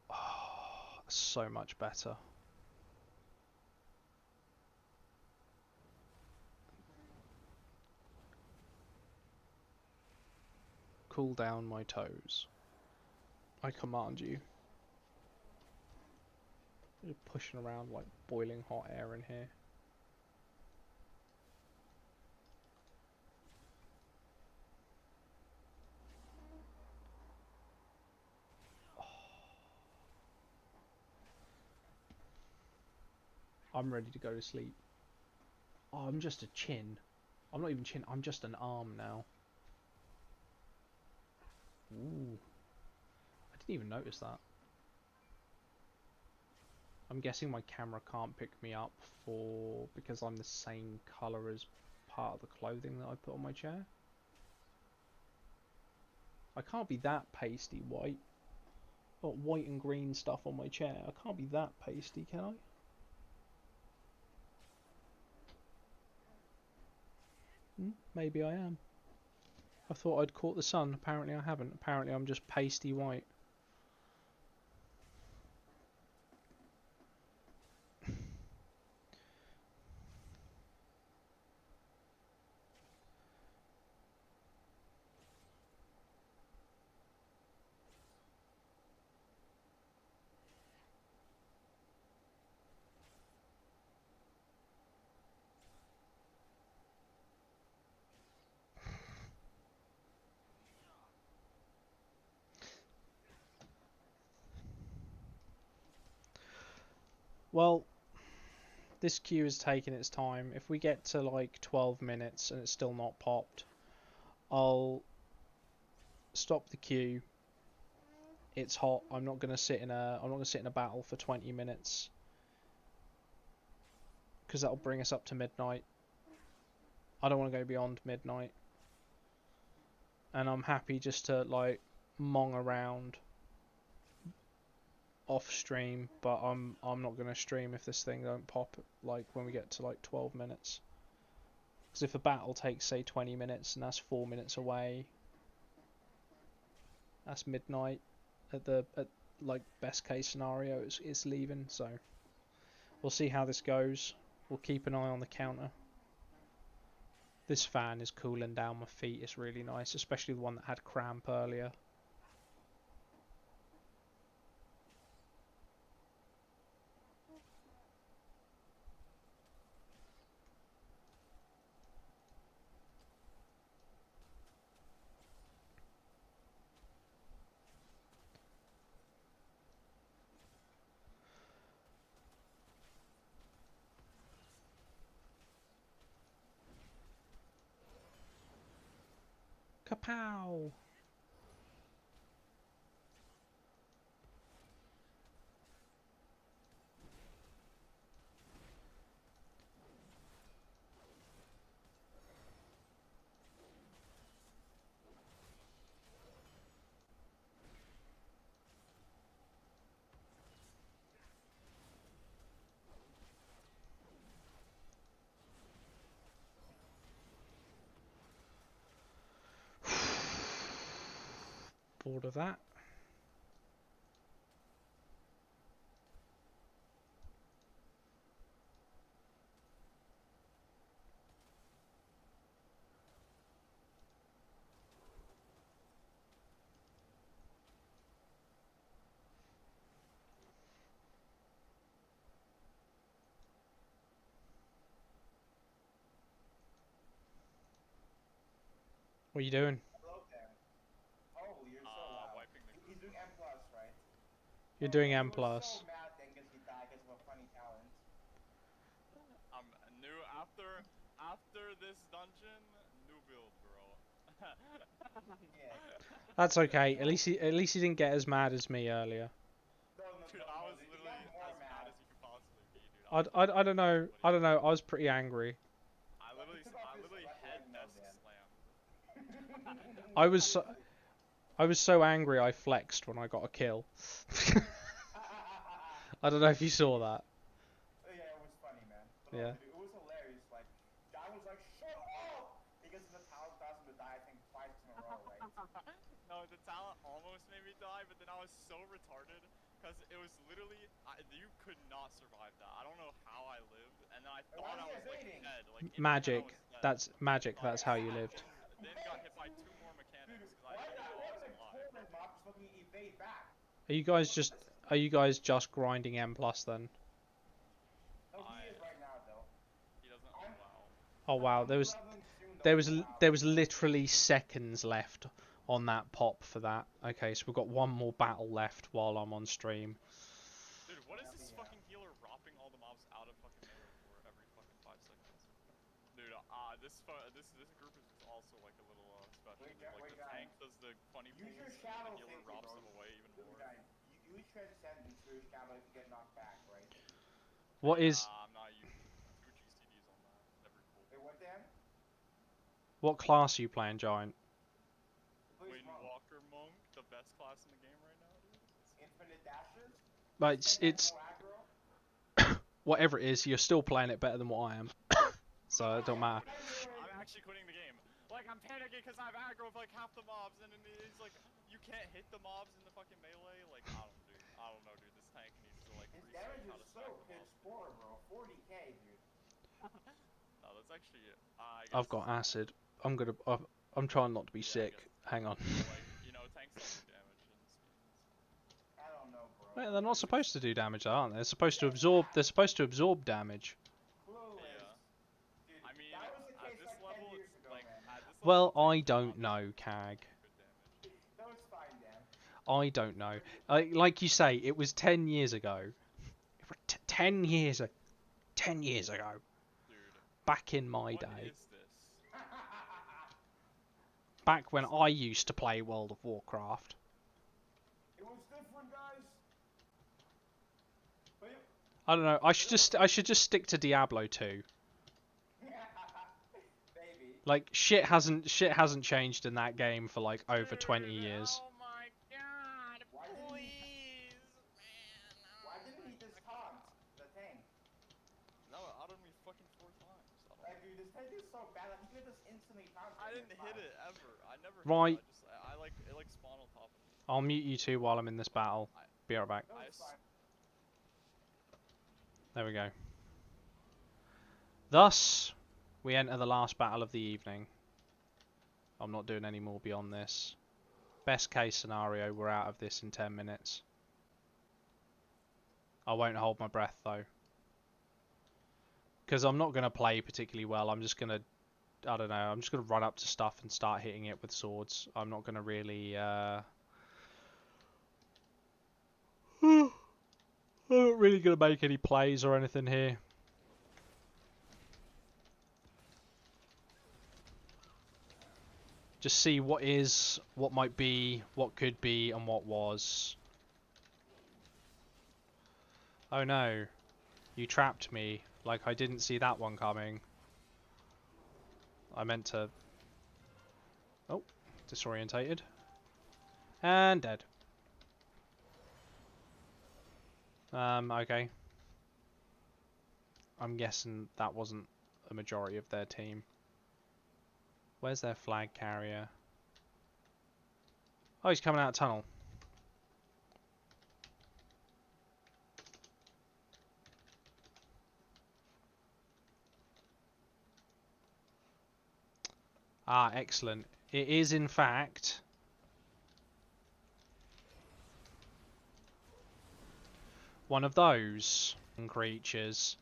Oh, so much better. Cool down my toes. I command you. You're pushing around like boiling hot air in here. I'm ready to go to sleep. Oh, I'm just a chin. I'm not even chin, I'm just an arm now. Ooh. I didn't even notice that. I'm guessing my camera can't pick me up because I'm the same colour as part of the clothing that I put on my chair. I can't be that pasty white. I've got white and green stuff on my chair. I can't be that pasty, can I? Maybe I am. I thought I'd caught the sun. Apparently I haven't. Apparently I'm just pasty white. Well, this queue is taking its time. If we get to like 12 minutes and it's still not popped, I'll stop the queue. It's hot. I'm not gonna sit in a battle for 20 minutes because that'll bring us up to midnight. I don't want to go beyond midnight, and I'm happy just to like mong around off stream, but I'm not gonna stream if this thing don't pop like when we get to like 12 minutes. Because if a battle takes say 20 minutes and that's 4 minutes away, that's midnight. At like best case scenario, it's leaving. So we'll see how this goes. We'll keep an eye on the counter. This fan is cooling down my feet. It's really nice, especially the one that had cramp earlier. Kapow! Bored of that. What are you doing? Hello there. Oh, you're so loud. Wiping the He's doing M plus, right? You're doing He M+. was so mad then because he died because of a funny talent. I'm new after this dungeon, new build, bro. Yeah. That's okay. At least he didn't get as mad as me earlier. Dude, I was He literally got more as mad mad. as you could possibly be, dude. I don't know. I don't know. I was pretty angry. I literally head desk slammed. I was so angry I flexed when I got a kill. I don't know if you saw that. Yeah, it was funny, man. But Yeah. it was hilarious. Like, I was like, shut up! because the talent caused him to die, I think, twice in a row, right? No, the talent almost made me die, but then I was so retarded because it was literally you could not survive that. I don't know how I lived, and then I thought I was like dead, like in my head I Magic. was dead. That's magic. But That's how you lived. then got hit by 2 more mechanics Dude, because I didn't know I was alive. the mob just fucking evade back? Are you guys just grinding M plus then? No, he is right now, though. He doesn't own WoW. Oh wow, Leveling soon, though, there was for WoW. there was literally seconds left on that pop for that. Okay, so we've got one more battle left while I'm on stream. Dude, what is this fucking healer ropping all the mobs out of fucking melee for every fucking 5 seconds? Dude, this group is also like a little special. Wait, Dude. Like wait, the guys. tank does the funny Use pulls, your and shadow the healer safety, robs bro. them away even more. Guys, use transcendence for your shadow if you get knocked back, right? What is I'm not using 2 GCDs on that. Never cool. Wait, what, Dan? what class are you playing, Giant? Please, Wayne Monk. Walker Monk, the best class in the game right now, dude. Infinite dashes? But it's No aggro? whatever it is, you're still playing it better than what I am. So it don't matter. I'm actually quitting the game. Like, I'm panicking because I have aggro of like half the mobs, and then he's like, you can't hit the mobs in the fucking melee. Like, I don't know, dude. This tank needs to like His research damage how to is stack so the pitch mobs. poor, bro. 40k, dude. No, that's actually. I guess. I've got acid. I'm trying not to be Yeah, I sick. guess. Hang on. Like, tanks don't do damage in this game. I don't know, bro. Wait, they're not supposed to do damage, aren't they? They're supposed to absorb. They're supposed to absorb damage. Clueless. Yeah. Dude, I mean, that was the at case this like 10 level, years it's ago, like man. at this level. Well, the tank I is don't not know, Cag. good damage. No, it's fine, Dan. I don't know. Like you say, it was 10 years ago. 10 years, 10 years ago. Dude. Back in my What day. is this? Back when I used to play World of Warcraft. It was different, guys. But you... I don't know. I should just stick to Diablo 2. Baby. Like shit hasn't changed in that game for like over 20 Dude, years. Oh my god, Why didn't he- please, man. Why didn't he just taunt the tank? No, it outed me fucking 4 times. Like, dude, this tank is so bad. Like, he could just instantly taunt. I didn't hit it ever. I never Right. hit it. I like, it like spawned on top of me. I'll mute you two while I'm in this battle. Be right back. No, I it's s- fine. There we go. Thus, we enter the last battle of the evening. I'm not doing any more beyond this. Best case scenario, we're out of this in 10 minutes. I won't hold my breath though. Because I'm not going to play particularly well. I'm just going to, I don't know, I'm just going to run up to stuff and start hitting it with swords. I'm not going to really, I'm not really going to make any plays or anything here. Just see what is, what might be, what could be, and what was. Oh no. You trapped me. Like I didn't see that one coming. I meant to... Oh. Disorientated. And dead. Okay. I'm guessing that wasn't a majority of their team. Where's their flag carrier? Oh, he's coming out of tunnel. Ah, excellent. It is, in fact... one of those creatures.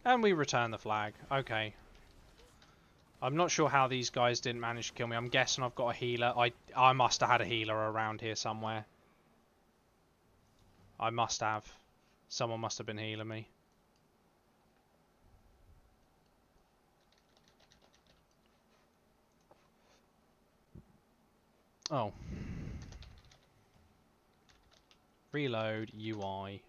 And we return the flag. Okay. I'm not sure how these guys didn't manage to kill me. I'm guessing I've got a healer. I must have had a healer around here somewhere. I must have. Someone must have been healing me. Oh. Reload UI.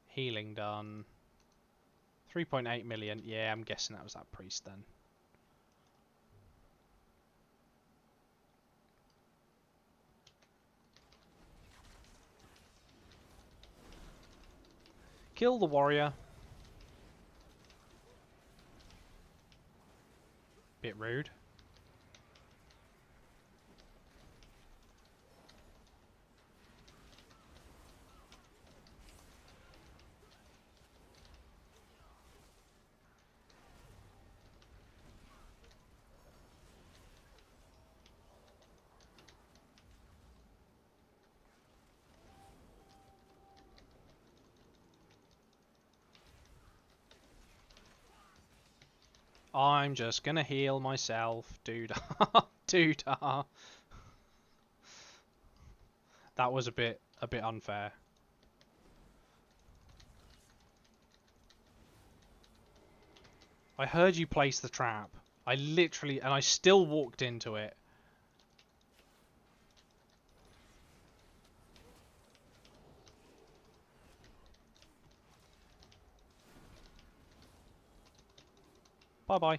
Healing done. 3.8 million. Yeah, I'm guessing that was that priest then. Kill the warrior. Bit rude. I'm just gonna heal myself, dude. Dude. That was a bit unfair. I heard you place the trap. I literally, and I still walked into it. Bye bye.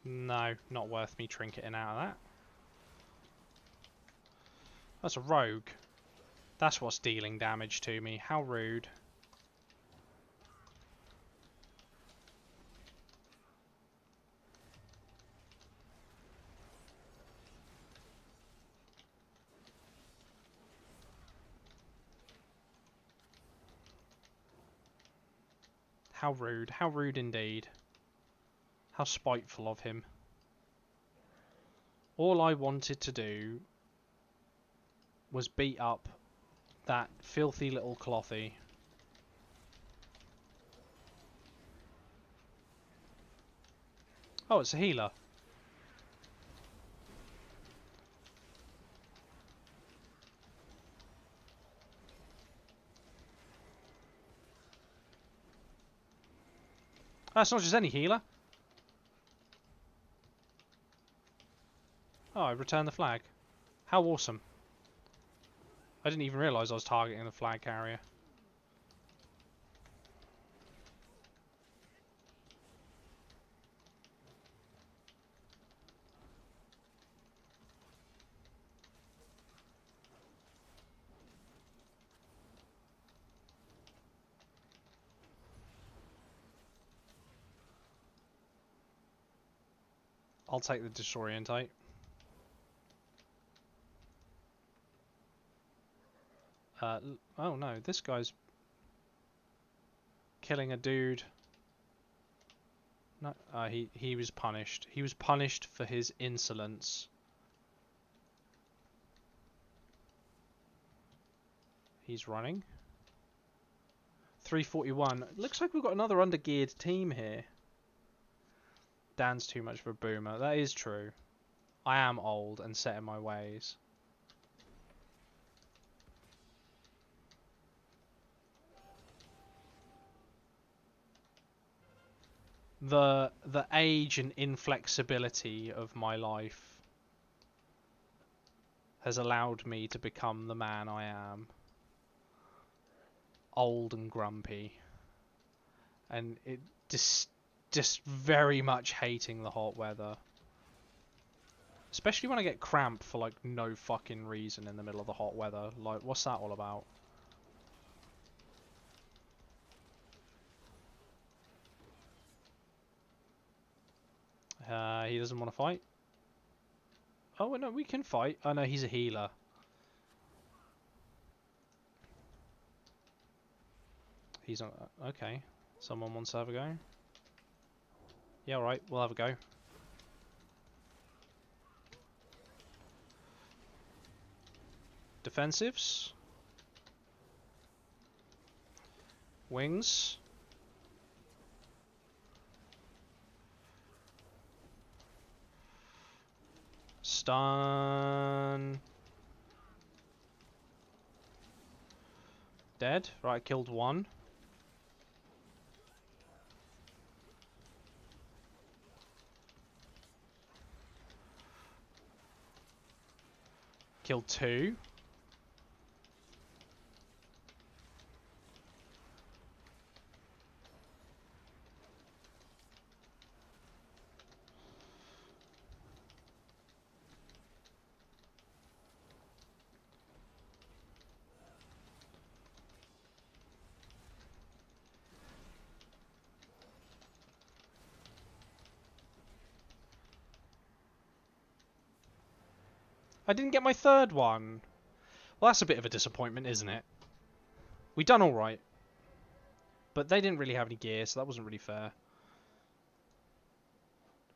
No, not worth me trinketing out of that. That's a rogue. That's what's dealing damage to me. How rude. How rude. How rude indeed. How spiteful of him. All I wanted to do was beat up that filthy little clothy. Oh, it's a healer. That's not just any healer. Oh, I returned the flag. How awesome. I didn't even realise I was targeting the flag carrier. I'll take the disorientate. Oh no, this guy's killing a dude. No, he was punished. He was punished for his insolence. He's running. 341. Looks like we've got another undergeared team here. Dan's too much of a boomer. That is true. I am old and set in my ways. The age and inflexibility of my life has allowed me to become the man I am. Old and grumpy. And it just very much hating the hot weather. Especially when I get cramp for like no fucking reason in the middle of the hot weather. Like, what's that all about? He doesn't want to fight. Oh, no, we can fight. Oh, no, he's a healer. He's on... Okay. Someone wants to have a go? Yeah, alright. We'll have a go. Defensives. Wings. Stun. Dead. Right, killed one. Killed two. I didn't get my third one. Well, that's a bit of a disappointment, isn't it? We done alright. But they didn't really have any gear, so that wasn't really fair.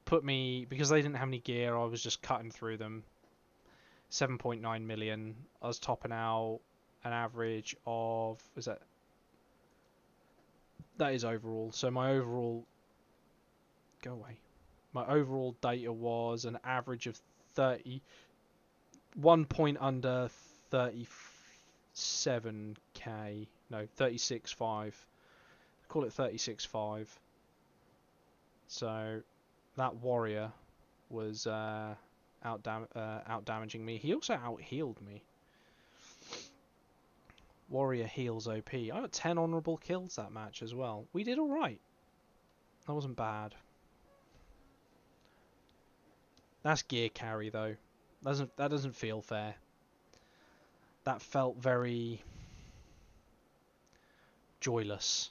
Put me... Because they didn't have any gear, I was just cutting through them. 7.9 million. I was topping out an average of... Is that... That is overall. So my overall... Go away. My overall data was an average of 30... 1 point under 37k. No, 36.5. Call it 36.5. So that warrior was out damaging me. He also out healed me. Warrior heals OP. I got 10 honourable kills that match as well. We did alright. That wasn't bad. That's gear carry though. That doesn't feel fair. That felt very joyless.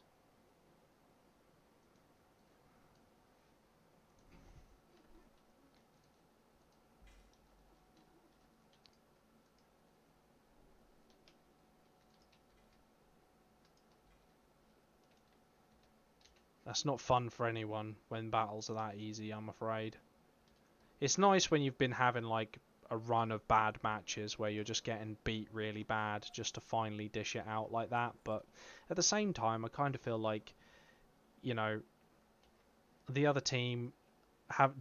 That's not fun for anyone when battles are that easy, I'm afraid. It's nice when you've been having like a run of bad matches where you're just getting beat really bad just to finally dish it out like that, but at the same time I kind of feel like, you know, the other team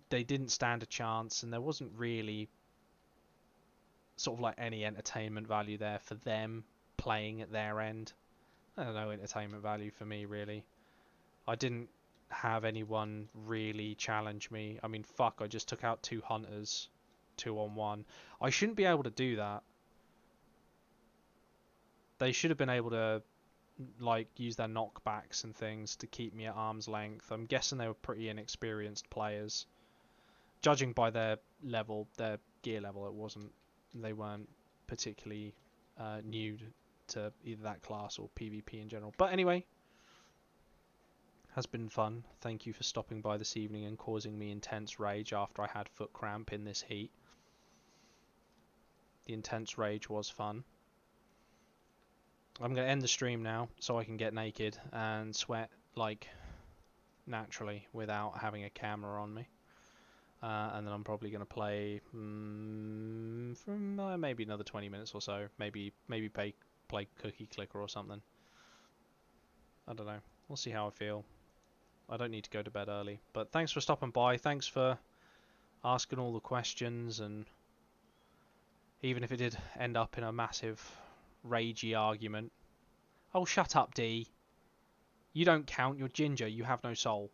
they didn't stand a chance and there wasn't really sort of like any entertainment value there for them playing at their end. I don't know, entertainment value for me really. I didn't have anyone really challenge me. I mean, fuck, I just took out 2 hunters 2-on-1. I shouldn't be able to do that. They should have been able to like use their knockbacks and things to keep me at arm's length. I'm guessing they were pretty inexperienced players. Judging by their level, their gear level, they weren't particularly new to either that class or PvP in general. But anyway, has been fun. Thank you for stopping by this evening and causing me intense rage after I had foot cramp in this heat. The intense rage was fun. I'm going to end the stream now so I can get naked and sweat like naturally without having a camera on me. And then I'm probably going to play from maybe another 20 minutes or so. Maybe play Cookie Clicker or something. I don't know. We'll see how I feel. I don't need to go to bed early. But thanks for stopping by. Thanks for asking all the questions. And even if it did end up in a massive ragey argument. Oh, shut up, D. You don't count. You're ginger. You have no soul.